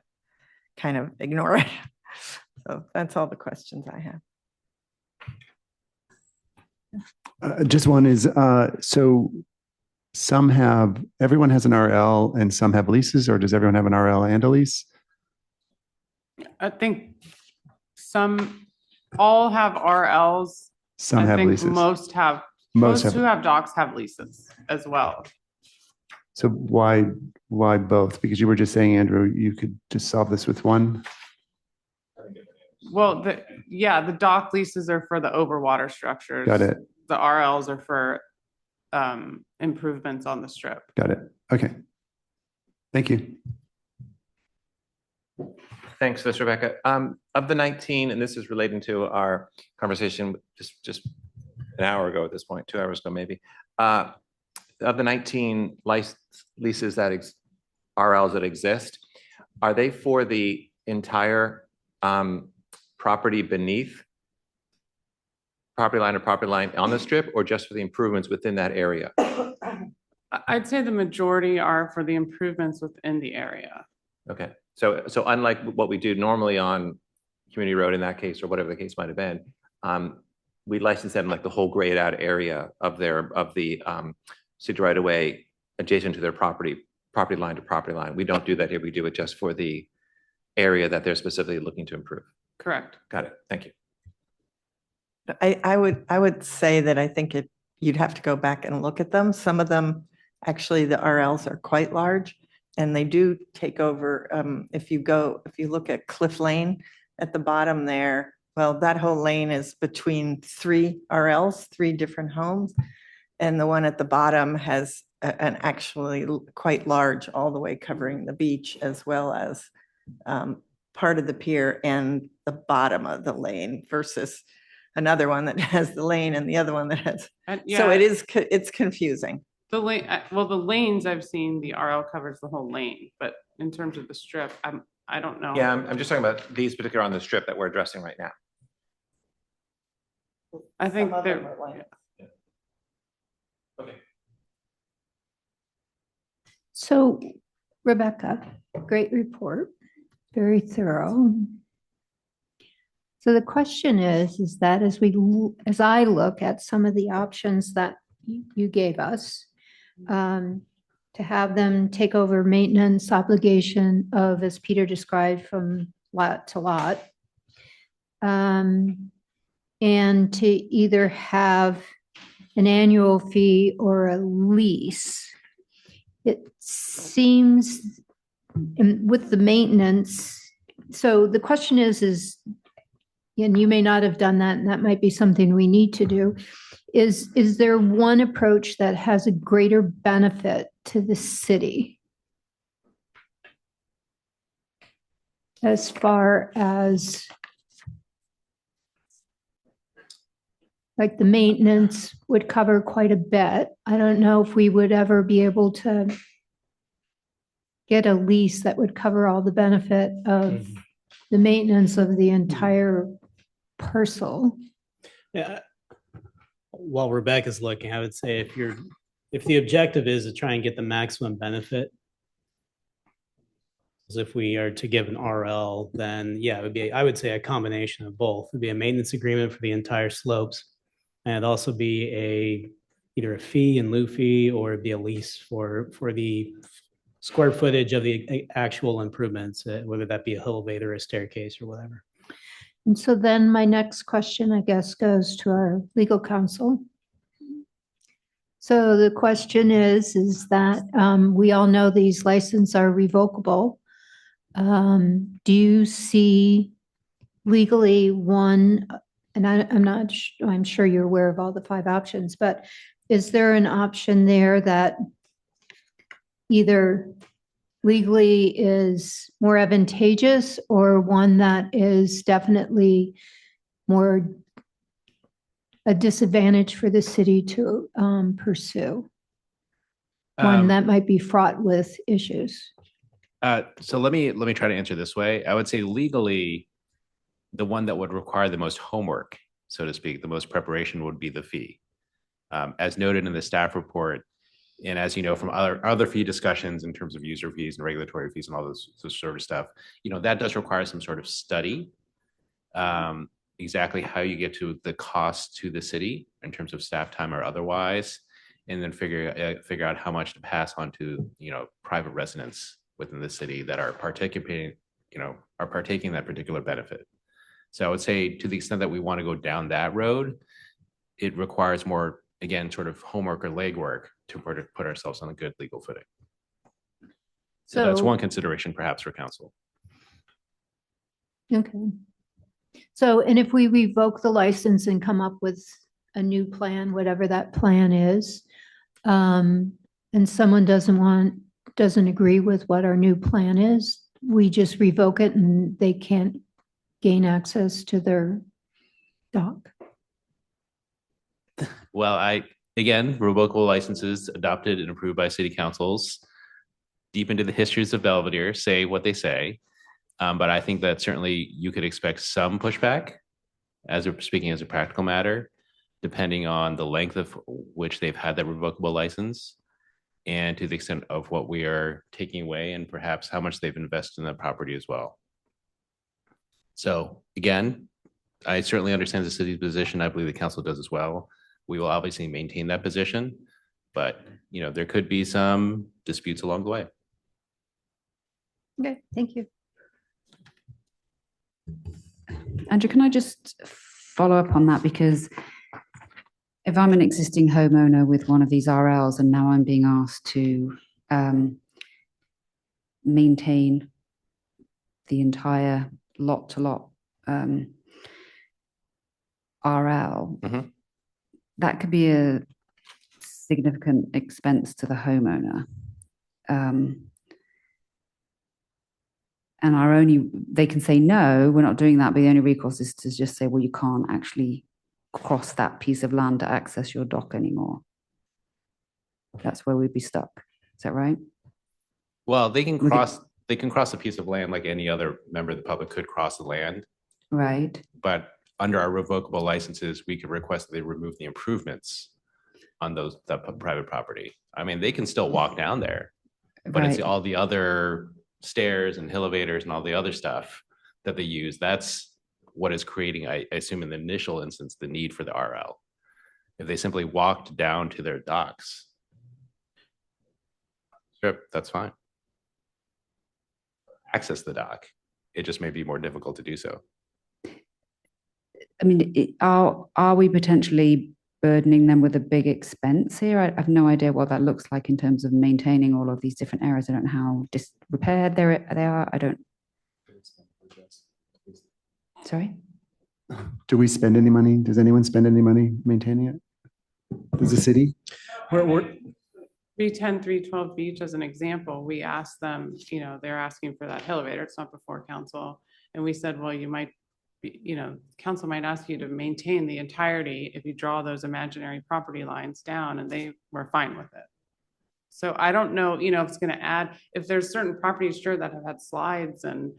kind of ignore it. So that's all the questions I have. Just one is, so everyone has an RL and some have leases, or does everyone have an RL and a lease? I think all have RLs. Some I have think leases. most Most who have docks have leases as well. So why both? Because you were just saying, Andrew, you could just solve this with one. Well, the dock leases are for the overwater structures. Got it. The RLs are for improvements on the strip. Got it. Okay. Thank you. Thanks, Ms. Rebecca. Of the 19, and this is relating to our conversation just an hour ago at this point, 2 hours ago maybe. Of the 19 leases that RLs that exist, are they for the entire property beneath property line on the strip, or just for the improvements within that area? I'd say the majority are for the improvements within the area. Okay, so unlike what we do normally on Community Road in that case, or whatever the case might have been, we license them like the whole grayed out area of the city right away adjacent to their property line to property line. We don't do that here. We do it just for the area that they're specifically looking to improve. Correct. Got it. Thank you. I would say that I think you'd have to go back and look at them. Some of them, actually, the RLs are quite large, and they do take over. If you look at Cliff Lane at the bottom there, well, that whole lane is between 3 RLs, 3 different homes, and the one at the bottom has an actually quite large, all the way covering the beach, as well as part of the pier and the bottom of the lane, versus another one that has the lane and the other one that has. So it's confusing. The lane, the lanes I've seen, the RL covers the whole lane, but in terms of the strip, I don't know. Yeah, I'm just talking about these particular on the strip that we're addressing right now. I think they're. Okay. So, Rebecca, great report, very thorough. So the question is that as I look at some of the options that you gave us, to have them take over maintenance obligation of, as Peter described, from lot to lot, and to either have an annual fee or a lease. It seems with the maintenance, so the question is, and you may not have done that, and that might be something we need to do, is there one approach that has a greater benefit to the city as far as like the maintenance would cover quite a bit? I don't know if we would ever be able to get a lease that would cover all the benefit of the maintenance of the entire parcel. Yeah. While Rebecca's looking, I would say if the objective is to try and get the maximum benefit, as if we are to give an RL, then yeah, it would be, I would say, a combination of both. It'd be a maintenance agreement for the entire slopes, and it'd also be either a fee in lieu fee, or it'd be a lease for the square footage of the actual improvements, whether that be a hill elevator, a staircase, or whatever. And so then my next question, I guess, goes to our legal counsel. So the question is that we all know these licenses are revocable. Do you see legally one, and I'm not, I'm sure you're aware of all the 5 options, but is there an option there that either legally is more advantageous or one that is definitely more a disadvantage for the city to pursue? One that might be fraught with issues. So let me try to answer this way. I would say legally, the one that would require the most homework, so to speak, the most preparation would be the fee. As noted in the staff report, and as you know from other fee discussions in terms of user fees and regulatory fees and all those sort of stuff, that does require some sort of study. Exactly how you get to the cost to the city in terms of staff time or otherwise, and then figure out how much to pass on to private residents within the city that are taking that particular benefit. So I would say to the extent that we want to go down that road, it requires more, again, sort of homework or legwork to put ourselves on a good legal footing. So that's one consideration perhaps for council. Okay. So, and if we revoke the license and come up with a new plan, whatever that plan is, and someone doesn't agree with what our new plan is, we just revoke it and they can't gain access to their dock. Well, again, revocable licenses adopted and approved by city councils deep into the histories of Belvedere say what they say. But I think that certainly you could expect some pushback speaking as a practical matter, depending on the length of which they've had that revocable license and to the extent of what we are taking away and perhaps how much they've invested in the property as well. So again, I certainly understand the city's position. I believe the council does as well. We will obviously maintain that position, but there could be some disputes along the way. Okay, thank you. Andrew, can I just follow up on that? Because if I'm an existing homeowner with one of these RLs and now I'm being asked to maintain the entire lot to lot RL, that could be a significant expense to the homeowner. And they can say, no, we're not doing that. But the only recourse is to just say, well, you can't actually cross that piece of land to access your dock anymore. That's where we'd be stuck. Is that right? Well, they can cross a piece of land like any other member of the public could cross the land. Right. But under our revocable licenses, we could request that they remove the improvements on that private property. I mean, they can still walk down there, but it's all the other stairs and elevators and all the other stuff that they use. That's what is creating, I assume in the initial instance, the need for the RL. If they simply walked down to their docks, sure, that's fine. Access the dock. It just may be more difficult to do so. I mean, are we potentially burdening them with a big expense here? I have no idea what that looks like in terms of maintaining all of these different areas. I don't know how repaired they are. I don't. Sorry? Do we spend any money? Does anyone spend any money maintaining it? Does the city? 310, 312 Beach as an example, we asked them, they're asking for that elevator. It's not before council. And we said, well, you might be, council might ask you to maintain the entirety if you draw those imaginary property lines down, and they were fine with it. So I don't know, if it's going to add, if there's certain properties, sure, that have had slides and,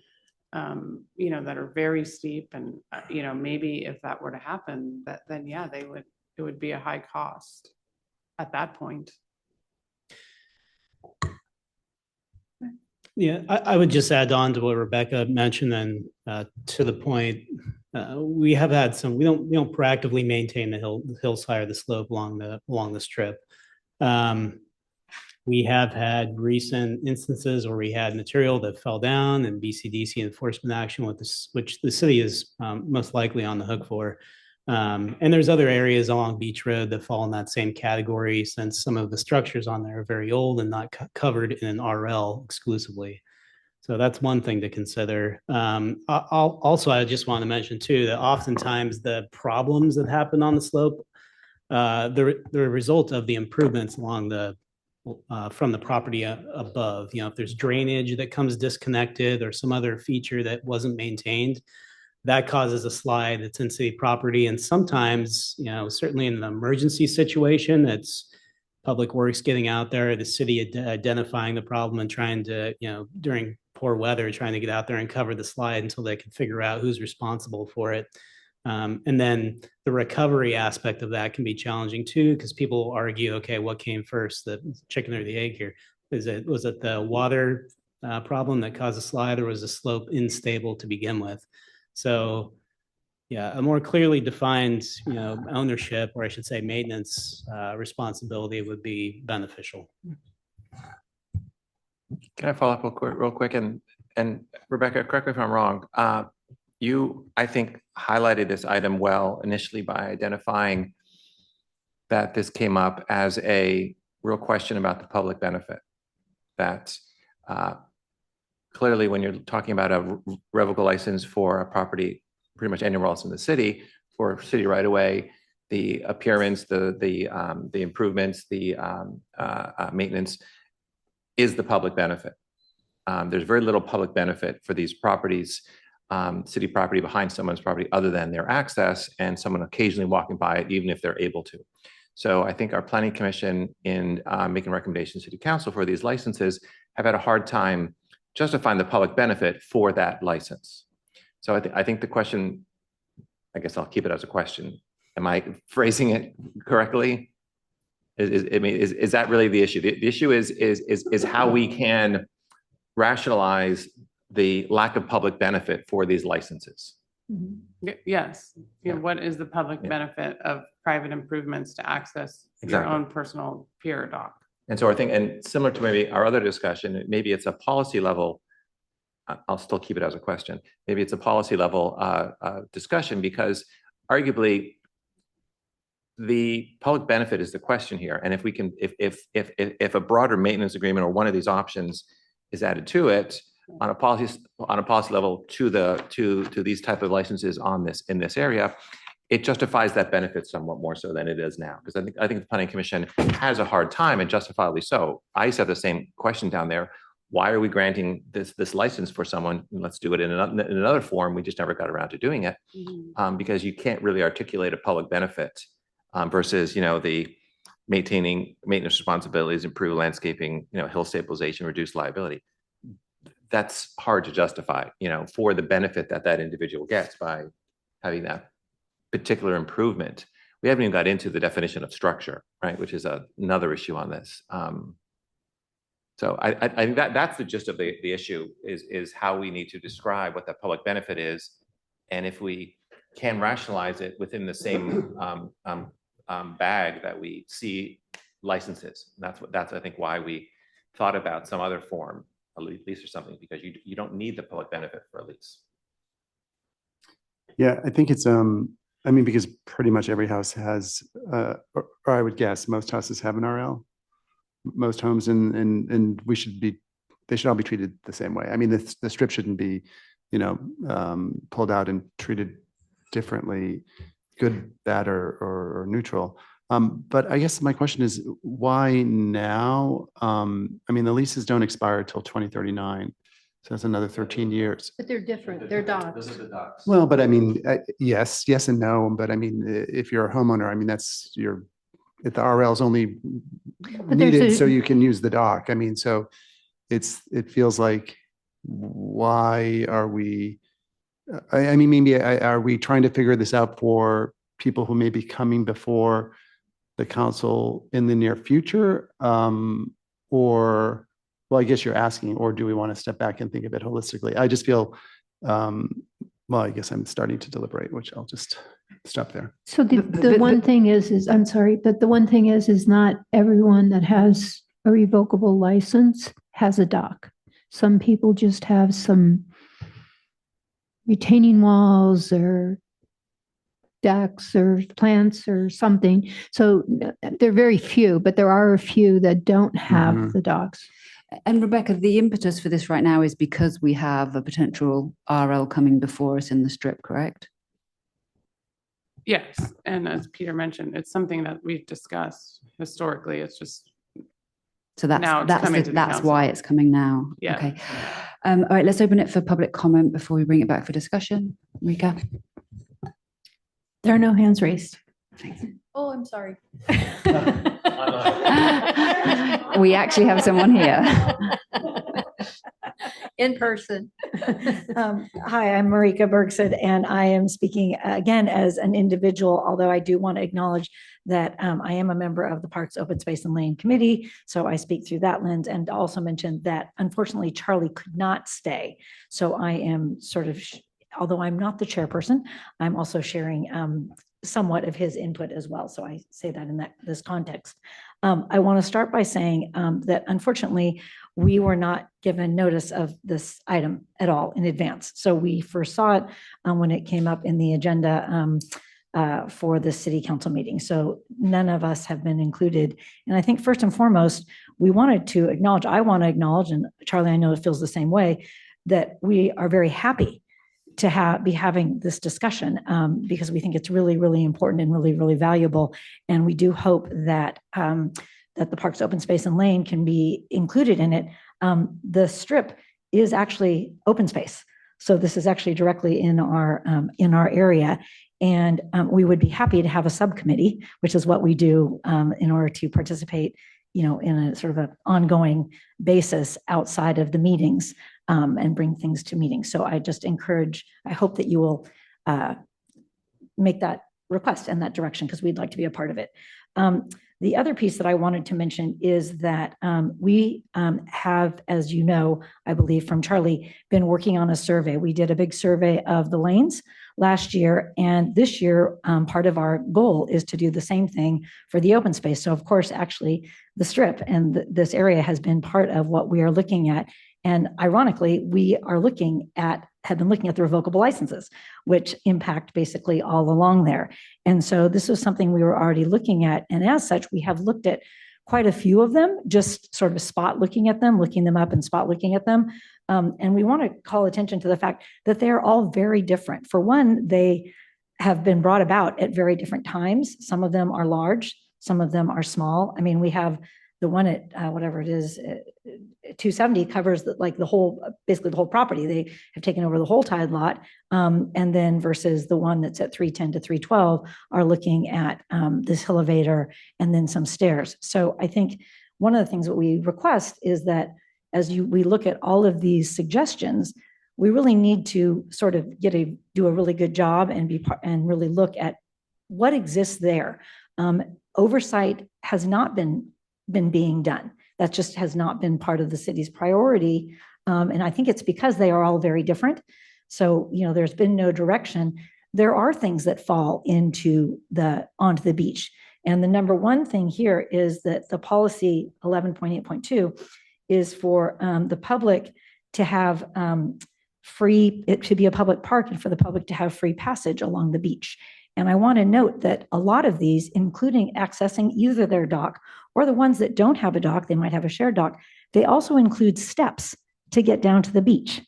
that are very steep and, maybe if that were to happen, then yeah, it would be a high cost at that point. Yeah, I would just add on to what Rebecca mentioned, and to the point, we have had some. We don't proactively maintain the hillside or the slope along the strip. We have had recent instances where we had material that fell down and BCDC enforcement action with this, which the city is most likely on the hook for. And there's other areas along Beach Road that fall in that same category, since some of the structures on there are very old and not covered in an RL exclusively. So that's one thing to consider. Also, I just want to mention too, that oftentimes the problems that happen on the slope, the result of the improvements along from the property above. If there's drainage that comes disconnected or some other feature that wasn't maintained, that causes a slide that's in city property. And sometimes, certainly in an emergency situation, it's Public Works getting out there, the city identifying the problem and trying to, during poor weather, trying to get out there and cover the slide until they can figure out who's responsible for it. And then the recovery aspect of that can be challenging too, because people argue, okay, what came first, the chicken or the egg here? Was it the water problem that caused the slide, or was the slope unstable to begin with? So yeah, a more clearly defined, ownership, or I should say maintenance responsibility would be beneficial. Can I follow up real quick? And Rebecca, correct me if I'm wrong. You, I think, highlighted this item well initially by identifying that this came up as a real question about the public benefit. That clearly, when you're talking about a revocable license for a property, pretty much anywhere else in the city, for city right away, the appearance, the improvements, the maintenance is the public benefit. There's very little public benefit for these properties, city property behind someone's property, other than their access and someone occasionally walking by it, even if they're able to. So I think our planning commission, in making recommendations to the council for these licenses, have had a hard time justifying the public benefit for that license. So I think the question, I guess I'll keep it as a question. Am I phrasing it correctly? Is that really the issue? The issue is how we can rationalize the lack of public benefit for these licenses. Yes. What is the public benefit of private improvements to access your own personal pier or dock? And so I think, and similar to maybe our other discussion, maybe it's a policy level. I'll still keep it as a question. Maybe it's a policy level discussion, because arguably the public benefit is the question here. And if we can, if a broader maintenance agreement or one of these options is added to it on a policy level to these type of licenses in this area, it justifies that benefit somewhat more so than it is now. Because I think the Planning Commission has a hard time, and justifiably so. I used to have the same question down there. Why are we granting this license for someone? Let's do it in another form. We just never got around to doing it, because you can't really articulate a public benefit versus the maintenance responsibilities, improve landscaping, hill stabilization, reduce liability. That's hard to justify, for the benefit that individual gets by having that particular improvement. We haven't even got into the definition of structure, right? Which is another issue on this. So I think that's the gist of the issue is how we need to describe what that public benefit is, and if we can rationalize it within the same bag that we see licenses. That's I think why we thought about some other form, a lease or something, because you don't need the public benefit for a lease. Yeah, I think it's because pretty much every house has, or I would guess most houses have an RL. Most homes, and they should all be treated the same way. I mean, the strip shouldn't be, pulled out and treated differently, good, bad, or neutral. But I guess my question is, why now? I mean, the leases don't expire till 2039, so that's another 13 years. But they're different. They're docks. Those are the docks. Well, but I mean, yes and no. But I mean, if you're a homeowner, I mean, if the RL is only needed so you can use the dock. I mean, so it feels like, why are we, I mean, maybe are we trying to figure this out for people who may be coming before the council in the near future? Or, well, I guess you're asking, or do we want to step back and think of it holistically? I just feel, well, I guess I'm starting to deliberate, which I'll just stop there. So the one thing is, I'm sorry, but the one thing is not everyone that has a revocable license has a dock. Some people just have some retaining walls or decks or plants or something. So they're very few, but there are a few that don't have the docks. And Rebecca, the impetus for this right now is because we have a potential RL coming before us in the strip, correct? Yes, and as Peter mentioned, it's something that we've discussed historically. It's just So now it's coming to the that's council. why it's coming now. Yeah. Okay. All right, let's open it for public comment before we bring it back for discussion. Rika? There are no hands raised. Oh, I'm sorry. We actually have someone here. In person. Hi, I'm Marika Bergson, and I am speaking again as an individual, although I do want to acknowledge that I am a member of the Parks, Open Space and Lane Committee, so I speak through that lens, and also mention that unfortunately Charlie could not stay. So I am sort of, although I'm not the chairperson, I'm also sharing somewhat of his input as well. So I say that in this context. I want to start by saying that unfortunately, we were not given notice of this item at all in advance. So we first saw it when it came up in the agenda for the city council meeting. So none of us have been included. And I think first and foremost, I want to acknowledge, and Charlie, I know it feels the same way, that we are very happy to be having this discussion because we think it's really, really important and really, really valuable. And we do hope that that the Parks Open Space and Lane can be included in it. The strip is actually open space. So this is actually directly in our area. And we would be happy to have a subcommittee, which is what we do in order to participate, in a sort of an ongoing basis outside of the meetings and bring things to meetings. So I just I hope that you will make that request in that direction because we'd like to be a part of it. The other piece that I wanted to mention is that we have, as you know, I believe from Charlie, been working on a survey. We did a big survey of the lanes last year, and this year, part of our goal is to do the same thing for the open space. So of course, actually, the strip and this area has been part of what we are looking at. And ironically, we have been looking at the revocable licenses, which impact basically all along there. And so this was something we were already looking at. And as such, we have looked at quite a few of them, just sort of spot looking at them, looking them up and spot looking at them. And we want to call attention to the fact that they're all very different. For one, they have been brought about at very different times. Some of them are large, some of them are small. I mean, we have the one at whatever it is, 270 covers basically the whole property. They have taken over the whole Tide lot. And then versus the one that's at 310 to 312 are looking at this hill elevator and then some stairs. So I think one of the things that we request is that as we look at all of these suggestions, we really need to sort of do a really good job and really look at what exists there. Oversight has not been being done. That just has not been part of the city's priority. And I think it's because they are all very different. So, there's been no direction. There are things that fall onto the beach. And the number one thing here is that the policy 11.8.2 is for the public to have it should be a public park and for the public to have free passage along the beach. And I want to note that a lot of these, including accessing either their dock or the ones that don't have a dock, they might have a shared dock, they also include steps to get down to the beach.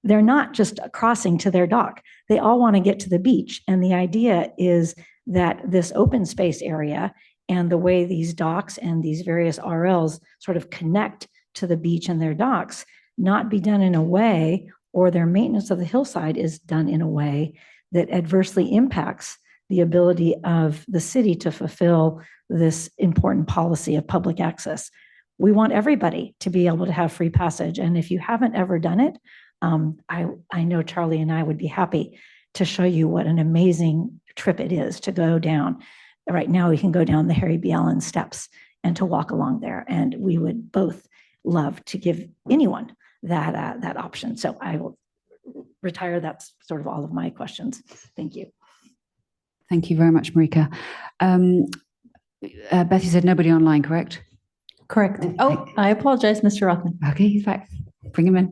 They're not just crossing to their dock. They all want to get to the beach. And the idea is that this open space area and the way these docks and these various RLs sort of connect to the beach and their docks not be done in a way, or their maintenance of the hillside is done in a way that adversely impacts the ability of the city to fulfill this important policy of public access. We want everybody to be able to have free passage. And if you haven't ever done it, I know Charlie and I would be happy to show you what an amazing trip it is to go down. Right now, we can go down the Harry B. Allen steps and to walk along there. And we would both love to give anyone that option. So I will retire. That's sort of all of my questions. Thank you. Thank you very much, Marika. Bethy said nobody online, correct? Correct. Oh, I apologize, Mr. Rothman. Okay, he's back. Bring him in.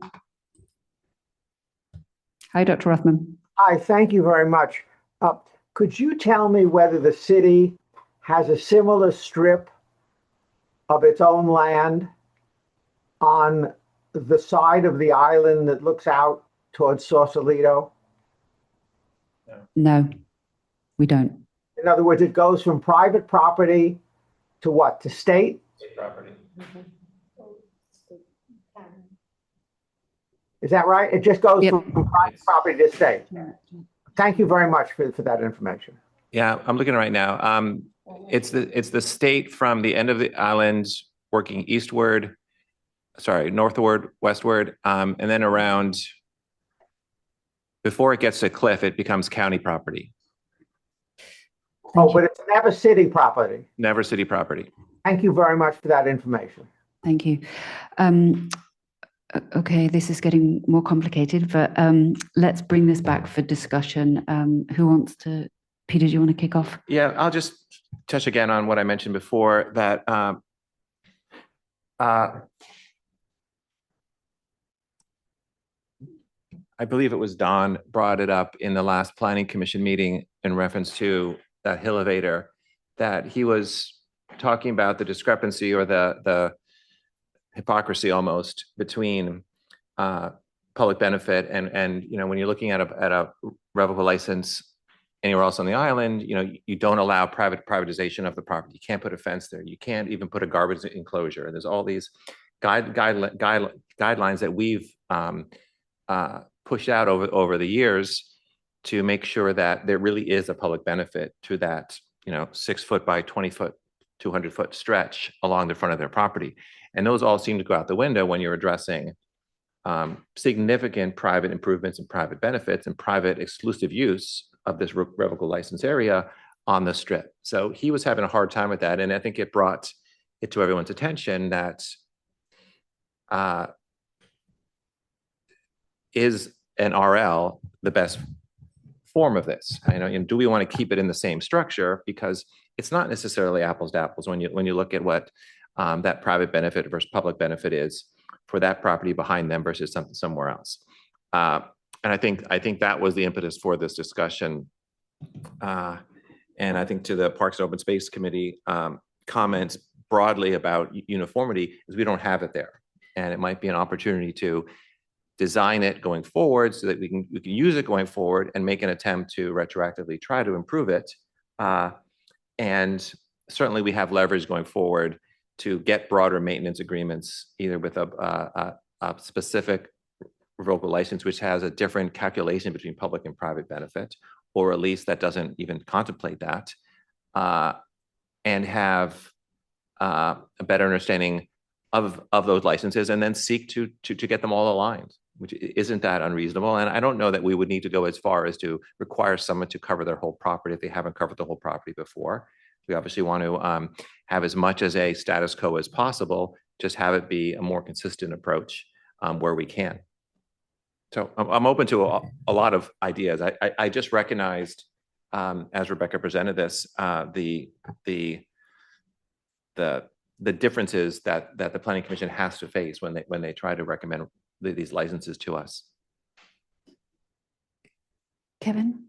Hi, Dr. Rothman. Hi, thank you very much. Could you tell me whether the city has a similar strip of its own land on the side of the island that looks out towards Sausalito? No, we don't. In other words, it goes from private property to what? To state? State property. Is that right? It just goes Yep. from private property to state. Thank you very much for that information. Yeah, I'm looking right now. It's the state from the end of the island working northward, westward, and then around. Before it gets to Cliff, it becomes county property, Oh, but it's never city property. never city property. Thank you very much for that information. Thank you. Okay, this is getting more complicated, but let's bring this back for discussion. Who wants to? Peter, do you want to kick off? Yeah, I'll just touch again on what I mentioned before, that I believe it was Don brought it up in the last planning commission meeting in reference to that hill elevator, that he was talking about the discrepancy or the hypocrisy almost between public benefit and when you're looking at a revocable license anywhere else on the island, you don't allow privatization of the property. You can't put a fence there. You can't even put a garbage enclosure. And there's all these guidelines that we've pushed out over the years to make sure that there really is a public benefit to that 6 foot by 20 foot, 200 foot stretch along the front of their property. And those all seem to go out the window when you're addressing significant private improvements and private benefits and private exclusive use of this revocable license area on the strip. So he was having a hard time with that. And I think it brought it to everyone's attention that is an RL the best form of this? Do we want to keep it in the same structure? Because it's not necessarily apples to apples when you look at what that private benefit versus public benefit is for that property behind them versus something somewhere else. And I think that was the impetus for this discussion. And I think to the Parks and Open Space Committee comments broadly about uniformity is we don't have it there. And it might be an opportunity to design it going forward so that we can use it going forward and make an attempt to retroactively try to improve it. And certainly we have leverage going forward to get broader maintenance agreements, either with a specific revocable license, which has a different calculation between public and private benefit, or a lease that doesn't even contemplate that, and have a better understanding of those licenses, and then seek to get them all aligned, which isn't that unreasonable. And I don't know that we would need to go as far as to require someone to cover their whole property if they haven't covered the whole property before. We obviously want to have as much as a status quo as possible, just have it be a more consistent approach where we can. So I'm open to a lot of ideas. I just recognized, as Rebecca presented this, the differences that the Planning Commission has to face when they try to recommend these licenses to us. Kevin?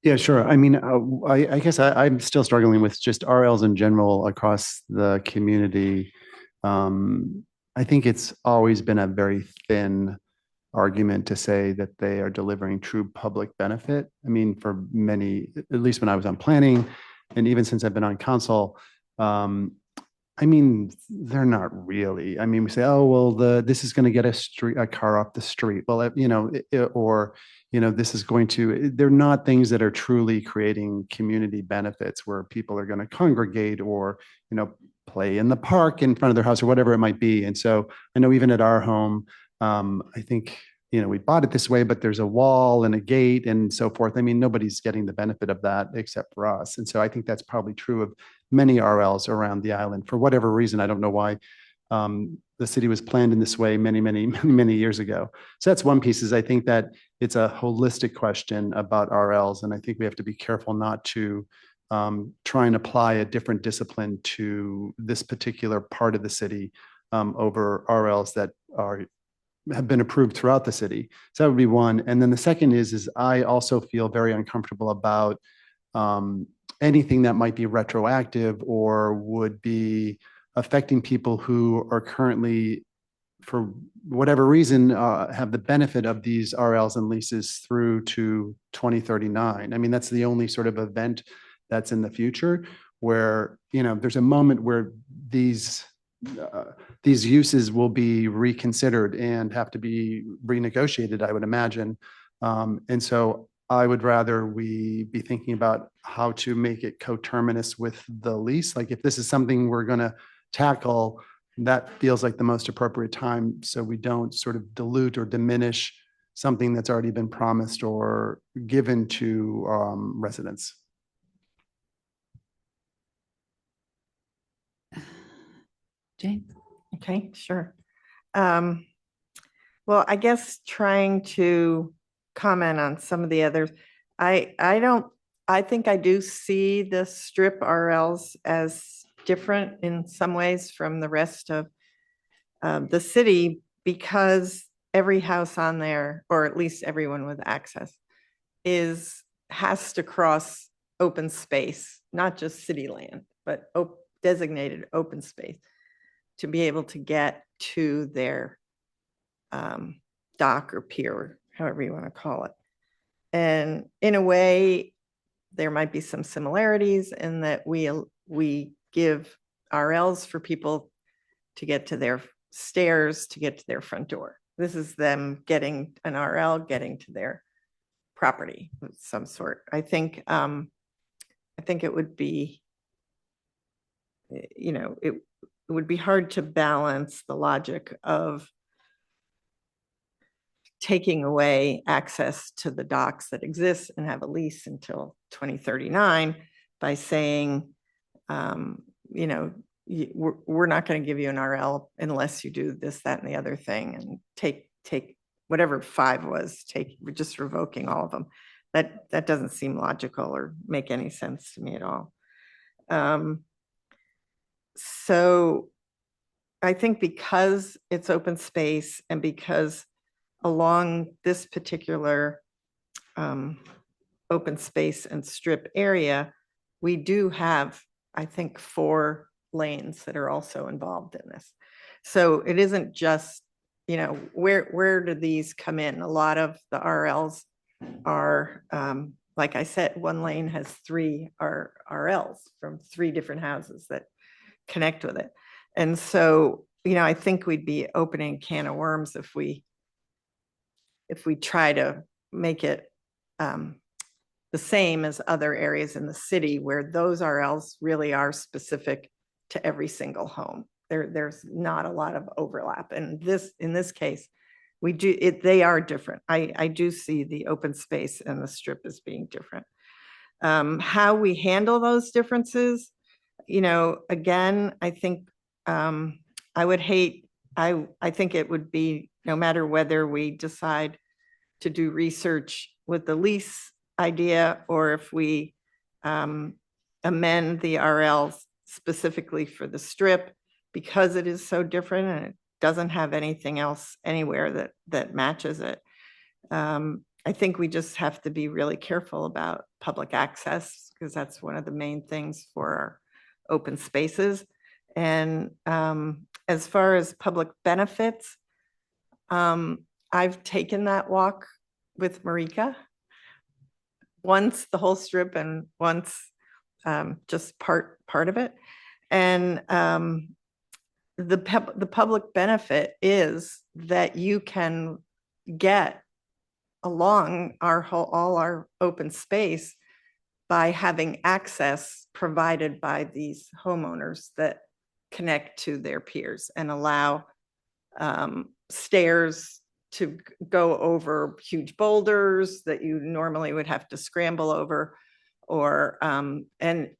Yeah, sure. I mean, I guess I'm still struggling with just RLs in general across the community. I think it's always been a very thin argument to say that they are delivering true public benefit. I mean, for many, at least when I was on planning, and even since I've been on council, I mean, they're not really. I mean, we say, oh, well, this is going to get a car off the street. Well, this is going to, they're not things that are truly creating community benefits where people are going to congregate or, play in the park in front of their house or whatever it might be. And so I know even at our home, I think, we bought it this way, but there's a wall and a gate and so forth. I mean, nobody's getting the benefit of that except for us. And so I think that's probably true of many RLs around the island for whatever reason. I don't know why the city was planned in this way many, many, many, many years ago. So that's one piece, is I think that it's a holistic question about RLs. And I think we have to be careful not to try and apply a different discipline to this particular part of the city over RLs that have been approved throughout the city. So that would be one. And then the second is I also feel very uncomfortable about anything that might be retroactive or would be affecting people who are currently for whatever reason, have the benefit of these RLs and leases through to 2039. I mean, that's the only sort of event that's in the future where, there's a moment where these uses will be reconsidered and have to be renegotiated, I would imagine. And so I would rather we be thinking about how to make it coterminous with the lease. Like if this is something we're going to tackle, that feels like the most appropriate time so we don't sort of dilute or diminish something that's already been promised or given to residents. Jane? Okay, sure. Well, I guess trying to comment on some of the others, I think I do see the strip RLs as different in some ways from the rest of the city because every house on there, or at least everyone with access, has to cross open space, not just city land, but designated open space to be able to get to their dock or pier, however you want to call it. And in a way, there might be some similarities in that we give RLs for people to get to their stairs, to get to their front door. This is them getting an RL, getting to their property of some sort. I think it would be, it would be hard to balance the logic of taking away access to the docks that exist and have a lease until 2039 by saying, we're not going to give you an RL unless you do this, that, and the other thing, and take whatever 5 was, we're just revoking all of them. That doesn't seem logical or make any sense to me at all. So I think because it's open space and because along this particular open space and strip area, we do have, I think, 4 lanes that are also involved in this. So it isn't just, where do these come in? A lot of the RLs are, like I said, one lane has 3 RLs from 3 different houses that connect with it. And so, I think we'd be opening a can of worms if we try to make it the same as other areas in the city where those RLs really are specific to every single home. There's not a lot of overlap. And in this case, they are different. I do see the open space and the strip as being different. How we handle those differences, again, I think I think it would be, no matter whether we decide to do research with the lease idea or if we amend the RLs specifically for the strip, because it is so different and it doesn't have anything else anywhere that matches it. I think we just have to be really careful about public access because that's one of the main things for our open spaces. And as far as public benefits, I've taken that walk with Marika, once the whole strip and once just part of it. And the public benefit is that you can get along all our open space by having access provided by these homeowners that connect to their piers and allow stairs to go over huge boulders that you normally would have to scramble over, or and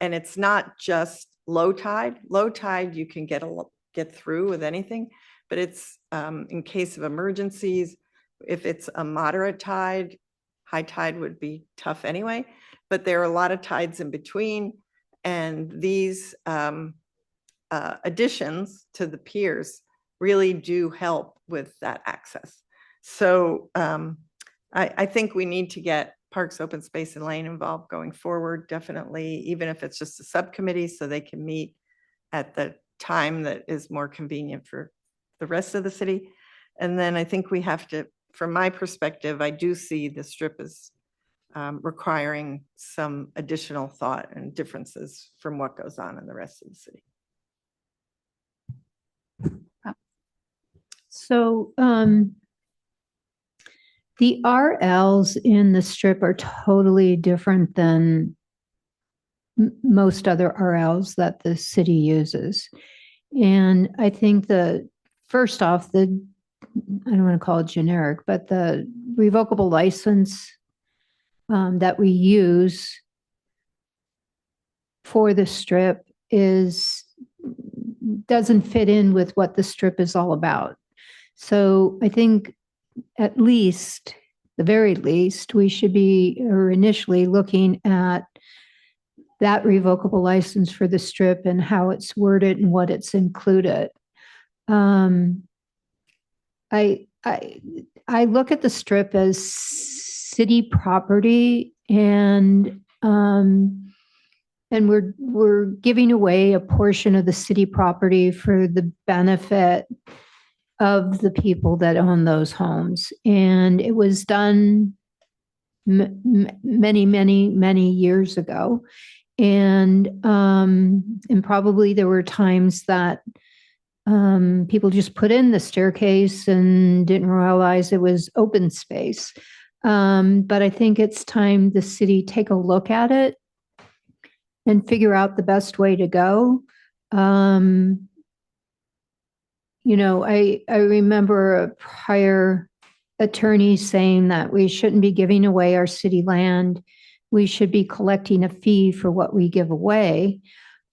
it's not just low tide. Low tide you can get through with anything, but it's in case of emergencies. If it's a moderate tide, high tide would be tough anyway, but there are a lot of tides in between, and these additions to the piers really do help with that access. So I think we need to get Parks, Open Space and Lane involved going forward, definitely, even if it's just a subcommittee so they can meet at the time that is more convenient for the rest of the city. And then I think we have to, from my perspective, I do see the strip as requiring some additional thought and differences from what goes on in the rest of the city. So the RLs in the strip are totally different than most other RLs that the city uses. And I think first off, I don't want to call it generic, but the revocable license that we use for the strip doesn't fit in with what the strip is all about. So I think at least, the very least, we should be initially looking at that revocable license for the strip and how it's worded and what it's included. I look at the strip as city property, and we're giving away a portion of the city property for the benefit of the people that own those homes. And it was done many, many, many years ago. And probably there were times that people just put in the staircase and didn't realize it was open space. But I think it's time the city take a look at it and figure out the best way to go. I remember a prior attorney saying that we shouldn't be giving away our city land. We should be collecting a fee for what we give away,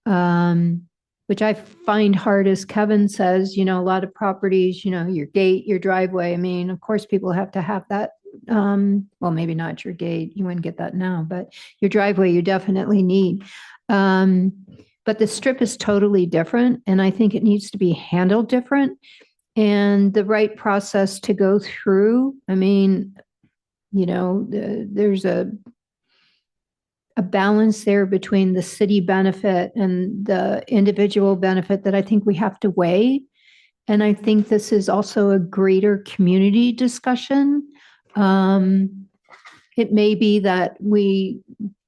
which I find hard, as Kevin says, a lot of properties, your gate, your driveway. I mean, of course, people have to have that. Well, maybe not your gate. You wouldn't get that now, but your driveway, you definitely need. But the strip is totally different, and I think it needs to be handled different. And the right process to go through, I mean, there's a balance there between the city benefit and the individual benefit that I think we have to weigh. And I think this is also a greater community discussion. It may be that we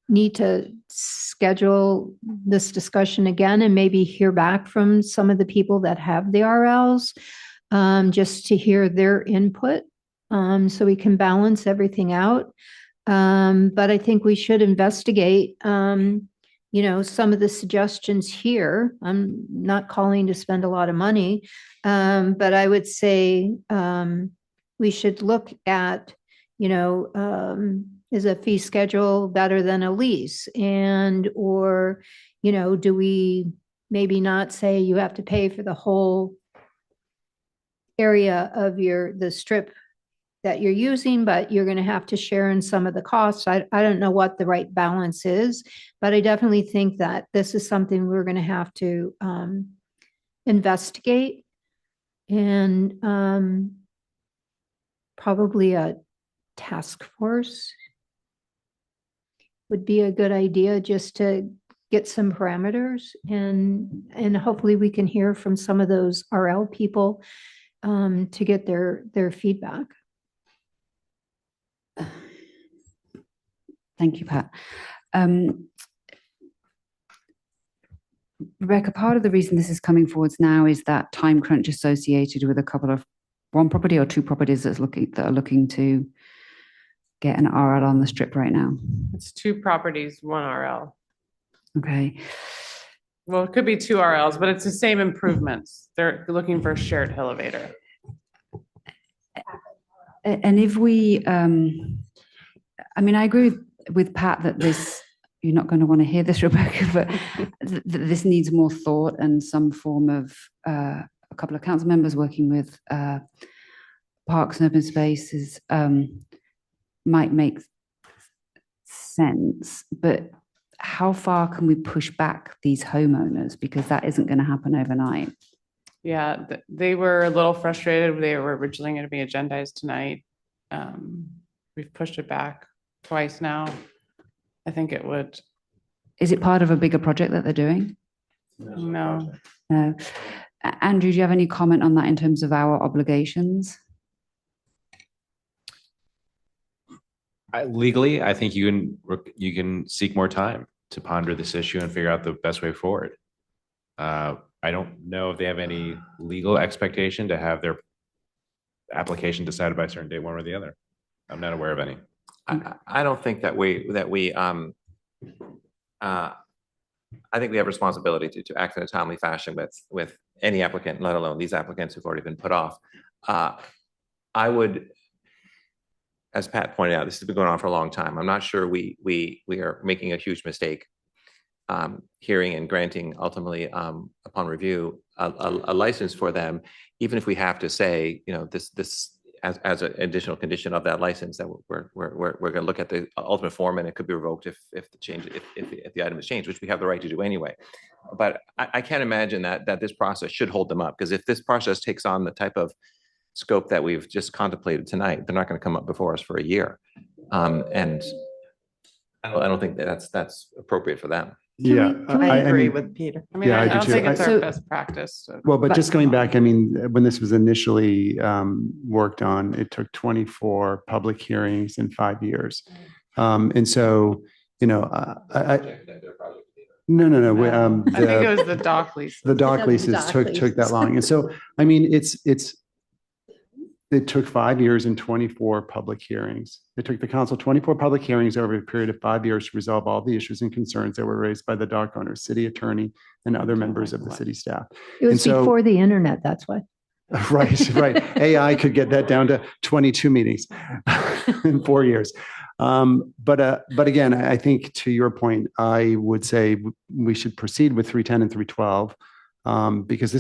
need to schedule this discussion again and maybe hear back from some of the people that have the RLs, just to hear their input, so we can balance everything out. But I think we should investigate, some of the suggestions here. I'm not calling to spend a lot of money, but I would say we should look at, is a fee schedule better than a lease? Or do we maybe not say you have to pay for the whole area of the strip that you're using, but you're going to have to share in some of the costs. I don't know what the right balance is, but I definitely think that this is something we're going to have to investigate, and probably a task force would be a good idea, just to get some parameters, and hopefully we can hear from some of those RL people to get their feedback. Thank you, Pat. Rebecca, part of the reason this is coming forwards now is that time crunch associated with one property or two properties that are looking to get an RL on the strip right now. It's 2 properties, 1 RL. Okay. Well, it could be 2 RLs, but it's the same improvements. They're looking for a shared elevator. And if we, I agree with Pat that you're not going to want to hear this, Rebecca, but this needs more thought and some form of, a couple of council members working with Parks and Open Spaces might make sense. But how far can we push back these homeowners? Because that isn't going to happen overnight. Yeah, they were a little frustrated. They were originally going to be agendized tonight. We've pushed it back twice now. I think it would. Is it part of a bigger project that they're doing? No. No. Andrew, do you have any comment on that in terms of our obligations? Legally, I think you can seek more time to ponder this issue and figure out the best way forward. I don't know if they have any legal expectation to have their application decided by a certain date, one or the other. I'm not aware of any. I don't think that I think we have responsibility to act in a timely fashion with any applicant, let alone these applicants who've already been put off. I would, as Pat pointed out, this has been going on for a long time. I'm not sure we are making a huge mistake hearing and granting ultimately upon review a license for them, even if we have to say, you know, this as an additional condition of that license that we're going to look at the ultimate form, and it could be revoked if the item is changed, which we have the right to do anyway. But I can't imagine that this process should hold them up, because if this process takes on the type of scope that we've just contemplated tonight, they're not going to come up before us for a year, and I don't think that's appropriate for them. Yeah, I agree mean, with Peter. I mean, Yeah, I I do don't too. think it's So- our best practice. So- Well, but just going back, I mean, when this was initially worked on, it took 24 public hearings in 5 years. And so, you know, no. I think it was the dock lease. The dock The leases dock took that long. And so, I mean, it took 5 years and 24 public hearings. It took the council 24 public hearings over a period of 5 years to resolve all the issues and concerns that were raised by the dock owners, city attorney, and other members of the city staff. It was And so- before the internet, that's why. Right. AI could get that down to 22 meetings in 4 years. But again, I think to your point, I would say we should proceed with 310 and 312 because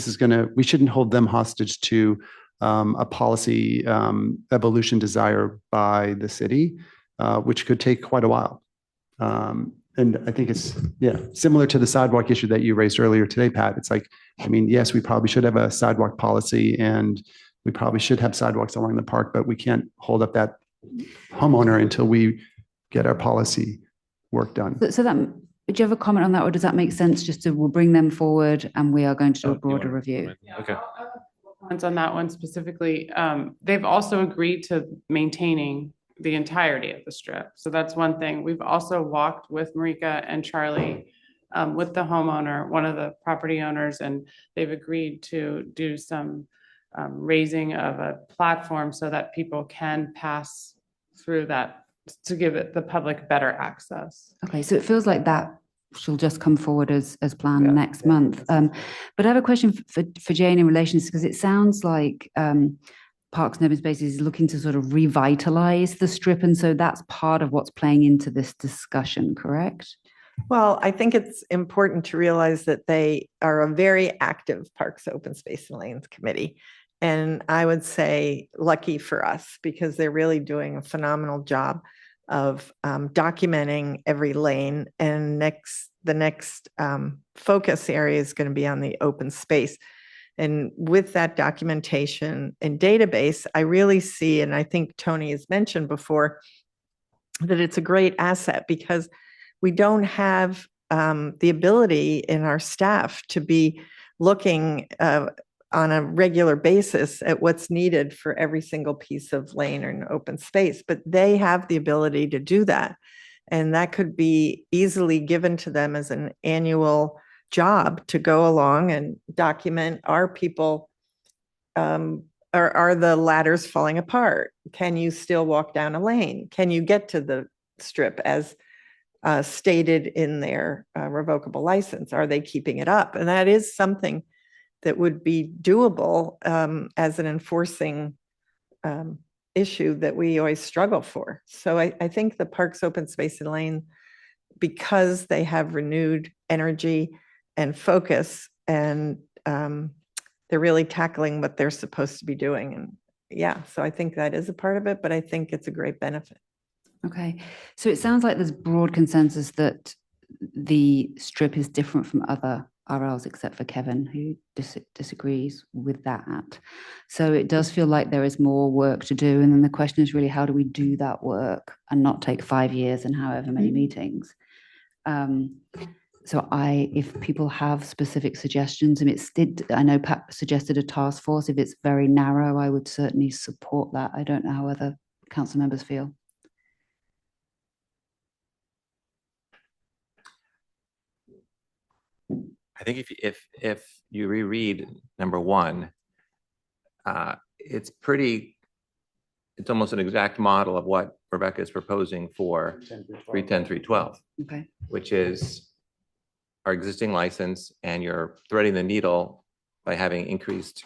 we shouldn't hold them hostage to a policy evolution desire by the city, which could take quite a while. And I think it's, similar to the sidewalk issue that you raised earlier today, Pat. It's like, I mean, yes, we probably should have a sidewalk policy and we probably should have sidewalks along the park, but we can't hold up that homeowner until we get our policy work done. So that, do you have a comment on that, or does that make sense? We'll bring them forward and we are going to do a broader review. Okay. Comments on that one specifically. They've also agreed to maintaining the entirety of the strip. So that's one thing. We've also walked with Marika and Charlie with the homeowner, one of the property owners, and they've agreed to do some raising of a platform so that people can pass through that to give the public better access. Okay, so it feels like that she'll just come forward as planned next month. But I have a question for Jane in relation to this, because it sounds like Parks and Open Spaces is looking to sort of revitalize the strip, and so that's part of what's playing into this discussion, correct? Well, I think it's important to realize that they are a very active Parks, Open Space and Lanes Committee. And I would say lucky for us, because they're really doing a phenomenal job of documenting every lane. And the next focus area is going to be on the open space. And with that documentation and database, I really see, and I think Tony has mentioned before, that it's a great asset, because we don't have the ability in our staff to be looking on a regular basis at what's needed for every single piece of lane or an open space, but they have the ability to do that. And that could be easily given to them as an annual job to go along and document, are people, are the ladders falling apart? Can you still walk down a lane? Can you get to the strip as stated in their revocable license? Are they keeping it up? And that is something that would be doable as an enforcing issue that we always struggle for. So I think the Parks, Open Space and Lane, because they have renewed energy and focus, and they're really tackling what they're supposed to be doing. And so I think that is a part of it, but I think it's a great benefit. Okay, so it sounds like there's broad consensus that the strip is different from other RLs, except for Kevin, who disagrees with that. So it does feel like there is more work to do. And then the question is really, how do we do that work and not take 5 years and however many meetings? So if people have specific suggestions, and I know Pat suggested a task force. If it's very narrow, I would certainly support that. I don't know how other council members feel. I think if you reread number one, it's almost an exact model of what Rebecca is proposing for 310, 312. Okay. Which is our existing license, and you're threading the needle by having increased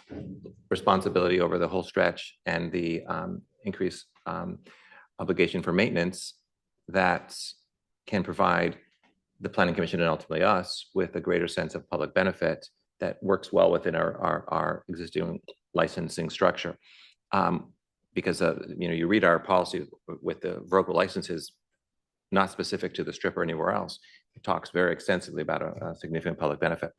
responsibility over the whole stretch and the increased obligation for maintenance that can provide the Planning Commission and ultimately us with a greater sense of public benefit that works well within our existing licensing structure. Because you read our policy with the vertical licenses, not specific to the strip or anywhere else. It talks very extensively about a significant public benefit.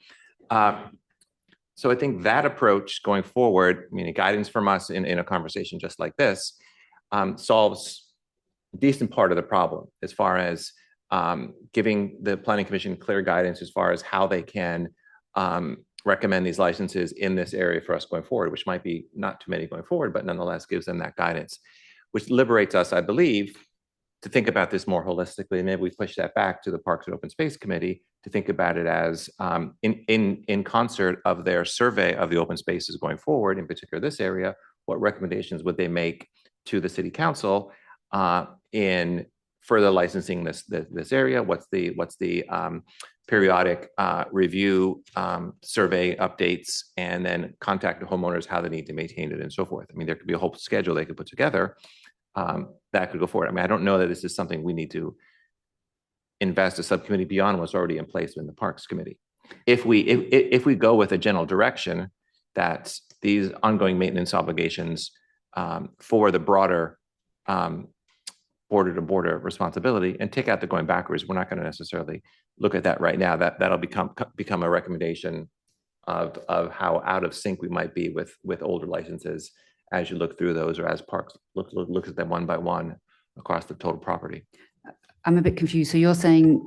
So I think that approach going forward, guidance from us in a conversation just like this, solves a decent part of the problem as far as giving the Planning Commission clear guidance as far as how they can recommend these licenses in this area for us going forward, which might be not too many going forward, but nonetheless gives them that guidance, which liberates us, I believe, to think about this more holistically. And maybe we push that back to the Parks and Open Space Committee to think about it as in concert of their survey of the open spaces going forward, in particular this area, what recommendations would they make to the City Council in further licensing this area? What's the periodic review, survey updates, and then contact the homeowners, how they need to maintain it and so forth. There could be a whole schedule they could put together that could go forward. I don't know that this is something we need to invest a subcommittee beyond what's already in place in the Parks Committee. If we go with a general direction that these ongoing maintenance obligations for the broader border-to-border responsibility and take out the going backwards, we're not going to necessarily look at that right now. That'll become a recommendation of how out of sync we might be with older licenses as you look through those, or as Parks look at them one by one across the total property. I'm a bit confused. So you're saying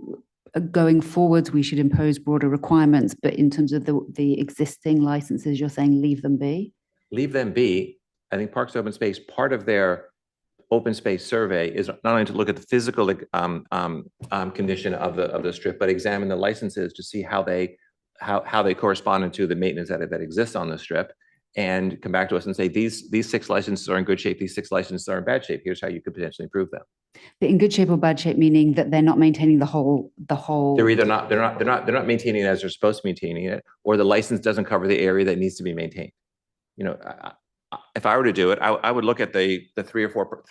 going forwards, we should impose broader requirements, but in terms of the existing licenses, you're saying leave them be? Leave them be. I think Parks Open Space, part of their open space survey is not only to look at the physical condition of the strip, but examine the licenses to see how they correspond to the maintenance that exists on the strip, and come back to us and say, these 6 licenses are in good shape, these 6 licenses are in bad shape. Here's how you could potentially improve them. But in good shape or bad shape, meaning that they're not maintaining the whole. They're either not, they're not maintaining it as they're supposed to be maintaining it, or the license doesn't cover the area that needs to be maintained. If I were to do it, I would look at the 3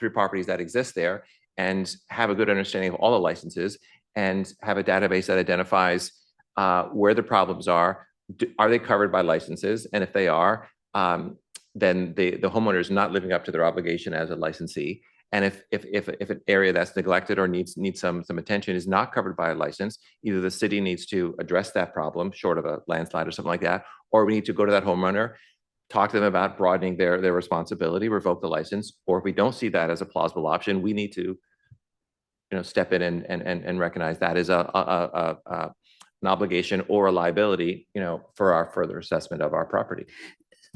properties that exist there and have a good understanding of all the licenses and have a database that identifies where the problems are. Are they covered by licenses? And if they are, then the homeowner is not living up to their obligation as a licensee. And if an area that's neglected or needs some attention is not covered by a license, either the city needs to address that problem, short of a landslide or something like that, or we need to go to that homeowner, talk to them about broadening their responsibility, revoke the license, or if we don't see that as a plausible option, we need to step in and recognize that as an obligation or a liability, for our further assessment of our property.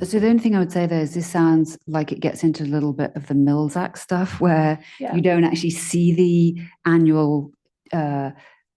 So the only thing I would say there is this sounds like it gets into a little bit of the Mills Act stuff where you don't actually see the annual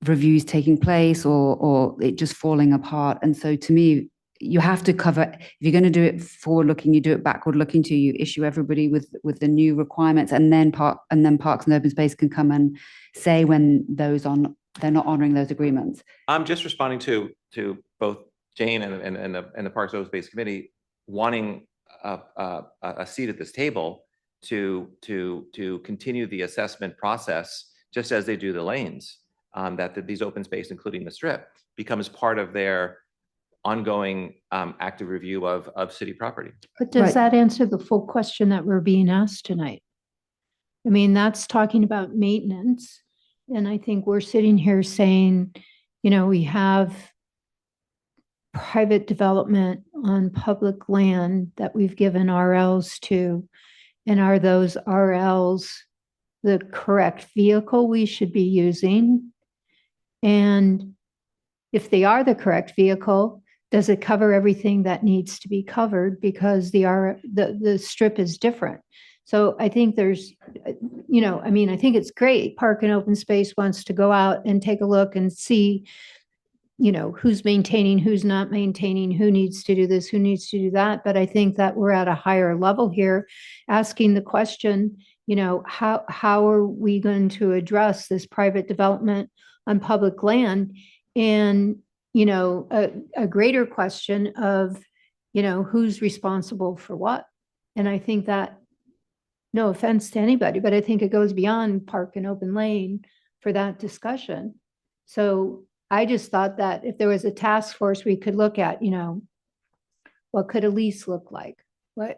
reviews taking place or it just falling apart. And so to me, you have to cover, if you're going to do it forward looking, you do it backward looking too. You issue everybody with the new requirements, and then Parks and Open Space can come and say when they're not honoring those agreements. I'm just responding to both Jane and the Parks and Open Space Committee wanting a seat at this table to continue the assessment process, just as they do the lanes, that these open space, including the strip, becomes part of their ongoing active review of city property. But does that answer the full question that we're being asked tonight? That's talking about maintenance. And I think we're sitting here saying, we have private development on public land that we've given RLs to. And are those RLs the correct vehicle we should be using? And if they are the correct vehicle, does it cover everything that needs to be covered? Because the strip is different. So I think there's, I think it's great. Park and Open Space wants to go out and take a look and see, who's maintaining, who's not maintaining, who needs to do this, who needs to do that. But I think that we're at a higher level here, asking the question, how are we going to address this private development on public land? And, a greater question of, who's responsible for what? And I think that, no offense to anybody, but I think it goes beyond Park and Open Lane for that discussion. So I just thought that if there was a task force, we could look at, what could a lease look like? What,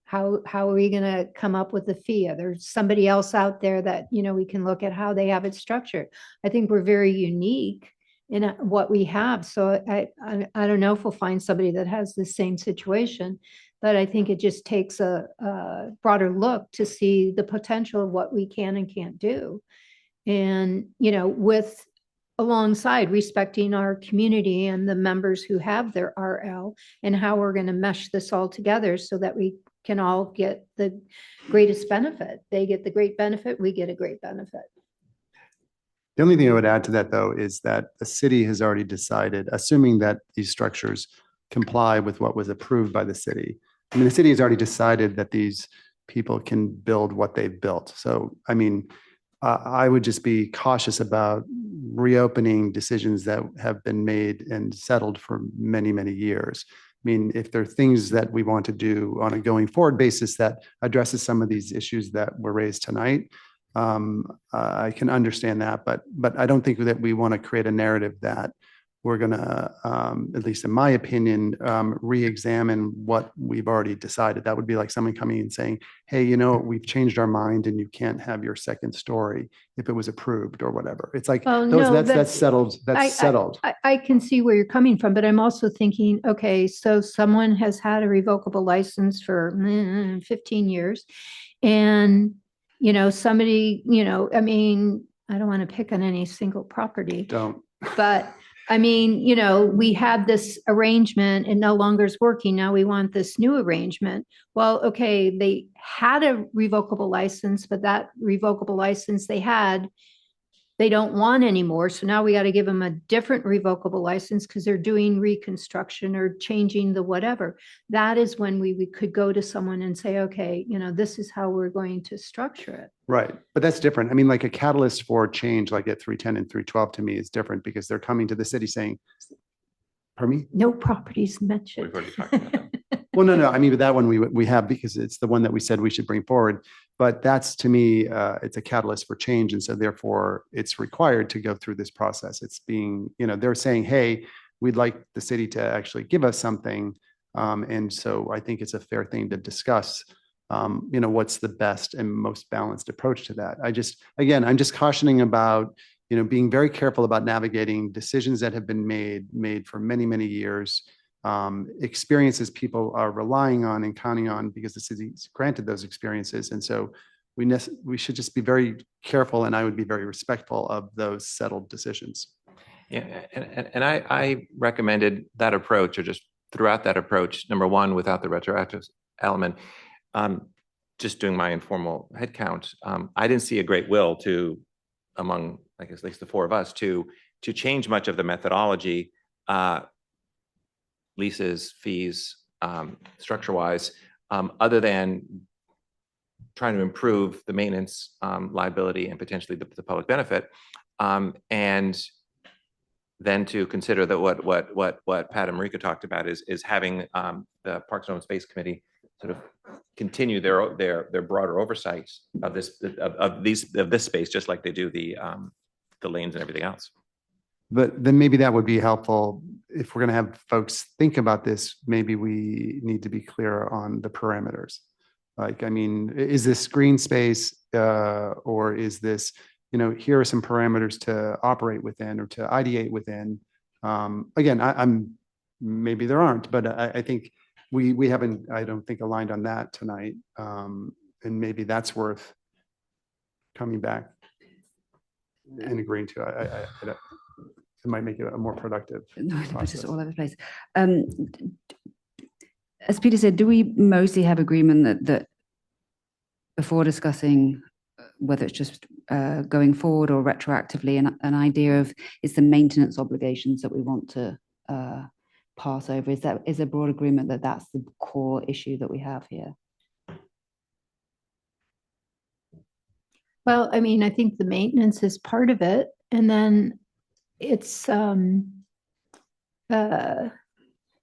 how are we going to come up with a fee? There's somebody else out there that, we can look at how they have it structured. I think we're very unique in what we have. So I don't know if we'll find somebody that has the same situation, but I think it just takes a broader look to see the potential of what we can and can't do. And, with alongside respecting our community and the members who have their RL, and how we're going to mesh this all together so that we can all get the greatest benefit. They get the great benefit, we get a great benefit. The only thing I would add to that, though, is that the city has already decided, assuming that these structures comply with what was approved by the city. I mean, the city has already decided that these people can build what they've built. So, I mean, I would just be cautious about reopening decisions that have been made and settled for many, many years. I mean, if there are things that we want to do on a going forward basis that addresses some of these issues that were raised tonight, I can understand that, but I don't think that we want to create a narrative that we're going to, at least in my opinion, re-examine what we've already decided. That would be like someone coming and saying, hey, we've changed our mind and you can't have your second story if it was approved or whatever. It's like, that's settled. That's settled. I can see where you're coming from, but I'm also thinking, okay, so someone has had a revocable license for 15 years and somebody, I mean, I don't want to pick on any single property. Don't. But I mean, we had this arrangement, it no longer is working. Now we want this new arrangement. Well, okay, they had a revocable license, but that revocable license they don't want anymore. So now we got to give them a different revocable license because they're doing reconstruction or changing the whatever. That is when we could go to someone and say, okay, this is how we're going to structure it. Right. But that's different. I mean, like a catalyst for change, like at 310 and 312 to me is different because they're coming to the city saying, pardon me? No properties mentioned. We've already talked about that. Well, no. I mean, but that one we have because it's the one that we said we should bring forward. But that's to me, it's a catalyst for change. And so therefore it's required to go through this process. It's being, they're saying, hey, we'd like the city to actually give us something. And so I think it's a fair thing to discuss, what's the best and most balanced approach to that. I'm just cautioning about, being very careful about navigating decisions that have been made for many, many years. Experiences people are relying on and counting on because the city's granted those experiences. And so we should just be very careful, and I would be very respectful of those settled decisions. Yeah, and I recommended that approach, or just throughout that approach, number one, without the retroactive element, just doing my informal head count, I didn't see a great will among, I guess, at least the four of us, to change much of the methodology, leases, fees, structure-wise, other than trying to improve the maintenance liability and potentially the public benefit, and then to consider that what Pat and Marika talked about is having the Parks and Open Space Committee sort of continue their broader oversight of this space, just like they do the lanes and everything else. But then maybe that would be helpful if we're going to have folks think about this. Maybe we need to be clear on the parameters. Like, I mean, is this green space or is this, here are some parameters to operate within or to ideate within. Again, maybe there aren't, but I think we haven't, I don't think, aligned on that tonight. And maybe that's worth coming back and agreeing to. It might make it a more productive No, it's process. just all over the place. As Peter said, do we mostly have agreement that before discussing whether it's just going forward or retroactively, an idea of it's the maintenance obligations that we want to pass over? Is a broad agreement that that's the core issue that we have here? Well, I mean, I think the maintenance is part of it, and then it's, I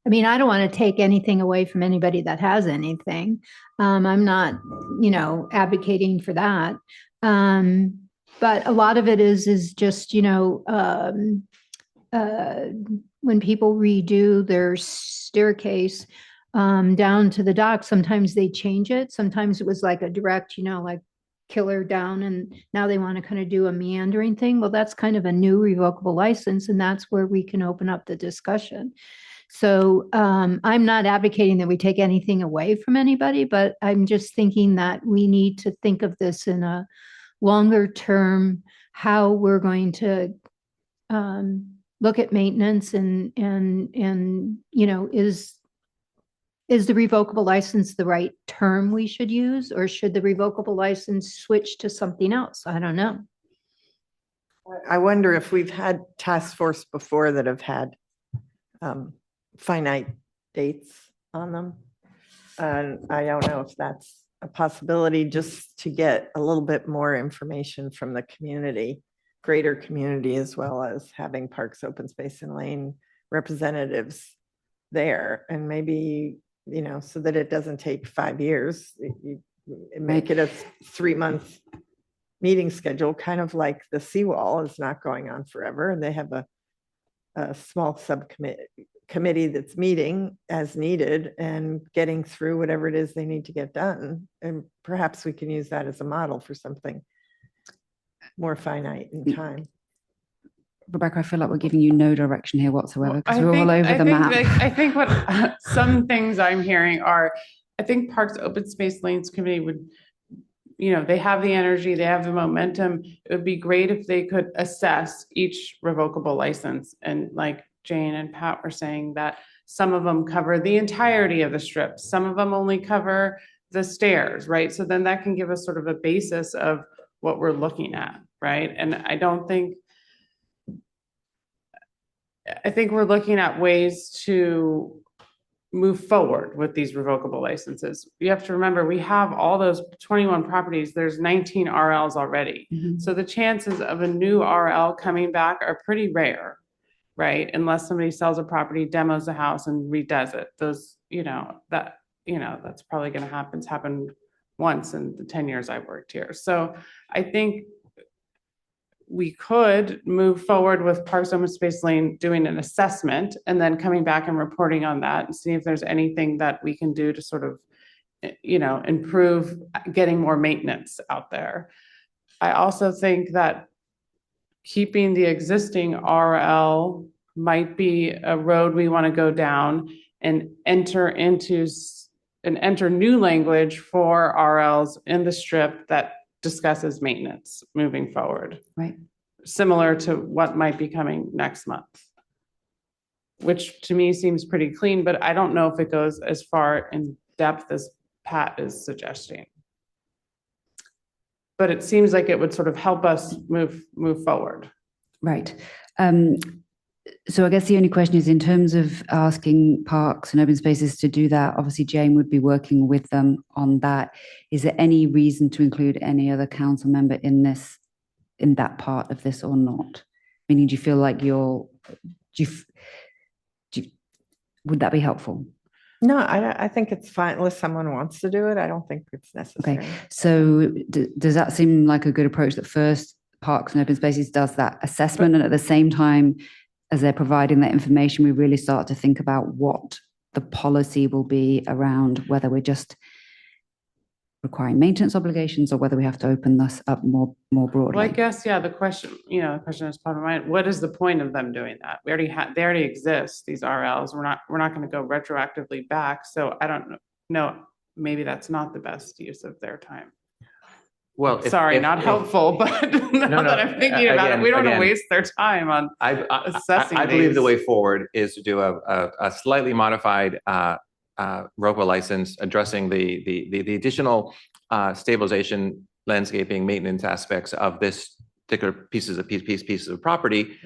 mean, I don't want to take anything away from anybody that has anything. I'm not, advocating for that. But a lot of it is just, when people redo their staircase down to the dock, sometimes they change it. Sometimes it was like a direct, like killer down, and now they want to kind of do a meandering thing. Well, that's kind of a new revocable license, and that's where we can open up the discussion. So I'm not advocating that we take anything away from anybody, but I'm just thinking that we need to think of this in a longer term, how we're going to look at maintenance and is the revocable license the right term we should use, or should the revocable license switch to something else? I don't know. I wonder if we've had task force before that have had finite dates on them. And I don't know if that's a possibility, just to get a little bit more information from the community, greater community, as well as having Parks, Open Space and Lane representatives there. And maybe, so that it doesn't take 5 years, you make it a 3-month meeting schedule, kind of like the seawall is not going on forever. And they have a small subcommittee that's meeting as needed and getting through whatever it is they need to get done. And perhaps we can use that as a model for something more finite in time. Rebecca, I feel like we're giving you no direction here whatsoever, because we're all over the map. I think what some things I'm hearing are, I think Parks, Open Space, Lanes Committee would, they have the energy, they have the momentum. It would be great if they could assess each revocable license. And like Jane and Pat were saying, that some of them cover the entirety of the strip, some of them only cover the stairs, right? So then that can give us sort of a basis of what we're looking at, right? And I think we're looking at ways to move forward with these revocable licenses. You have to remember, we have all those 21 properties. There's 19 RLs already. Mm-hmm. So the chances of a new RL coming back are pretty rare, right? Unless somebody sells a property, demos a house and redoes it. Those, that's probably going to happen. It's happened once in the 10 years I've worked here. So I think we could move forward with Parks, Open Space, Lane doing an assessment and then coming back and reporting on that and see if there's anything that we can do to sort of, improve getting more maintenance out there. I also think that keeping the existing RL might be a road we want to go down and enter new language for RLs in the strip that discusses maintenance moving forward. Right. Similar to what might be coming next month, which to me seems pretty clean, but I don't know if it goes as far in depth as Pat is suggesting. But it seems like it would sort of help us move forward. Right. So I guess the only question is, in terms of asking Parks and Open Spaces to do that, obviously Jane would be working with them on that. Is there any reason to include any other council member in that part of this or not? Meaning, do you feel like would that be helpful? No, I think it's fine unless someone wants to do it. I don't think it's necessary. Okay. So does that seem like a good approach, that first Parks and Open Spaces does that assessment, and at the same time, as they're providing that information, we really start to think about what the policy will be around whether we're just requiring maintenance obligations or whether we have to open this up more broadly? Well, I guess, yeah, the question is part of mine. What is the point of them doing that? They already exist, these RLs. We're not going to go retroactively back. So I don't know. Maybe that's not the best use of their time. Well, Sorry, not helpful, but now that I'm thinking about it, we don't want to waste their time on assessing I believe the these. way forward is to do a slightly modified ROPA license addressing the additional stabilization, landscaping, maintenance aspects of this particular pieces of property,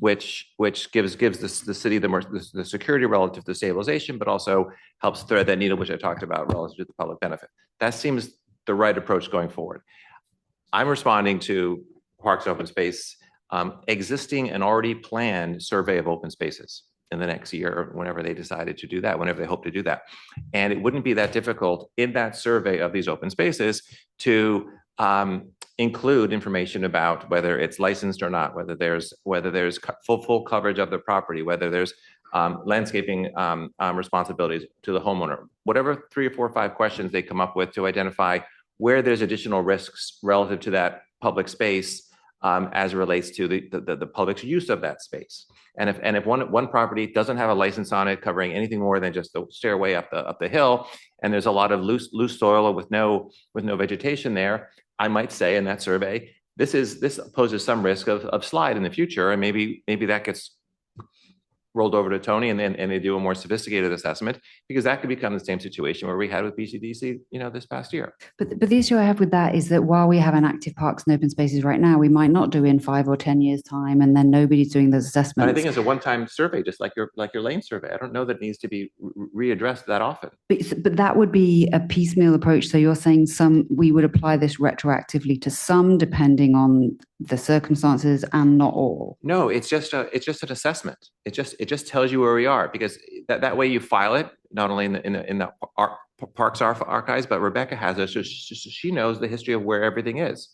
which gives the city the security relative to stabilization, but also helps thread that needle, which I talked about, relative to the public benefit. That seems the right approach going forward. I'm responding to Parks Open Space existing and already planned survey of open spaces in the next year, or whenever they decided to do that, whenever they hope to do that. And it wouldn't be that difficult in that survey of these open spaces to include information about whether it's licensed or not, whether there's full coverage of the property, whether there's landscaping responsibilities to the homeowner, whatever 3 or 4 or 5 questions they come up with to identify where there's additional risks relative to that public space as it relates to the public's use of that space. And if one property doesn't have a license on it covering anything more than just the stairway up the hill, and there's a lot of loose soil with no vegetation there, I might say in that survey, this poses some risk of slide in the future, and maybe that gets rolled over to Tony, and they do a more sophisticated assessment, because that could become the same situation where we had with BCDC, this past year. But the issue I have with that is that while we have an active parks and open spaces right now, we might not do in 5 or 10 years time, and then nobody's doing those assessments. But I think it's a one-time survey, just like your lane survey. I don't know that it needs to be readdressed that often. But that would be a piecemeal approach. So you're saying we would apply this retroactively to some, depending on the circumstances, and not all. No, it's just an assessment. It just tells you where we are, because that way you file it not only in the Parks archives, but Rebecca has it, so she knows the history of where everything is.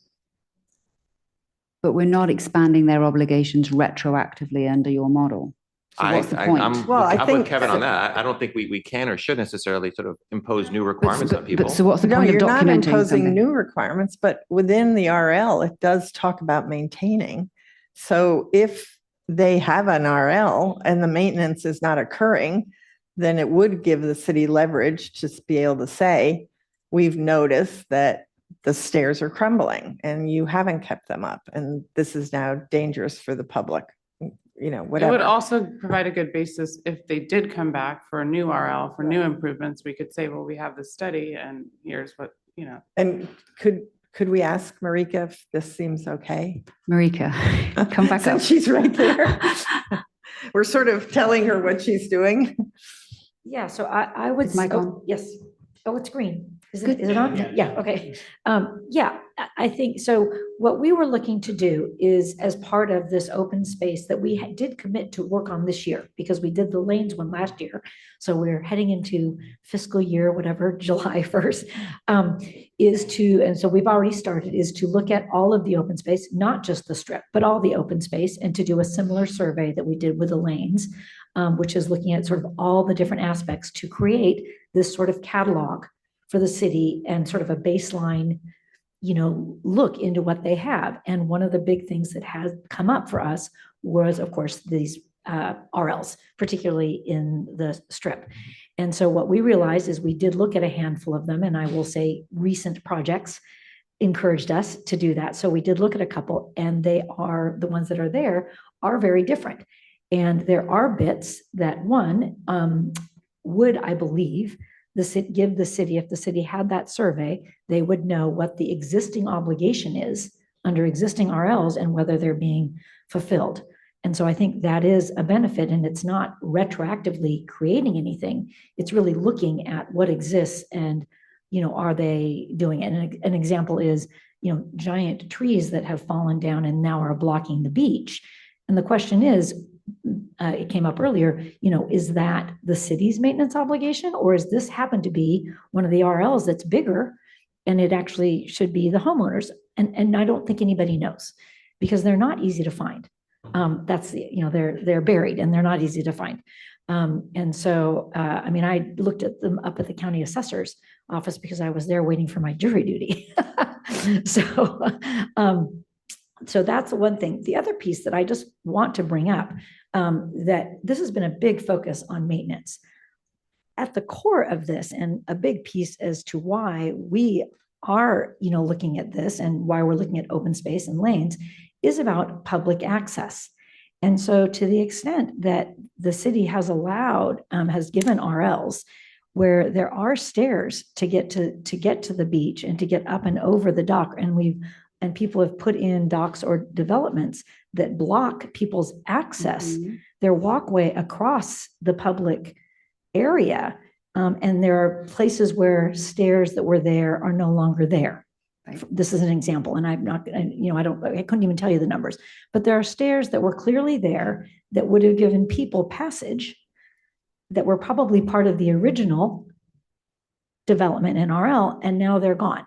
But we're not expanding their obligations retroactively under your model. So what's the point? I'm with Kevin on that. I don't think we can or should necessarily sort of impose new requirements on people. So what's the point of you're not documenting imposing something? new requirements, but within the RL, it does talk about maintaining. So if they have an RL and the maintenance is not occurring, then it would give the city leverage to be able to say, we've noticed that the stairs are crumbling and you haven't kept them up, and this is now dangerous for the public. Whatever. It would also provide a good basis if they did come back for a new RL, for new improvements. We could say, well, we have this study and here's what, And could we ask Marika if this seems okay? Marika, come back up. Since she's right there. We're sort of telling her what she's doing. Yeah, so I would. Is mic on? Yes. Oh, it's green. Is it on? Yeah, okay. Yeah, I think, so what we were looking to do is, as part of this open space that we did commit to work on this year, because we did the lanes one last year. So we're heading into fiscal year, whatever, July 1st, and so we've already started, is to look at all of the open space, not just the strip, but all the open space, and to do a similar survey that we did with the lanes, which is looking at sort of all the different aspects to create this sort of catalog for the city and sort of a baseline, look into what they have. And one of the big things that has come up for us was, of course, these RLs, particularly in the strip. And so what we realized is we did look at a handful of them, and I will say recent projects encouraged us to do that. So we did look at a couple, and the ones that are there are very different. And there are bits that would, I believe, give the city, if the city had that survey, they would know what the existing obligation is under existing RLs and whether they're being fulfilled. And so I think that is a benefit, and it's not retroactively creating anything. It's really looking at what exists and, are they doing it? And an example is, giant trees that have fallen down and now are blocking the beach. And the question is, it came up earlier, is that the city's maintenance obligation, or is this happen to be one of the RLs that's bigger and it actually should be the homeowners? And I don't think anybody knows, because they're not easy to find. They're buried and they're not easy to find. And so, I looked at them up at the county assessor's office because I was there waiting for my jury duty. So that's one thing. The other piece that I just want to bring up, that this has been a big focus on maintenance. At the core of this, and a big piece as to why we are, looking at this and why we're looking at open space and lanes is about public access. And so to the extent that the city has allowed, has given RLs where there are stairs to get to the beach and to get up and over the dock, and people have put in docks or developments that block people's access, their walkway across the public area. And there are places where stairs that were there are no longer there. Right. This is an example, and I'm not, I couldn't even tell you the numbers, but there are stairs that were clearly there that would have given people passage that were probably part of the original development in RL, and now they're gone.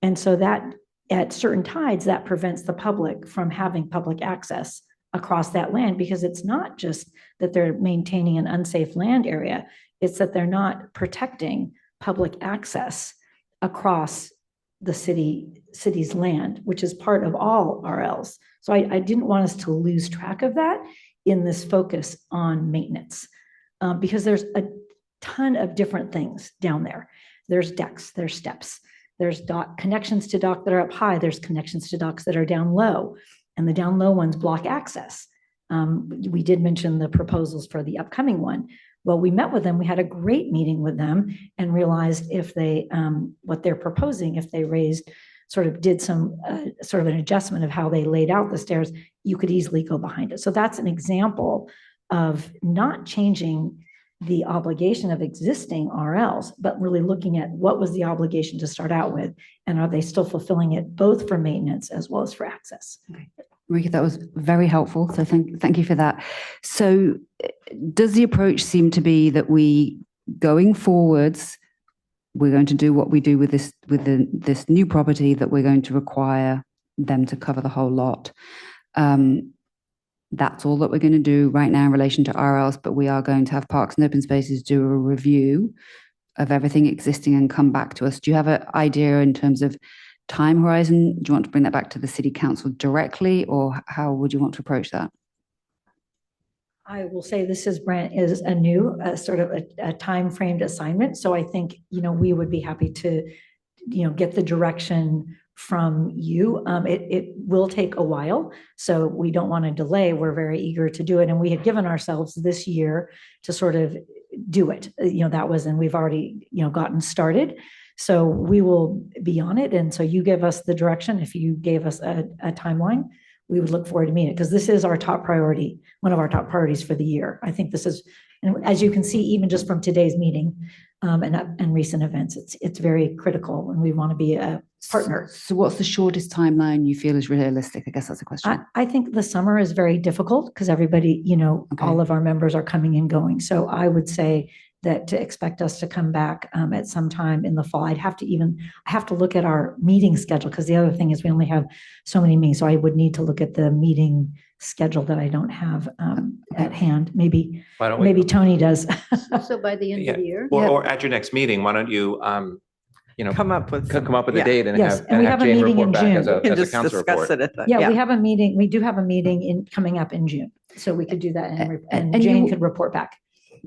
And so that at certain tides, that prevents the public from having public access across that land, because it's not just that they're maintaining an unsafe land area, it's that they're not protecting public access across the city's land, which is part of all RLs. So I didn't want us to lose track of that in this focus on maintenance, because there's a ton of different things down there. There's decks, there's steps, there's connections to dock that are up high, there's connections to docks that are down low, and the down low ones block access. We did mention the proposals for the upcoming one. Well, we met with them, we had a great meeting with them, and realized if they, what they're proposing, if they did some sort of an adjustment of how they laid out the stairs, you could easily go behind it. So that's an example of not changing the obligation of existing RLs, but really looking at what was the obligation to start out with, and are they still fulfilling it both for maintenance as well as for access? Okay. Marika, that was very helpful. So thank you for that. So does the approach seem to be that going forwards, we're going to do what we do with this new property, that we're going to require them to cover the whole lot? That's all that we're going to do right now in relation to RLs, but we are going to have Parks and Open Spaces do a review of everything existing and come back to us. Do you have an idea in terms of time horizon? Do you want to bring that back to the City Council directly, or how would you want to approach that? I will say this is a new sort of a time-framed assignment. So I think, we would be happy to, get the direction from you. It will take a while, so we don't want to delay. We're very eager to do it. And we had given ourselves this year to sort of do it. And we've already, gotten started. So we will be on it. And so you give us the direction. If you gave us a timeline, we would look forward to meeting it, because this is our top priority, one of our top priorities for the year. I think this is, and as you can see, even just from today's meeting and recent events, it's very critical, and we want to be a partner. So what's the shortest timeline you feel is realistic? I guess that's a question. I think the summer is very difficult because everybody, all of our members are coming and going. So I would say that to expect us to come back at some time in the fall. I have to look at our meeting schedule, because the other thing is we only have so many meetings. So I would need to look at the meeting schedule that I don't have at hand. Maybe Tony does. So by the end of the year? Or at your next meeting, why don't you, come up with a date and Yes, and we have have a Jane meeting report in back June. as a just council discuss report. it at We have a meeting. We do have a meeting coming up in June. So we could do that and Jane could report back.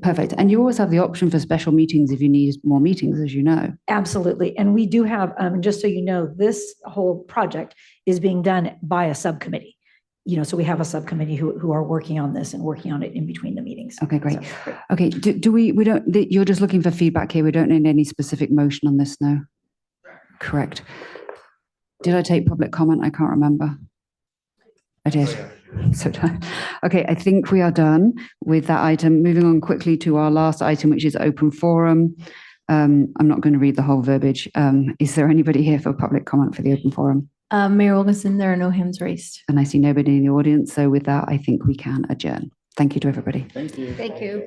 Perfect. And you always have the option for special meetings if you need more meetings, as you know. Absolutely. And we do have, just so you know, this whole project is being done by a subcommittee. So we have a subcommittee who are working on this and working on it in between the meetings. Okay, great. Okay, you're just looking for feedback here. We don't need any specific motion on this now. Correct. Did I take public comment? I can't remember. I did. So, okay, I think we are done with that item. Moving on quickly to our last item, which is open forum. I'm not going to read the whole verbiage. Is there anybody here for public comment for the open forum? Mayor Wilkinson, there are no hands raised. And I see nobody in the audience. So with that, I think we can adjourn. Thank you to everybody. Thank you.